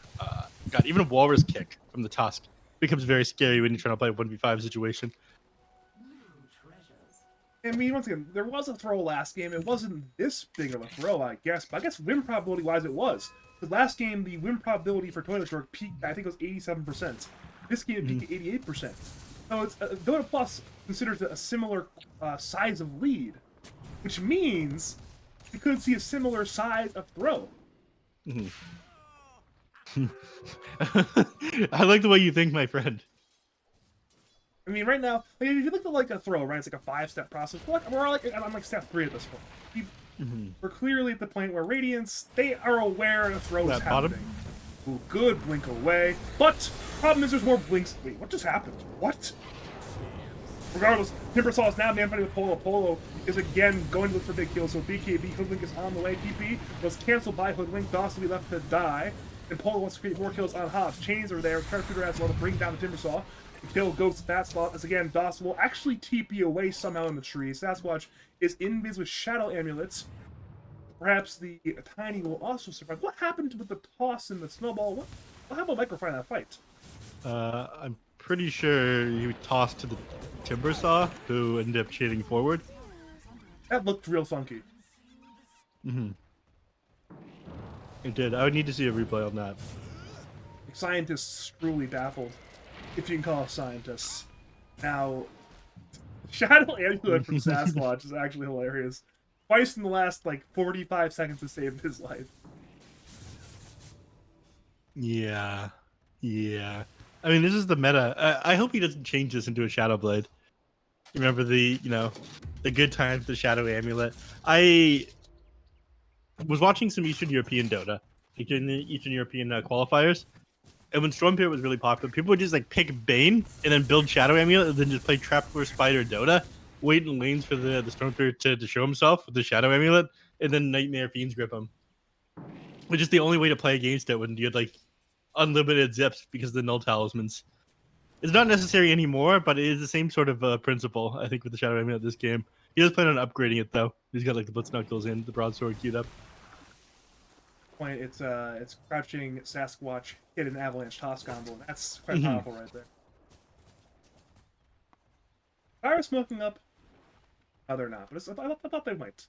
God, even a Walrus kick from the Tusk becomes very scary when you're trying to play a 1v5 situation. I mean, once again, there was a throw last game. It wasn't this big of a throw, I guess. But I guess win probability-wise it was. The last game, the win probability for Toilet Jork peaked, I think it was 87%. This game peaked at 88%. So it's Dota Plus considers it a similar size of lead, which means we could see a similar size of throw. I like the way you think, my friend. I mean, right now, like, if you look at like a throw, right, it's like a 5-step process. We're on like step 3 at this point. We're clearly at the point where Radiance, they are aware the throw is That bottom? happening. Ooh, good blink away. But problem is there's more blinks. Wait, what just happened? What? Regardless, Timbersaw is now man fighting with Polo. Polo is again going to look for big kills, so BKB Hoodwink is on the way. TP was canceled by Hoodwink. Doss will be left to die. And Polo wants to create more kills on Hobbs. Chains are there. Sharpshooter as well to bring down the Timbersaw. The kill goes to that spot as again Doss will actually TP away somehow in the tree. Sasquatch is invis with Shadow Amulets. Perhaps the Tiny will also survive. What happened with the toss and the snowball? What happened with Microfire in that fight? I'm pretty sure you tossed to the Timbersaw, who ended up shading forward. That looked real funky. It did. I would need to see a replay on that. Scientists truly baffled, if you can call us scientists. Now, Shadow Amulet from Sasquatch is actually hilarious. Twice in the last, like, 45 seconds to save his life. Yeah. Yeah. I mean, this is the meta. I hope he doesn't change this into a Shadow Blade. Remember the good times, the Shadow Amulet. I was watching some Eastern European Dota, in the Eastern European qualifiers, and when Stormpeer was really popular, people would just like pick Bane and then build Shadow Amulet and then just play Trapdoor Spider Dota, wait in lanes for the Stormpeer to show himself with the Shadow Amulet, and then Nightmare Fiends grip him. Which is the only way to play against it when you had like unlimited zips because of the null talismans. It's not necessary anymore, but it is the same sort of principle, I think, with the Shadow Amulet this game. He does plan on upgrading it, though. He's got, like, the Blitz Knuckles and the Broadsword queued up. Point, it's crouching Sasquatch hit an avalanche toss combo, and that's quite powerful right there. Fire smoking up? No, they're not, but I thought they might.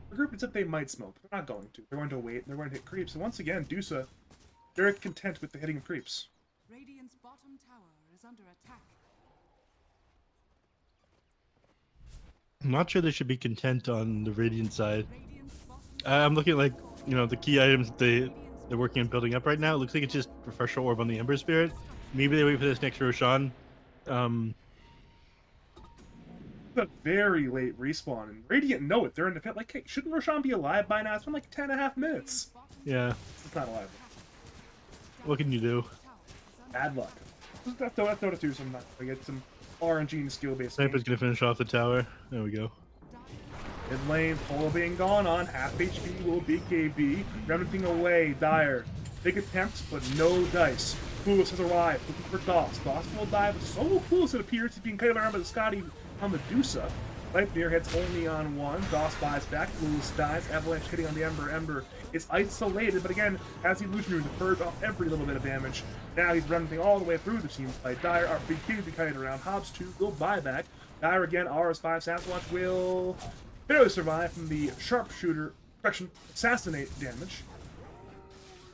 The group said they might smoke, but they're not going to. They're going to wait, they're going to hit creeps, and once again, Dusa, very content with the hitting of creeps. Radiant's bottom tower is under attack. I'm not sure they should be content on the Radiant side. Radiant's bottom I'm looking at, like, the key items that they're working on building up right now. It looks like it's just Refresher Orb on the Ember Spirit. Maybe they wait for this next Roshan. It's a very late respawn, and Radiant know it. They're in the pit, like, hey, shouldn't Roshan be alive by now? It's been like 10.5 minutes. Yeah. It's not alive. What can you do? Bad luck. Just throw it to some. I get some RNG and skill based. Sniper's gonna finish off the tower. There we go. Mid lane, Polo being gone on, half HP will BKB, remnanting away, Dire. Big attempts, but no dice. Clueless has arrived, looking for Doss. Doss will die, but so Clueless it appears he's being cut around by the Scotty on the Dusa. Lightbeer hits only on one. Doss buys back. Clueless dies. Avalanche hitting on the Ember. Ember is isolated, but again, has the illusion to purge off every little bit of damage. Now he's running all the way through the team fight. Dire are beginning to cut it around. Hobbs 2 will buy back. Dire again, RS5. Sasquatch will barely survive from the sharpshooter, assassinate damage.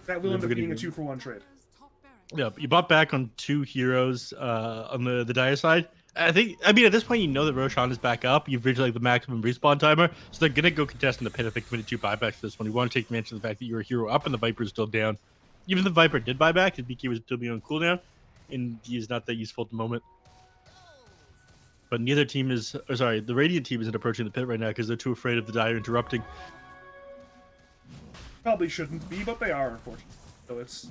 That will end up being a 2-for-1 trade. Yeah, you bought back on 2 heroes on the Dire side. I mean, at this point, you know that Roshan is back up. You've reached like the maximum respawn timer, so they're gonna go contest in the pit if they committed 2 buybacks for this one. You want to take advantage of the fact that you're a hero up and the Viper is still down. Even if the Viper did buy back, his BK would still be on cooldown, and he is not that useful at the moment. But neither team is, the Radiant team isn't approaching the pit right now because they're too afraid of the Dire interrupting. Probably shouldn't be, but they are, unfortunately. So it's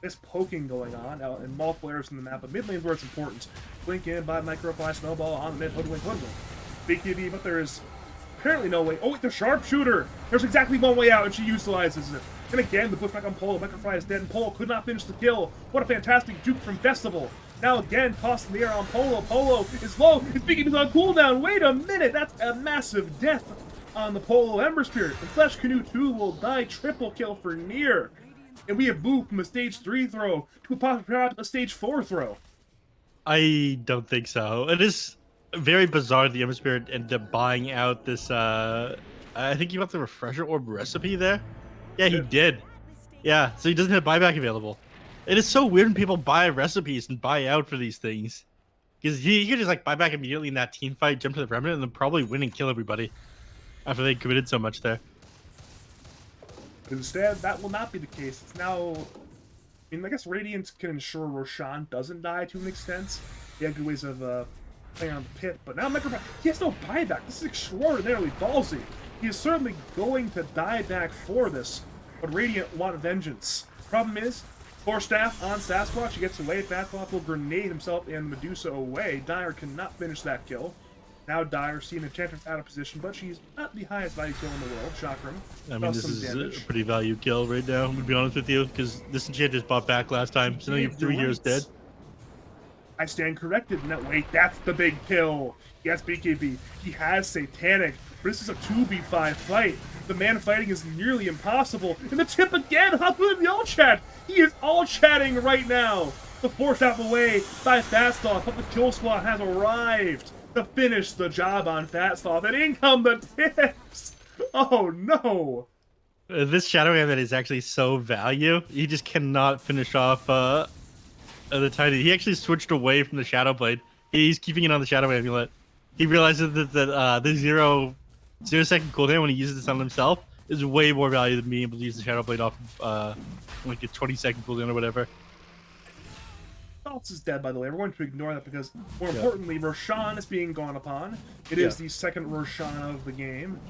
this poking going on out in multiple areas in the map, but mid lane's where it's important. Blink in by Microfly Snowball on the mid, Hoodwink. BKB, but there is apparently no way. Oh, wait, the sharpshooter! There's exactly one way out, and she utilizes it. And again, the push back on Polo. Microfly is dead, and Polo could not finish the kill. What a fantastic juke from Festival. Now again, tossing the air on Polo. Polo is low. His BKB is on cooldown. Wait a minute, that's a massive death on the Polo Ember Spirit. And Flesh Canoe 2 will die. Triple kill for Nier. And we have moved from a stage 3 throw to perhaps a stage 4 throw. I don't think so. It is very bizarre that the Ember Spirit ended up buying out this, I think you got the Refresher Orb recipe there? Yeah, he did. Yeah, so he doesn't have buyback available. It is so weird when people buy recipes and buy out for these things. Because he could just like buy back immediately in that team fight, jump to the Remnant, and then probably win and kill everybody. After they committed so much there. But instead, that will not be the case. It's now... I mean, I guess Radiant can ensure Roshan doesn't die to an extent. He had good ways of playing on the pit, but now Microfly, he has no buyback. This is extraordinarily ballsy. He is certainly going to die back for this, but Radiant want vengeance. Problem is, Force Staff on Sasquatch. He gets away. Sasquatch will grenade himself and Medusa away. Dire cannot finish that kill. Now Dire seeing Enchantress out of position, but she's not the highest value kill in the world. Chakram. I mean, this is a pretty value kill right now, to be honest with you, because this Enchantress bought back last time, so now you have 3 heroes dead. I stand corrected. No, wait, that's the big kill. Yes, BKB. He has Satanic. But this is a 2v5 fight. The man fighting is nearly impossible. And the tip again. How good in the all chat? He is all chatting right now. The force out away by Fatsoff, but the kill squad has arrived to finish the job on Fatsoff. And in come the tips. Oh no. This Shadow Amulet is actually so value. He just cannot finish off the Titan. He actually switched away from the Shadow Blade. He's keeping it on the Shadow Amulet. He realizes that the 0 second cooldown when he uses this on himself is way more value than being able to use the Shadow Blade off like a 20-second cooldown or whatever. Saltz is dead, by the way. We're going to ignore that because, more importantly, Roshan is being gone upon. It is the second Roshan of the game.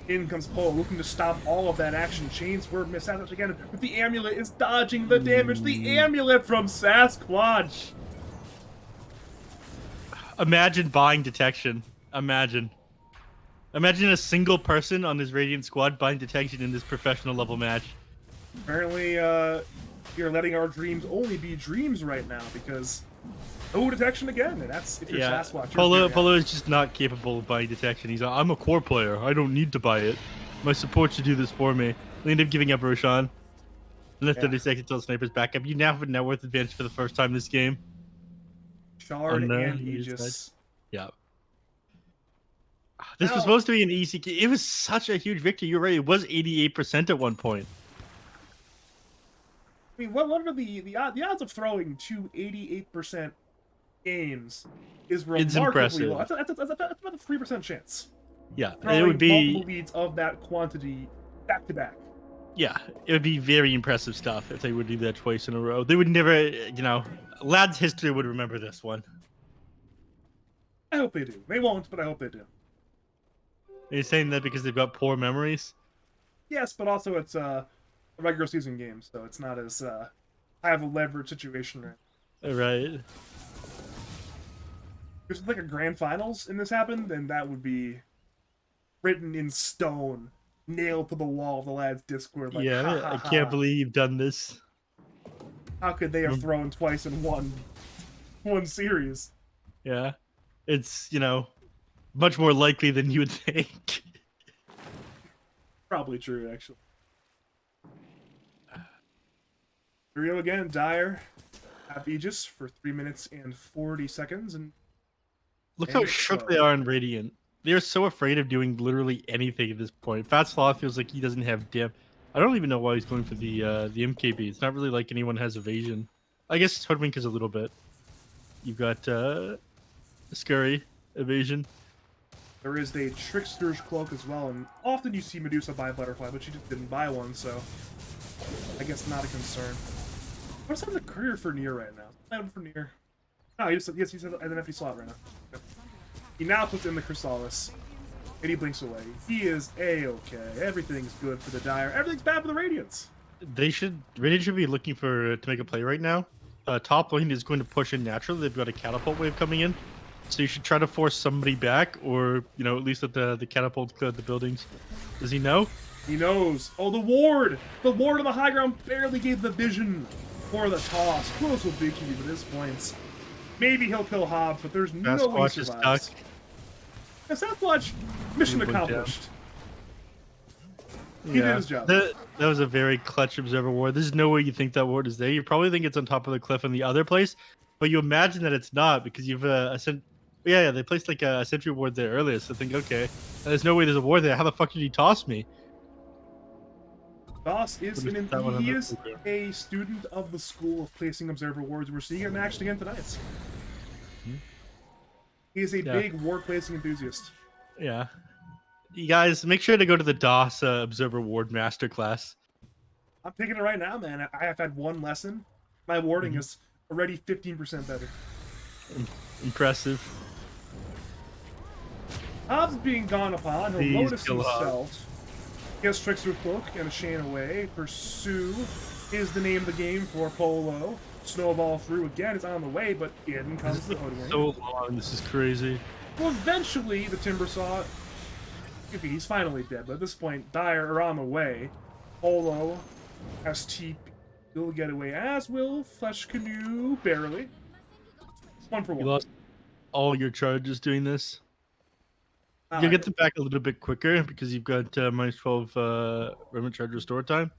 In comes Polo, looking to stop all of that action. Chains were missed out again, but the amulet is dodging the damage. The amulet from Sasquatch. Imagine buying detection. Imagine a single person on this Radiant squad buying detection in this professional level match. Apparently, you're letting our dreams only be dreams right now because no detection again, and that's if you're Sasquatch. Polo is just not capable of buying detection. He's like, I'm a core player. I don't need to buy it. My support should do this for me. They end up giving up Roshan. Left 30 seconds until the sniper's back up. You now have a net worth advantage for the first time this game. Shard and Aegis. Yeah. This was supposed to be an easy game. It was such a huge victory. You're right. It was 88% at one point. I mean, what are the odds of throwing 88% games is remarkably low. That's about a 3% chance. Yeah, throwing it would be multiple leads of that quantity back to back. Yeah, it would be very impressive stuff if they would do that twice in a row. They would never, Lads history would remember this one. I hope they do. They won't, but I hope they do. Are you saying that because they've got poor memories? Yes, but also it's a regular season game, so it's not as high of a leverage situation, right? Right. If it's like a grand finals and this happened, then that would be written in stone, nailed to the wall of the lads' Discord. Like, yeah, ha, ha, I can't believe you've done this. How could they have thrown twice in one series? Yeah, it's much more likely than you would think. Probably true, actually. Here we go again. Dire have Aegis for 3 minutes and 40 seconds, and look how shook they are in Radiant. They're so afraid of doing literally anything at this point. Fat Sloth feels like he doesn't have dip. I don't even know why he's going for the MKB. It's not really like anyone has evasion. I guess it's Hoodwink is a little bit. You've got Scurry evasion. There is a Trickster's Cloak as well, and often you see Medusa buy Butterfly, but she just didn't buy one, so I guess not a concern. What's on the career for Nier right now? Plan for Nier. No, he's an empty slot right now. Okay. He now puts in the Chrysalis, and he blinks away. He is A-okay. Everything's good for the Dire. Everything's bad for the Radiants. Radiant should be looking to make a play right now. Top lane is going to push in naturally. They've got a catapult wave coming in. So you should try to force somebody back, or, at least let the catapult clear the buildings. Does he know? He knows. Oh, the ward! The ward on the high ground barely gave the vision for the toss. Close with Big Kitty at this point. Maybe he'll kill Hobbs, but there's no way he survives. Sasquatch, mission accomplished. He did his job. That was a very clutch observer ward. There's no way you think that ward is there. You probably think it's on top of the cliff in the other place, but you imagine that it's not because you've they placed like a sentry ward there earlier. So think, okay, there's no way there's a ward there. How the fuck did he toss me? Doss is a student of the school of placing observer wards. We're seeing it in action again tonight. He is a big ward placing enthusiast. Yeah. You guys, make sure to go to the DOS Observer Ward Masterclass. I'm picking it right now, man. I have had one lesson. My warding is already 15% better. Impressive. Hobbs being gone upon. He'll notice himself. He has Trickster Cloak and a Shane away. Pursue. is the name of the game for Polo. Snowball through again. It's on the way, but in comes the Hoodwink. So long. This is crazy. Well, eventually the Timbersaw. Okay, he's finally dead, but at this point, Dire are on the way. Polo has TP. He'll get away, as will Flesh Canoe, barely. 1 for 1. You lost all your charges doing this. Ah, You'll get them back a little bit quicker because you've got minus 12 remnant charge restore time.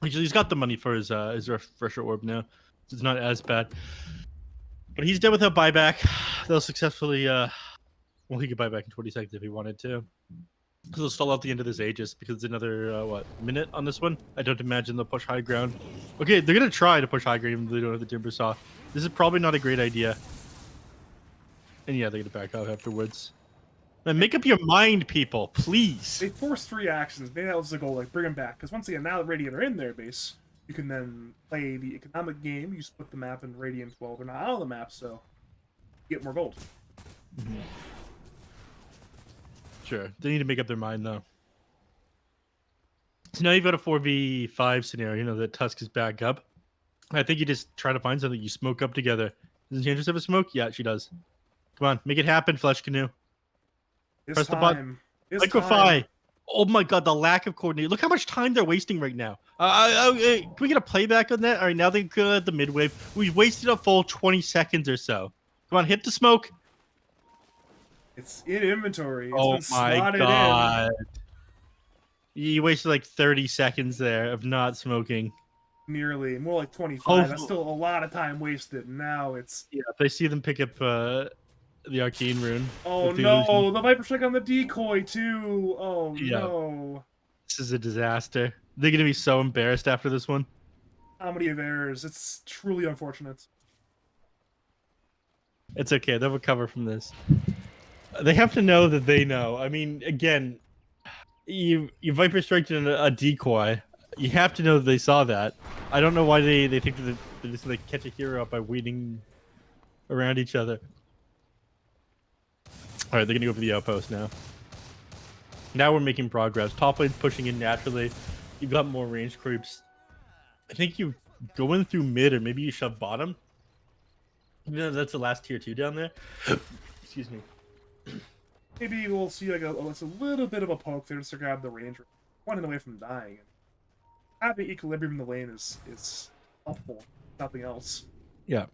Actually, he's got the money for his refresher orb now. So it's not as bad. But he's dead without buyback. They'll successfully... well, he could buy back in 20 seconds if he wanted to. Because they'll stall out the end of this Aegis because it's another, minute on this one. I don't imagine they'll push high ground. Okay, they're going to try to push high ground even though they don't have the Timbersaw. This is probably not a great idea. And yeah, they're going to back out afterwards. Man, make up your mind, people, please. They forced 3 actions. Maybe that was the goal, like, bring them back. Because once again, now that Radiant are in their base, you can then play the economic game. You split the map, and Radiant 12 are not out of the map, so you get more gold. Mm-hmm. Sure. They need to make up their mind, though. So now you've got a 4v5 scenario, you know, that Tusk is back up. I think you just try to find something. You smoke up together. Does Enchantress have a smoke? Yeah, she does. Come on, make it happen, Flesh Canoe. Press the button. Liquefy. Oh my god, the lack of coordination. Look how much time they're wasting right now. Can we get a playback on that? All right, now they go at the mid-wave. We've wasted a full 20 seconds or so. Come on, hit the smoke. It's in inventory. It's Oh been my slotted god. You wasted like 30 seconds there of not smoking. in. Nearly. More like 25. Oh. That's still a lot of time wasted. Now it's... Yeah, if I see them pick up the Arcane Rune. Oh with the no, illusion. the Viper Strike on the decoy too. Oh Yeah. no. This is a disaster. They're going to be so embarrassed after this one. Comedy of errors. It's truly unfortunate. It's okay. They'll recover from this. They have to know that they know. I mean, again, you Viper Striked in a decoy. You have to know that they saw that. I don't know why they think that they're just going to catch a hero up by waiting around each other. All right, they're going to go for the outpost now. Now we're making progress. Top lane's pushing in naturally. You've got more range creeps. I think you go in through mid, or maybe you shove bottom. You know, that's the last tier 2 down there. Excuse me. Maybe we'll see like a little bit of a poke there just to grab the range. Running away from dying. Having equilibrium in the lane is helpful. Nothing else. Yeah.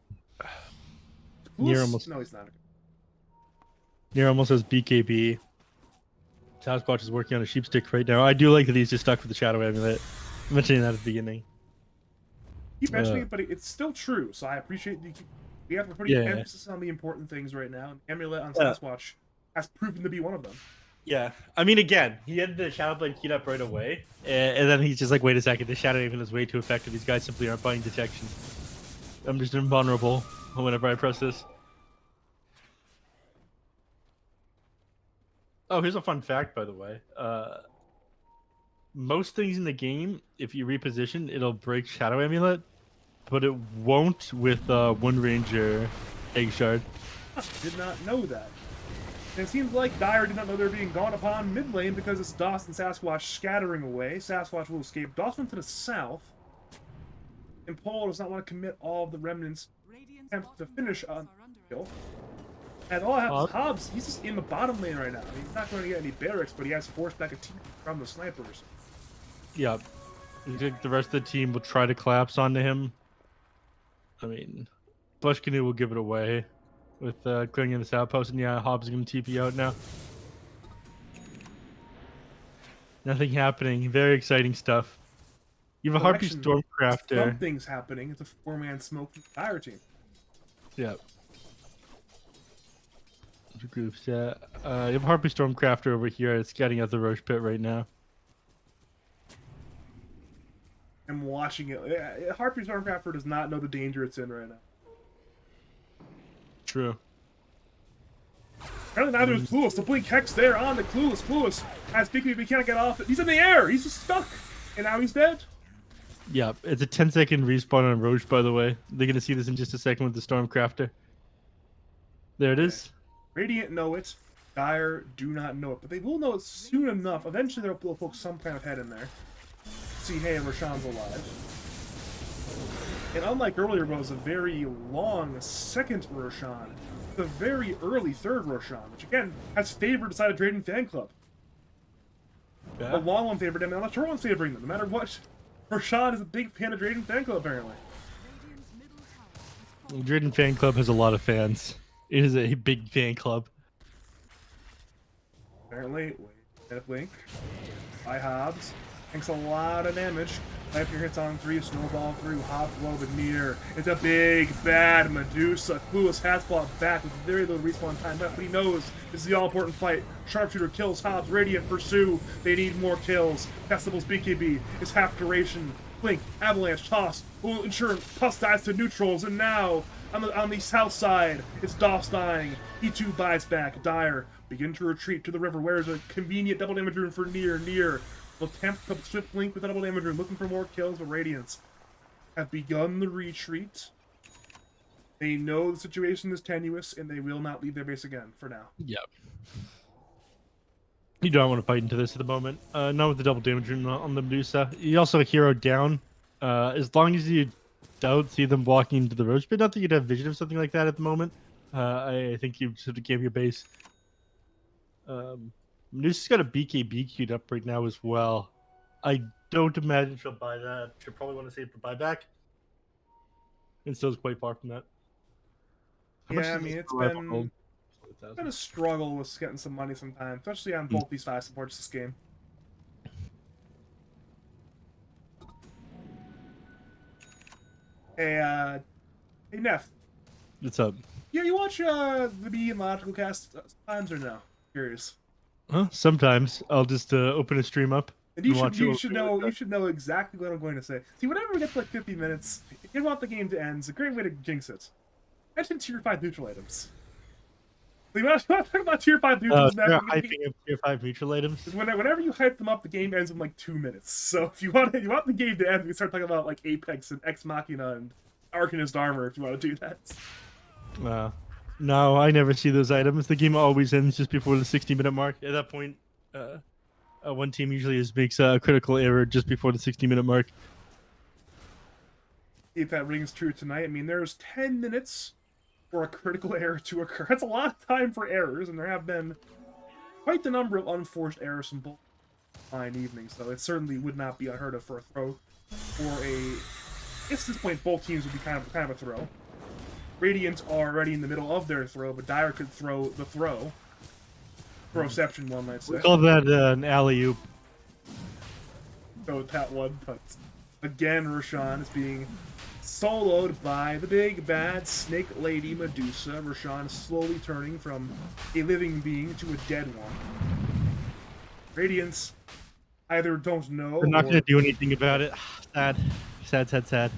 Who's... almost- No, he's not. Near almost has BKB. Sasquatch is working on a sheep stick right now. I do like that he's just stuck with the Shadow Amulet. I'm mentioning that at the beginning. Keep mentioning it, but it's still true. So I appreciate the. We have to put emphasis on the important things right now. And Amulet on Sasquatch has proven to be one of them. Yeah. I mean, again, he had the Shadow Blade keyed up right away. And then he's just like, wait a second, the Shadow Amulet is way too effective. These guys simply aren't buying detection. I'm just invulnerable whenever I press this. Oh, here's a fun fact, by the way. Most things in the game, if you reposition, it'll break Shadow Amulet, but it won't with Wind Ranger Egg Shard. Did not know that. And it seems like Dire did not know they were being gone upon mid lane because it's Doss and Sasquatch scattering away. Sasquatch will escape. Doss went to the south. And Polo does not want to commit all of the remnants Radiant's attempt to bottom finish on barracks are under kill. And all that happens, Hobbs, he's just in the bottom lane right now. I mean, he's not going to get any barracks, but he has forced back a team from the snipers. Yeah. You think the rest of the team will try to collapse onto him? I mean, Flesh Canoe will give it away with clearing in this outpost, and yeah, Hobbs is going to TP out now. Nothing happening. Very exciting stuff. You have a Harpy Stormcrafter. Something's happening. It's a 4-man smoke from the Dire team. Yeah. Groups, yeah. You have a Harpy Stormcrafter over here. It's scouting out the Roche Pit right now. I'm watching it. Harpy Stormcrafter does not know the danger it's in right now. True. Apparently neither is Clueless. The Blink Hex there on the Clueless. Clueless has BKB, but can't get off it. He's in the air. He's just stuck. And now he's dead. Yeah, it's a 10-second respawn on Roche, by the way. They're going to see this in just a second with the Stormcrafter. There it is. Radiant know it. Dire do not know it. But they will know it soon enough. Eventually they'll poke some kind of head in there. See, hey, Roshan's alive. And unlike earlier, where it was a very long second Roshan, the very early third Roshan, which again has favored the side of Draiden Fanclub. Yeah. The long one favored him, and the short one's favoring them. No matter what, Roshan is a big fan of Draiden Fanclub, apparently. Radiant's middle tower is Draiden Fan Club has a lot of fans. It is a big fan club. Apparently, wait, Link. By Hobbs. Takes a lot of damage. Life your hits on 3, snowball through, Hobbs low but near. It's a big, bad Medusa. Clueless has brought back with very little respawn time left, but he knows this is the all-important fight. Sharpshooter kills Hobbs, Radiant pursue. They need more kills. Festival's BKB is half duration. Blink, Avalanche, Toss, will ensure Puss dies to neutrals, and now, on the south side, it's Doss dying. He too buys back. Dire begin to retreat to the river, where is a convenient double damage rune for near. Will attempt to swift link with a double damage rune, looking for more kills, but Radiants have begun the retreat. They know the situation is tenuous, and they will not leave their base again, for now. Yep. You don't want to fight into this at the moment. Not with the double damage on the Medusa. You also a hero down. As long as you don't see them walking into the roach pit, not that you'd have vision of something like that at the moment. I think you sort of gave your base. Medusa's got a BKB queued up right now as well. I don't imagine she'll buy that. She'll probably want to save for buyback. And still is quite far from that. How much Yeah, I is mean, this it's rival been gold? a struggle with getting some money sometimes, especially on both these 5 supports this game. Hey, hey, Neff. What's up? Yeah, you watch the Be and Logical cast sometimes or no? Curious. Huh? Sometimes I'll just open a stream up. And you watch should know exactly what I'm going to say. See, whenever we get to like 50 minutes, if you want the game to end, it's a great way to jinx it. Mention tier 5 neutral items. So you want to talk about tier 5 neutrals now? You're hyping up tier 5 neutral items. Whenever you hype them up, the game ends in like 2 minutes. So if you want the game to end, we start talking about like Apex and Ex Machina and Arcanist Armor if you want to do that. No, I never see those items. The game always ends just before the 60-minute mark. At that point, one team usually makes a critical error just before the 60-minute mark. If that rings true tonight, I mean, there's 10 minutes for a critical error to occur. That's a lot of time for errors, and there have been quite the number of unforced errors from both fine evenings, so it certainly would not be unheard of for a throw. I guess at this point, both teams would be kind of a throw. Radiant are already in the middle of their throw, but Dire could throw the throw. Throwception, one might say. We call that an alley-oop. So that one, but again, Roshan is being soloed by the big bad snake lady Medusa. Roshan is slowly turning from a living being to a dead one. Radiants either don't know. We're not going to do anything about it. Sad.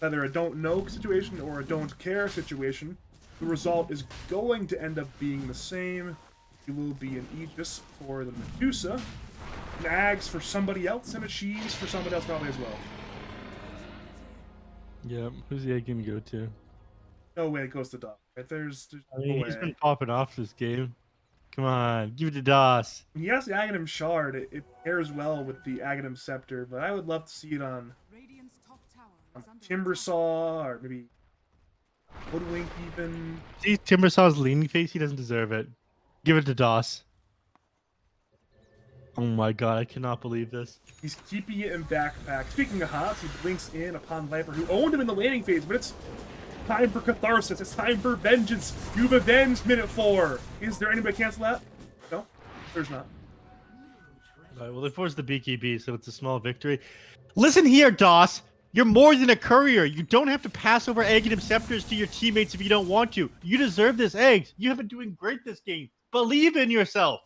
Either a don't know situation or a don't care situation. The result is going to end up being the same. It will be an Aegis for the Medusa, an Ags for somebody else, and a Cheese for somebody else probably as well. Yeah, who's the egg going to go to? No way it goes to Doc. Right? There's I no mean, way. he's been popping off this game. Come on, give it to Doss. When he has the Aghanim Shard, it pairs well with the Aghanim Scepter, but I would love to see it on Radiant's top tower is under Timber attack. Saw, or maybe Woodwink even. See, Timbersaw's leaning face, he doesn't deserve it. Give it to Doss. Oh my god, I cannot believe this. He's keeping it in backpack. Speaking of Hobbs, he blinks in upon Viper, who owned him in the laning phase, but it's time for catharsis. It's time for vengeance. You've avenged minute 4. Is there anybody cancel that? No, there's not. Alright, well, they forced the BKB, so it's a small victory. Listen here, Doss. You're more than a courier. You don't have to pass over Aghanim Scepters to your teammates if you don't want to. You deserve this, Eggs. You have been doing great this game. Believe in yourself.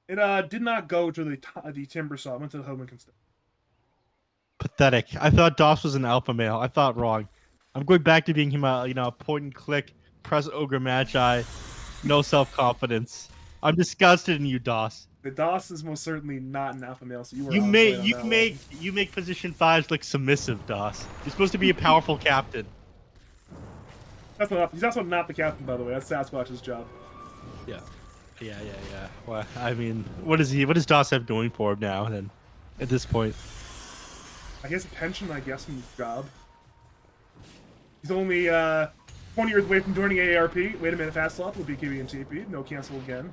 It did not go to the Timber Saw. It went to the Homeland instead. Pathetic. I thought Doss was an alpha male. I thought wrong. I'm going back to being him, a point and click, press ogre magi, no self-confidence. I'm disgusted in you, Doss. The Doss is most certainly not an alpha male, so you were You on make point on that one. you make position 5s look submissive, Doss. You're supposed to be a powerful captain. He's also not the captain, by the way. That's Sasquatch's job. Yeah. Well, I mean, what does Doss have going for him now? Then, at this point, I guess a pension, I guess, from his job. He's only 20 years away from joining AARP. Wait a minute, fast swap with BKB and TP. No cancel again.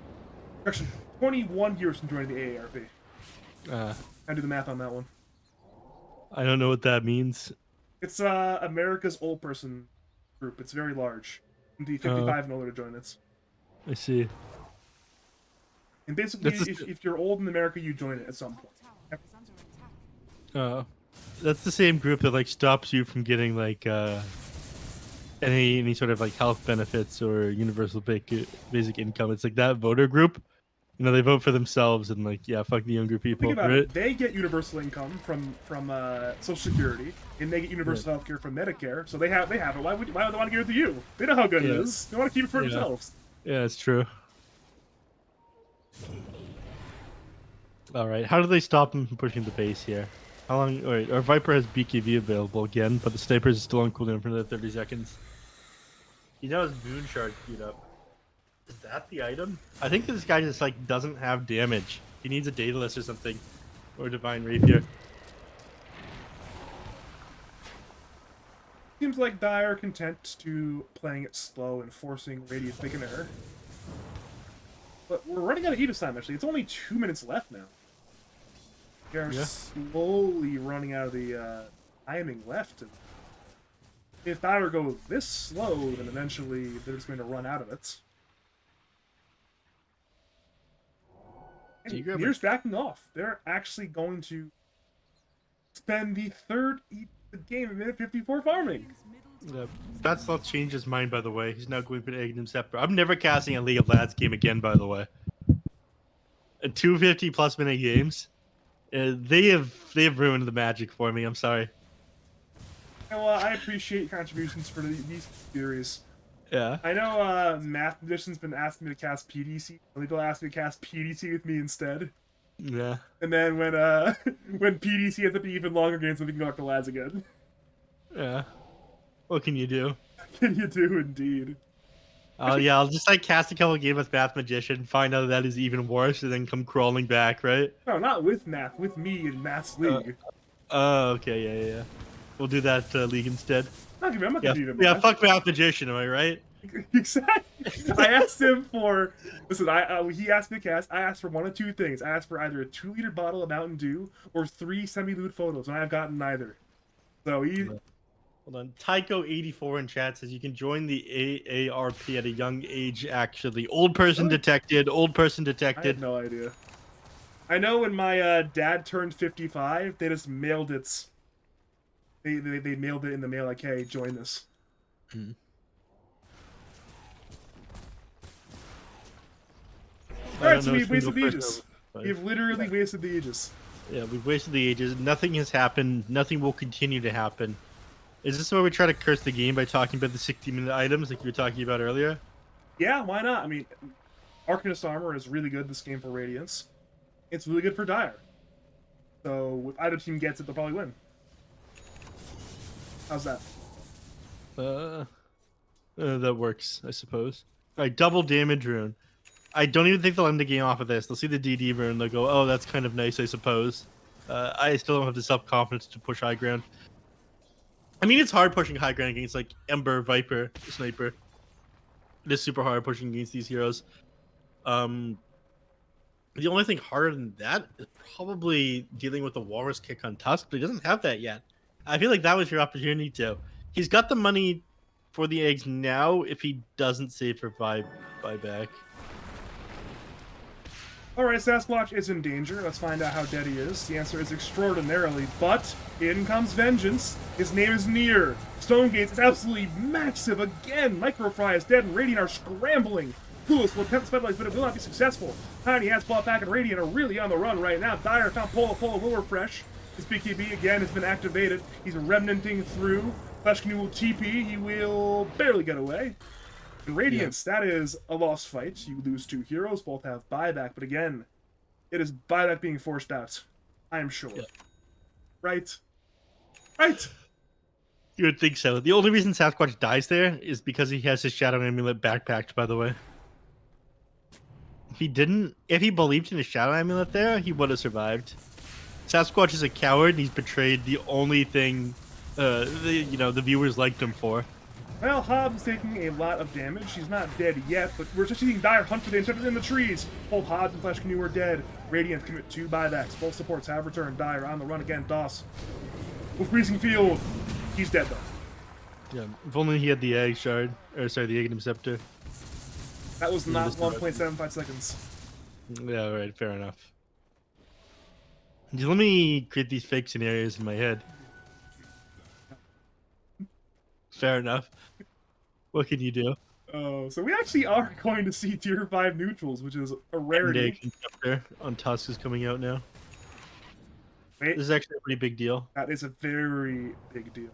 Correction, 21 years from joining the AARP. I do the math on that one. I don't know what that means. It's America's old person group. It's very large. The 55 and older to join it. I see. And basically, if you're old in America, you join it at some point. Tower is under attack. That's the same group that like stops you from getting like any sort of like health benefits or universal basic income. It's like that voter group. You know, they vote for themselves and like, yeah, fuck the younger people. Think about right? it. They get universal income from Social Security, and they get universal health care from Medicare. So they have it. Why would they want to give it to you? They know how good it is. They want to keep it for themselves. Yeah, it's true. All right, how do they stop him from pushing the base here? How long? All right, our Viper has BKB available again, but the Sniper is still on cooldown for another 30 seconds. He now has Moon Shard queued up. Is that the item? I think this guy just like doesn't have damage. He needs a Daedalus or something, or Divine Rapier. Seems like Dire content to playing it slow and forcing Radiant to make an error. But we're running out of Aegis time, actually. It's only 2 minutes left now. We are slowly running out of the timing left. And if Dire goes this slow, then eventually they're just going to run out of it. And Mir's backing off. They're actually going to spend the third of the game at minute 54 farming. That's not changed his mind, by the way. He's now going for the Ignum Scepter. I'm never casting a League of Lads game again, by the way. 250 plus minute games. They have ruined the magic for me. I'm sorry. Well, I appreciate your contributions for these theories. Yeah. I know Math Magician's been asking me to cast PDC. They'll ask me to cast PDC with me instead. Yeah. And then when when PDC ends up being even longer games, then we can go back to Lads again. Yeah. What can you do? What can you do, indeed? Oh yeah, I'll just like cast a couple games with Math Magician, find out that is even worse, and then come crawling back, right? No, not with Math. With me in Math's League. Oh, okay, yeah. We'll do that league instead. I'm not gonna do them. Yeah, fuck Math Magician, am I right? Exactly. I asked him for. Listen, he asked me to cast. I asked for one of two things. I asked for either a 2-liter bottle of Mountain Dew or 3 semi-lewd photos, and I have gotten neither. So he. Hold on. Tycho84 in chat says you can join the AARP at a young age, actually. Old person detected. I have no idea. I know when my dad turned 55, they just mailed it. They mailed it in the mail like, hey, join this. Alright, so we've wasted the Aegis. We've literally wasted the Aegis. Yeah, we've wasted the Aegis. Nothing has happened. Nothing will continue to happen. Is this where we try to curse the game by talking about the 60-minute items like you were talking about earlier? Yeah, why not? I mean, Arcanist Armor is really good this game for Radiance. It's really good for Dire. So if either team gets it, they'll probably win. How's that? That works, I suppose. Alright, double damage rune. I don't even think they'll end the game off of this. They'll see the DD rune and they'll go, oh, that's kind of nice, I suppose. I still don't have the self-confidence to push high ground. I mean, it's hard pushing high ground against, like, Ember, Viper, Sniper. It is super hard pushing against these heroes. The only thing harder than that is probably dealing with the Walrus Kick on Tusk, but he doesn't have that yet. I feel like that was your opportunity to. He's got the money for the eggs now if he doesn't save for buyback. Alright, Sasquatch is in danger. Let's find out how dead he is. The answer is extraordinarily, but in comes vengeance. His name is Nier. Stonegates is absolutely massive again. Microfry is dead and Radiant are scrambling. Clueless will attempt to specialize, but it will not be successful. Tiny has bought back and Radiant are really on the run right now. Dire found Polo will refresh. His BKB again has been activated. He's remnanting through. Flesh Canoe will TP. He will barely get away. In Radiance, that is a lost fight. You lose 2 heroes, both have buyback, but again, it is buyback being forced out. I am sure. Yeah. Right? Right! You would think so. The only reason Sasquatch dies there is because he has his Shadow Amulet backpacked, by the way. If he believed in his Shadow Amulet there, he would have survived. Sasquatch is a coward, and he's betrayed the only thing, the viewers liked him for. Well, Hobbs is taking a lot of damage. She's not dead yet, but we're just seeing Dire hunt today instead of in the trees. Both Hobbs and Flesh Canoe are dead. Radiant commit 2 buybacks. Both supports have returned. Dire on the run again. Doss with Freezing Field. He's dead though. Yeah, if only he had the egg shard, or sorry, the egg scepter. That was not 1.75 seconds. Yeah, right, fair enough. Just let me create these fake scenarios in my head. Fair enough. What can you do? Oh, so we actually are going to see tier 5 neutrals, which is a rarity. Egg scepter on Tusk is coming out now. Wait, This is actually a pretty big deal. that is a very big deal.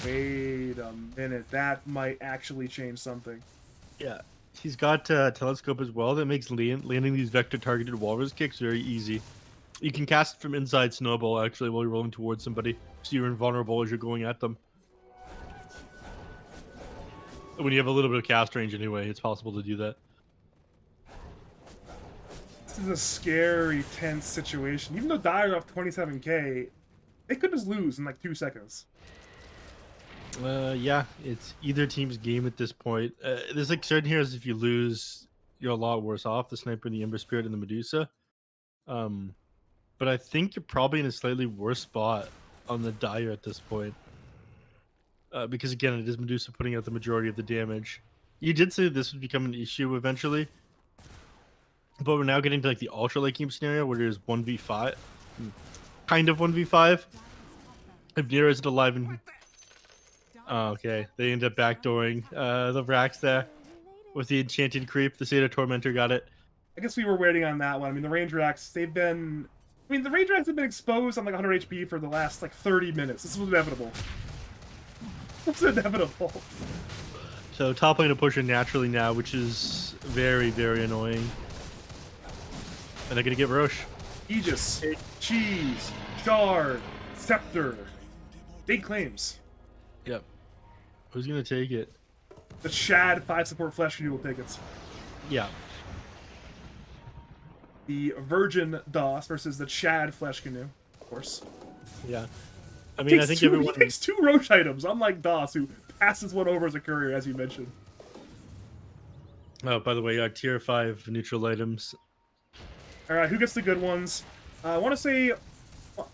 Wait a minute, that might actually change something. Yeah. He's got telescope as well. That makes landing these vector targeted walrus kicks very easy. You can cast it from inside snowball actually while you're rolling towards somebody, so you're invulnerable as you're going at them. When you have a little bit of cast range anyway, it's possible to do that. This is a scary, tense situation. Even though Dire off 27k, they could just lose in like 2 seconds. Yeah, it's either team's game at this point. There's like certain heroes, if you lose, you're a lot worse off. The Sniper, and the Ember Spirit, and the Medusa. But I think you're probably in a slightly worse spot on the Dire at this point. Because again, it is Medusa putting out the majority of the damage. You did say this would become an issue eventually. But we're now getting to like the Ultra Late Game scenario where there's 1v5. Kind of 1v5. If Nero isn't alive and... Oh, okay. They end up backdooring the racks there with the Enchanted Creep. The Seder Tormentor got it. I guess we were waiting on that one. I mean, the range racks, they've been... I mean, the range racks have been exposed on like 100 HP for the last like 30 minutes. This was inevitable. This was inevitable. So top lane to push in naturally now, which is very, very annoying. And they're going to get Roche. Aegis, Cheese, Shard, Scepter. Big claims. Yep. Who's going to take it? The Chad 5 support Flesh Canoe will take it. Yeah. The Virgin DOS versus the Chad Flesh Canoe, of course. Yeah. I mean, I think everyone... He takes 2 Roche items, unlike DOS, who passes one over as a courier, as you mentioned. Oh, by the way, tier 5 neutral items. Alright, who gets the good ones? I want to say...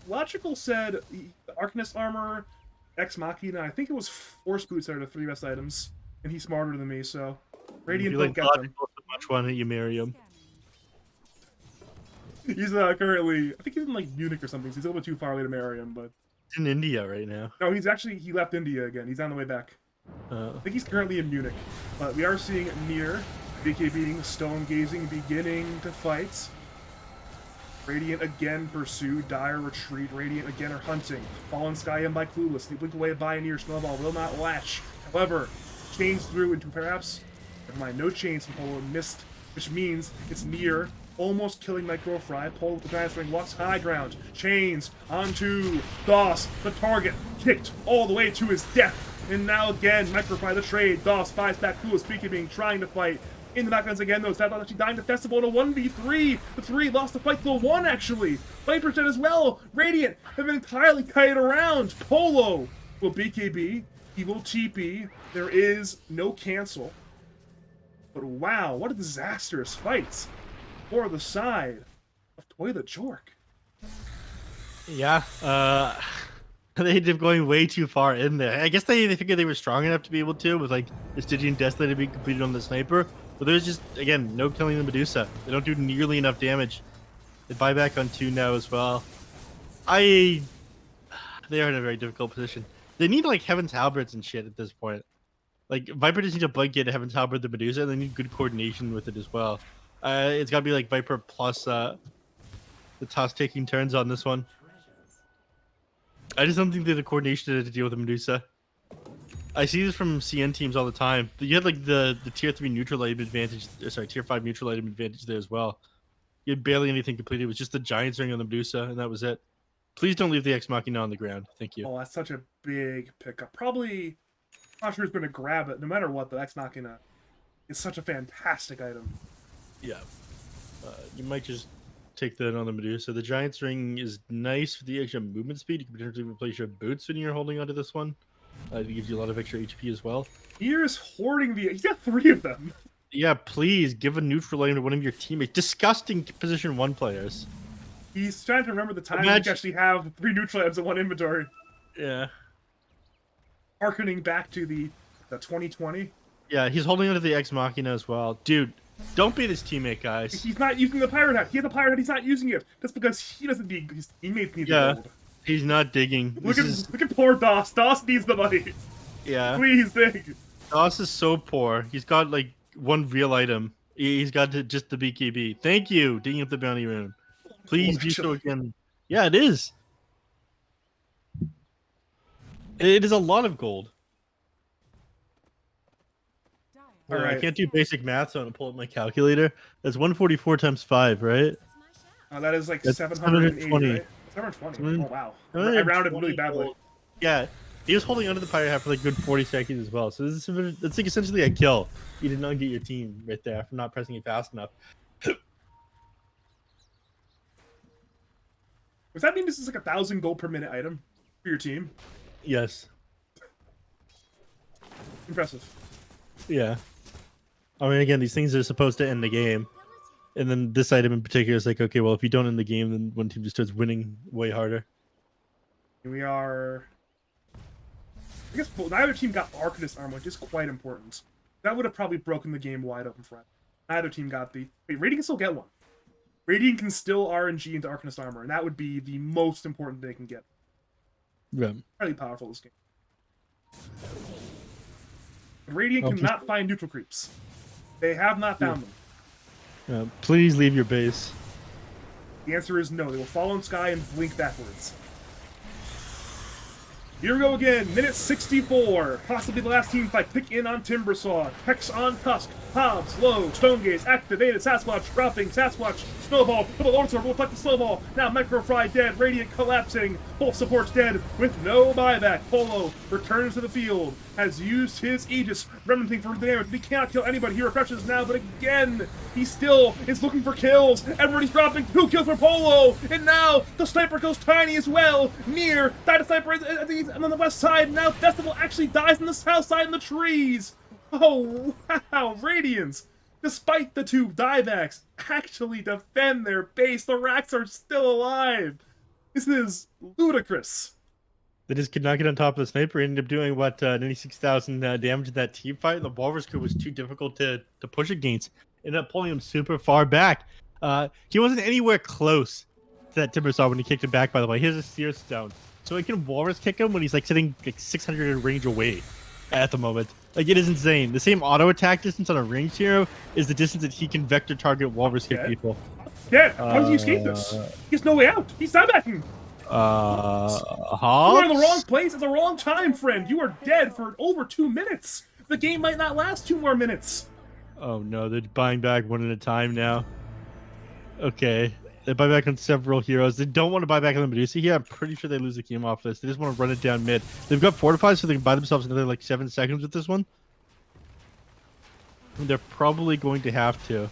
Logical said the Arcanist Armor, Ex Machina, I think it was Force Boots that are the 3 best items. And he's smarter than me, so... Radiant You don't like get them. Logical so much, why don't you marry him? He's currently... I think he's in, like, Munich or something, so he's a little bit too far away to marry him, but... He's in India right now. No, he's actually... He left India again. He's on the way back. I think he's currently in Munich. But we are seeing Nier, BKBing, Stone Gazing, beginning to fight. Radiant again pursue, Dire retreat, Radiant again are hunting. Fallen Sky in by Clueless, blink away by Nier, Snowball will not latch. However, chains through into perhaps... Never mind, no chains from Polo missed, which means it's Nier almost killing Micro Fry. Polo with the Giant Swing walks high ground. Chains onto DOS, the target, kicked all the way to his death. And now again, Micro Fry the trade. DOS buys back Clueless, BKBing, trying to fight. In the backgrounds again, though, Sad actually dying to Festival in a 1v3. The 3 lost the fight to the 1, actually. Viper's dead as well. Radiant have been entirely kited around. Polo will BKB. He will TP. There is no cancel. But wow, what a disastrous fight for the side of Toilet Jork. Yeah, they ended up going way too far in there. I guess they figured they were strong enough to be able to, with like the Stygian Deathlight to be completed on the Sniper. But there's just, again, no killing the Medusa. They don't do nearly enough damage. They buy back on 2 now as well. They are in a very difficult position. They need like Heaven's Halberds and shit at this point. Like, Viper just needs to blanket Heaven's Halberd the Medusa, and they need good coordination with it as well. It's got to be like Viper plus the Tusk taking turns on this one. I just don't think they have the coordination to deal with the Medusa. I see this from CN teams all the time. You had like the tier 3 neutral item advantage, sorry, tier 5 neutral item advantage there as well. You had barely anything completed. It was just the Giant's Ring on the Medusa, and that was it. Please don't leave the Ex Machina on the ground. Thank you. Oh, that's such a big pickup. Probably, I'm not sure who's going to grab it. No matter what, the Ex Machina is such a fantastic item. Yeah. You might just take that on the Medusa. The Giant's Ring is nice for the extra movement speed. You can potentially replace your boots when you're holding onto this one. It gives you a lot of extra HP as well. Nier is hoarding the. He's got 3 of them. Yeah, please give a neutral item to one of your teammates. Disgusting position 1 players. He's trying to remember the time when you actually have 3 neutral items in one inventory. Yeah. Harkening back to the 2020. Yeah, he's holding onto the Ex Machina as well. Dude, don't be this teammate, guys. He's not using the pirate hat. He has a pirate hat. He's not using it. That's because he doesn't need. His teammates need the gold. He's not digging. Look at poor Doss. Doss needs the money. Yeah. Please dig. Doss is so poor. He's got like 1 real item. He's got just the BKB. Thank you, digging up the bounty rune. Please do so again. Yeah, it is. It is a lot of gold. All right. I can't do basic math, so I'm gonna pull up my calculator. That's 144 times 5, right? That is like That's 780. 720. Right? 720. Oh wow. I 720 rounded really badly. gold. Yeah, he was holding onto the pirate hat for like good 40 seconds as well. So this is it's like essentially a kill. You did not get your team right there for not pressing it fast enough. Does that mean this is like 1,000 gold per minute item for your team? Yes. Impressive. Yeah. I mean, again, these things are supposed to end the game. And then this item in particular is like, okay, well, if you don't end the game, then one team just starts winning way harder. We are... I guess neither team got Arcanist armor, which is quite important. That would have probably broken the game wide open for us. Neither team got the... Wait, Radiant can still get one. Radiant can still RNG into Arcanist armor, and that would be the most important they can get. Yeah. Highly powerful, this game. Radiant cannot find neutral creeps. They have not found them. Please leave your base. The answer is no. They will fall in sky and blink backwards. Here we go again. Minute 64. Possibly the last team fight. Pick in on Timbersaw. Hex on Tusk. Hobbs, low. Stonegaze activated. Sasquatch dropping. Sasquatch. Snowball. The Lord Sword will fight the snowball. Now Microfry dead. Radiant collapsing. Both supports dead with no buyback. Polo returns to the field. Has used his Aegis. Remnanting for the damage. He cannot kill anybody. He refreshes now, but again, he still is looking for kills. Everybody's dropping 2 kills for Polo. And now the sniper goes tiny as well. Near died a sniper on the west side. Now Festival actually dies on the south side in the trees. Oh, wow. Radiance, despite the 2 diebacks, actually defend their base. The Racks are still alive. This is ludicrous. They just could not get on top of the sniper. Ended up doing what 96,000 damage in that team fight. The Walrus crew was too difficult to push against. Ended up pulling him super far back. He wasn't anywhere close to that Timbersaw when he kicked him back. By the way, he has a Seer Stone, so he can Walrus kick him when he's like sitting like 600 in range away. At the moment, like it is insane. The same auto attack distance on a ranged hero is the distance that he can vector target Walrus kick people. Yeah, how does he escape this? He has no way out. He's diebacking. You are in the wrong place at the wrong time, friend. You are dead for over 2 minutes. The game might not last 2 more minutes. Oh no, they're buying back one at a time now. Okay, they buy back on several heroes. They don't want to buy back on the Medusa here. I'm pretty sure they lose the game off this. They just want to run it down mid. They've got fortified, so they can buy themselves another like 7 seconds with this one. And they're probably going to have to.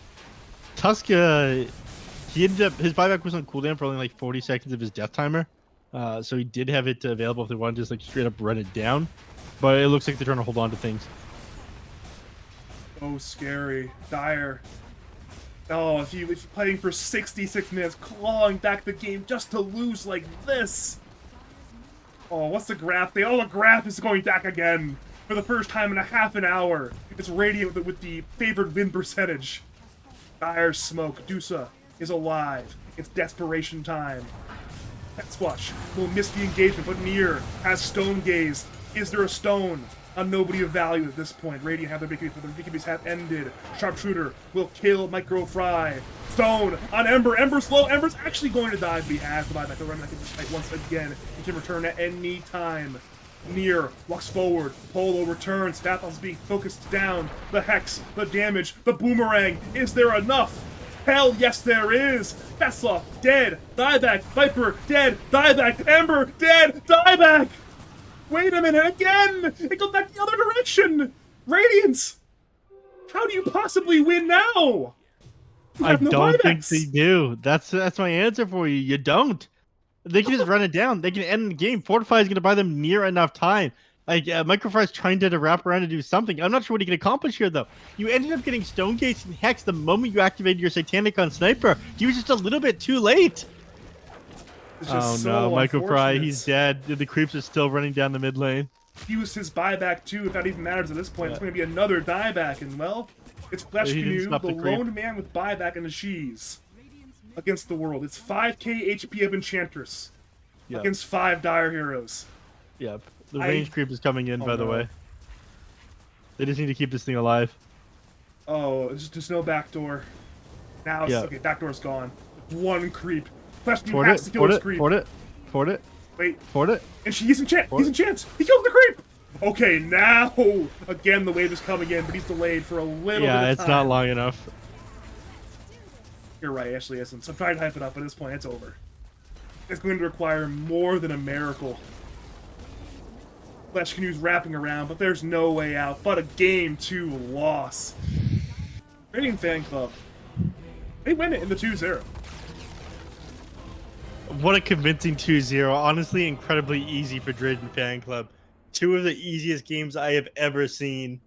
Tusk, he ended up, his buyback was on cooldown for only like 40 seconds of his death timer. So he did have it available if they wanted to just like straight up run it down. But it looks like they're trying to hold on to things. Oh, scary. Dire. Oh, if you're playing for 66 minutes, clawing back the game just to lose like this. Oh, what's the graph? The graph is going back again. For the first time in a half an hour. It's Radiant with the favored win percentage. Dire smoke. Dusa is alive. It's desperation time. Sasquatch will miss the engagement, but Nier has Stone Gaze. Is there a stone? A nobody of value at this point. Radiant have their BKBs, but their BKBs have ended. Sharpshooter will kill Micro Fry. Stone on Ember. Ember's low. Ember's actually going to die, but he has the buyback. The remnant can just fight once again. He can return at any time. Nier walks forward. Polo returns. Vathos being focused down. The Hex, the damage, the Boomerang. Is there enough? Hell yes, there is! Vesla, dead! Dieback! Viper, dead! Dieback! Ember, dead! Dieback! Wait a minute, again! It goes back the other direction! Radiance! How do you possibly win now? You I have no don't think buybacks. they do. That's my answer for you. You don't. They can just run it down. They can end the game. Fortify is going to buy them near enough time. Like Microfry's trying to wrap around and do something. I'm not sure what he can accomplish here though. You ended up getting Stone Gates and Hex the moment you activated your Satanic on Sniper. He was just a little bit too late. It's Oh just no, so Microfry, he's unfortunate. dead. The creeps are still running down the mid lane. Use his buyback too, if that even matters at this point. It's Yeah. going to be another dieback, and well, it's Flesh He didn't Canoe, stop the the creep. lone man with buyback and the cheese Radiant's mid against the world. It's 5k HP of Enchantress Yep. against 5 Dire Heroes. Yep. The I- range creep is coming in, Oh, by the no. way. They just need to keep this thing alive. Oh, there's no backdoor. Now, Yeah. okay, backdoor's gone. One creep. Flesh Canoe Fort has it, to kill fort this it, creep. fort it, fort it, Wait, fort it. and he's in chance. Fort He's it. in chance. He killed the creep. Okay, now again the wave is coming in, but he's delayed for a little bit Yeah, of it's time. not long enough. You're right, Ashley isn't. So I'm trying to hype it up, but at this point, it's over. It's going to require more than a miracle. Flesh Canoe's wrapping around, but there's no way out but a Game 2 loss. Draiden Fanclub. They win it in the 2-0. What a convincing 2-0. Honestly, incredibly easy for Draiden Fanclub. Two of the easiest games I have ever seen.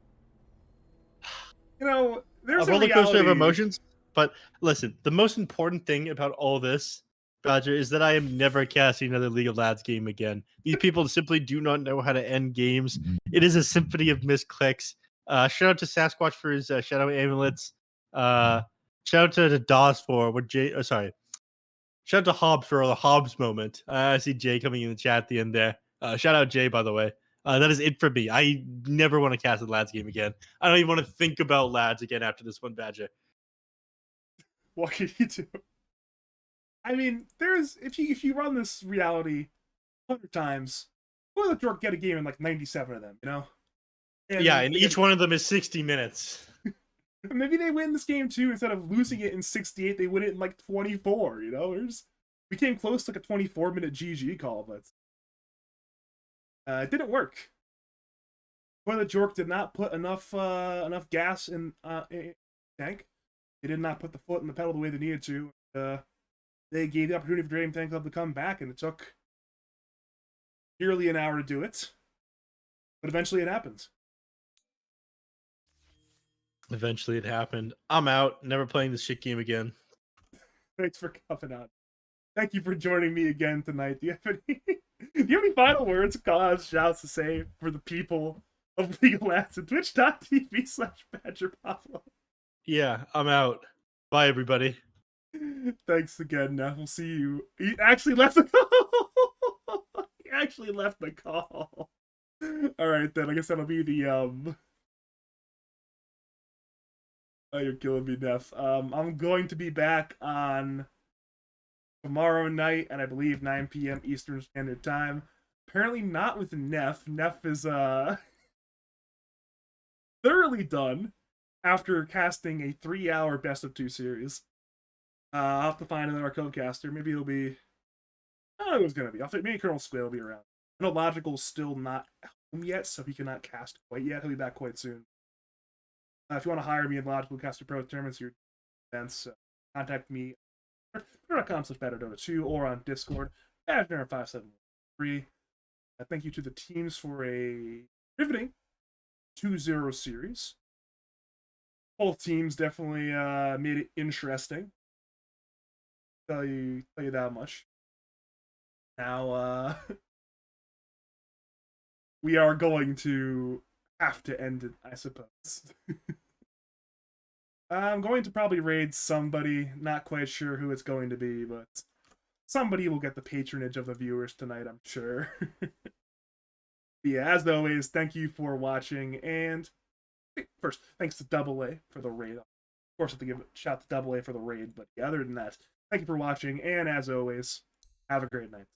You know, there's A roller coaster of reality- emotions. But listen, the most important thing about all this, Badger, is that I am never casting another League of Lads game again. These people simply do not know how to end games. It is a symphony of misclicks. Shout out to Sasquatch for his shadow amulets. Shout out to Dawes for what Jay. Sorry. Shout out to Hobbs for the Hobbs moment. I see Jay coming in the chat at the end there. Shout out Jay, by the way. That is it for me. I never want to cast a Lads game again. I don't even want to think about Lads again after this one, Badger. What can you do? I mean, there's if you run this reality 100 times, we'll let Jork get a game in like 97 of them, you know? Yeah, and they each get- one of them is 60 minutes. maybe they win this game too. Instead of losing it in 68, they win it in like 24. You know, we came close to like a 24-minute GG call, but it didn't work. Toilet Jork did not put enough gas in tank. They did not put the foot in the pedal the way they needed to. They gave the opportunity for Draiden Fanclub to come back, and it took nearly an hour to do it. But eventually it happened. Eventually it happened. I'm out. Never playing this shit game again. Thanks for coming out. Thank you for joining me again tonight. Do you have any final words, cause, shouts to say for the people of League of Legends at twitch.tv/BadgerPablo? Yeah, I'm out. Bye, everybody. Thanks again, Neff. We'll see you. He actually left the call. He actually left the call. All right, then. I guess that'll be the Oh, you're killing me, Neff. I'm going to be back on tomorrow night at I believe 9 p.m. Eastern Standard Time. Apparently not with Neff. Neff is thoroughly done after casting a 3-hour best of 2 series. I'll have to find another co-caster. Maybe it'll be I don't know who it's gonna be. I'll think maybe Colonel Squid will be around. I know Logical's still not home yet, so he cannot cast quite yet. He'll be back quite soon. If you want to hire me in Logical Caster Pro tournaments, your events, contact me at twitter.com/BadderDota2 or on Discord, Badger573. Thank you to the teams for a riveting 2-0 series. Both teams definitely made it interesting. Tell you that much. Now, we are going to have to end it, I suppose. I'm going to probably raid somebody, not quite sure who it's going to be, but somebody will get the patronage of the viewers tonight, I'm sure. Yeah, as always, thank you for watching, and first, thanks to Double A for the raid. Of course, I have to give a shout to Double A for the raid, but yeah, other than that, thank you for watching, and as always, have a great night.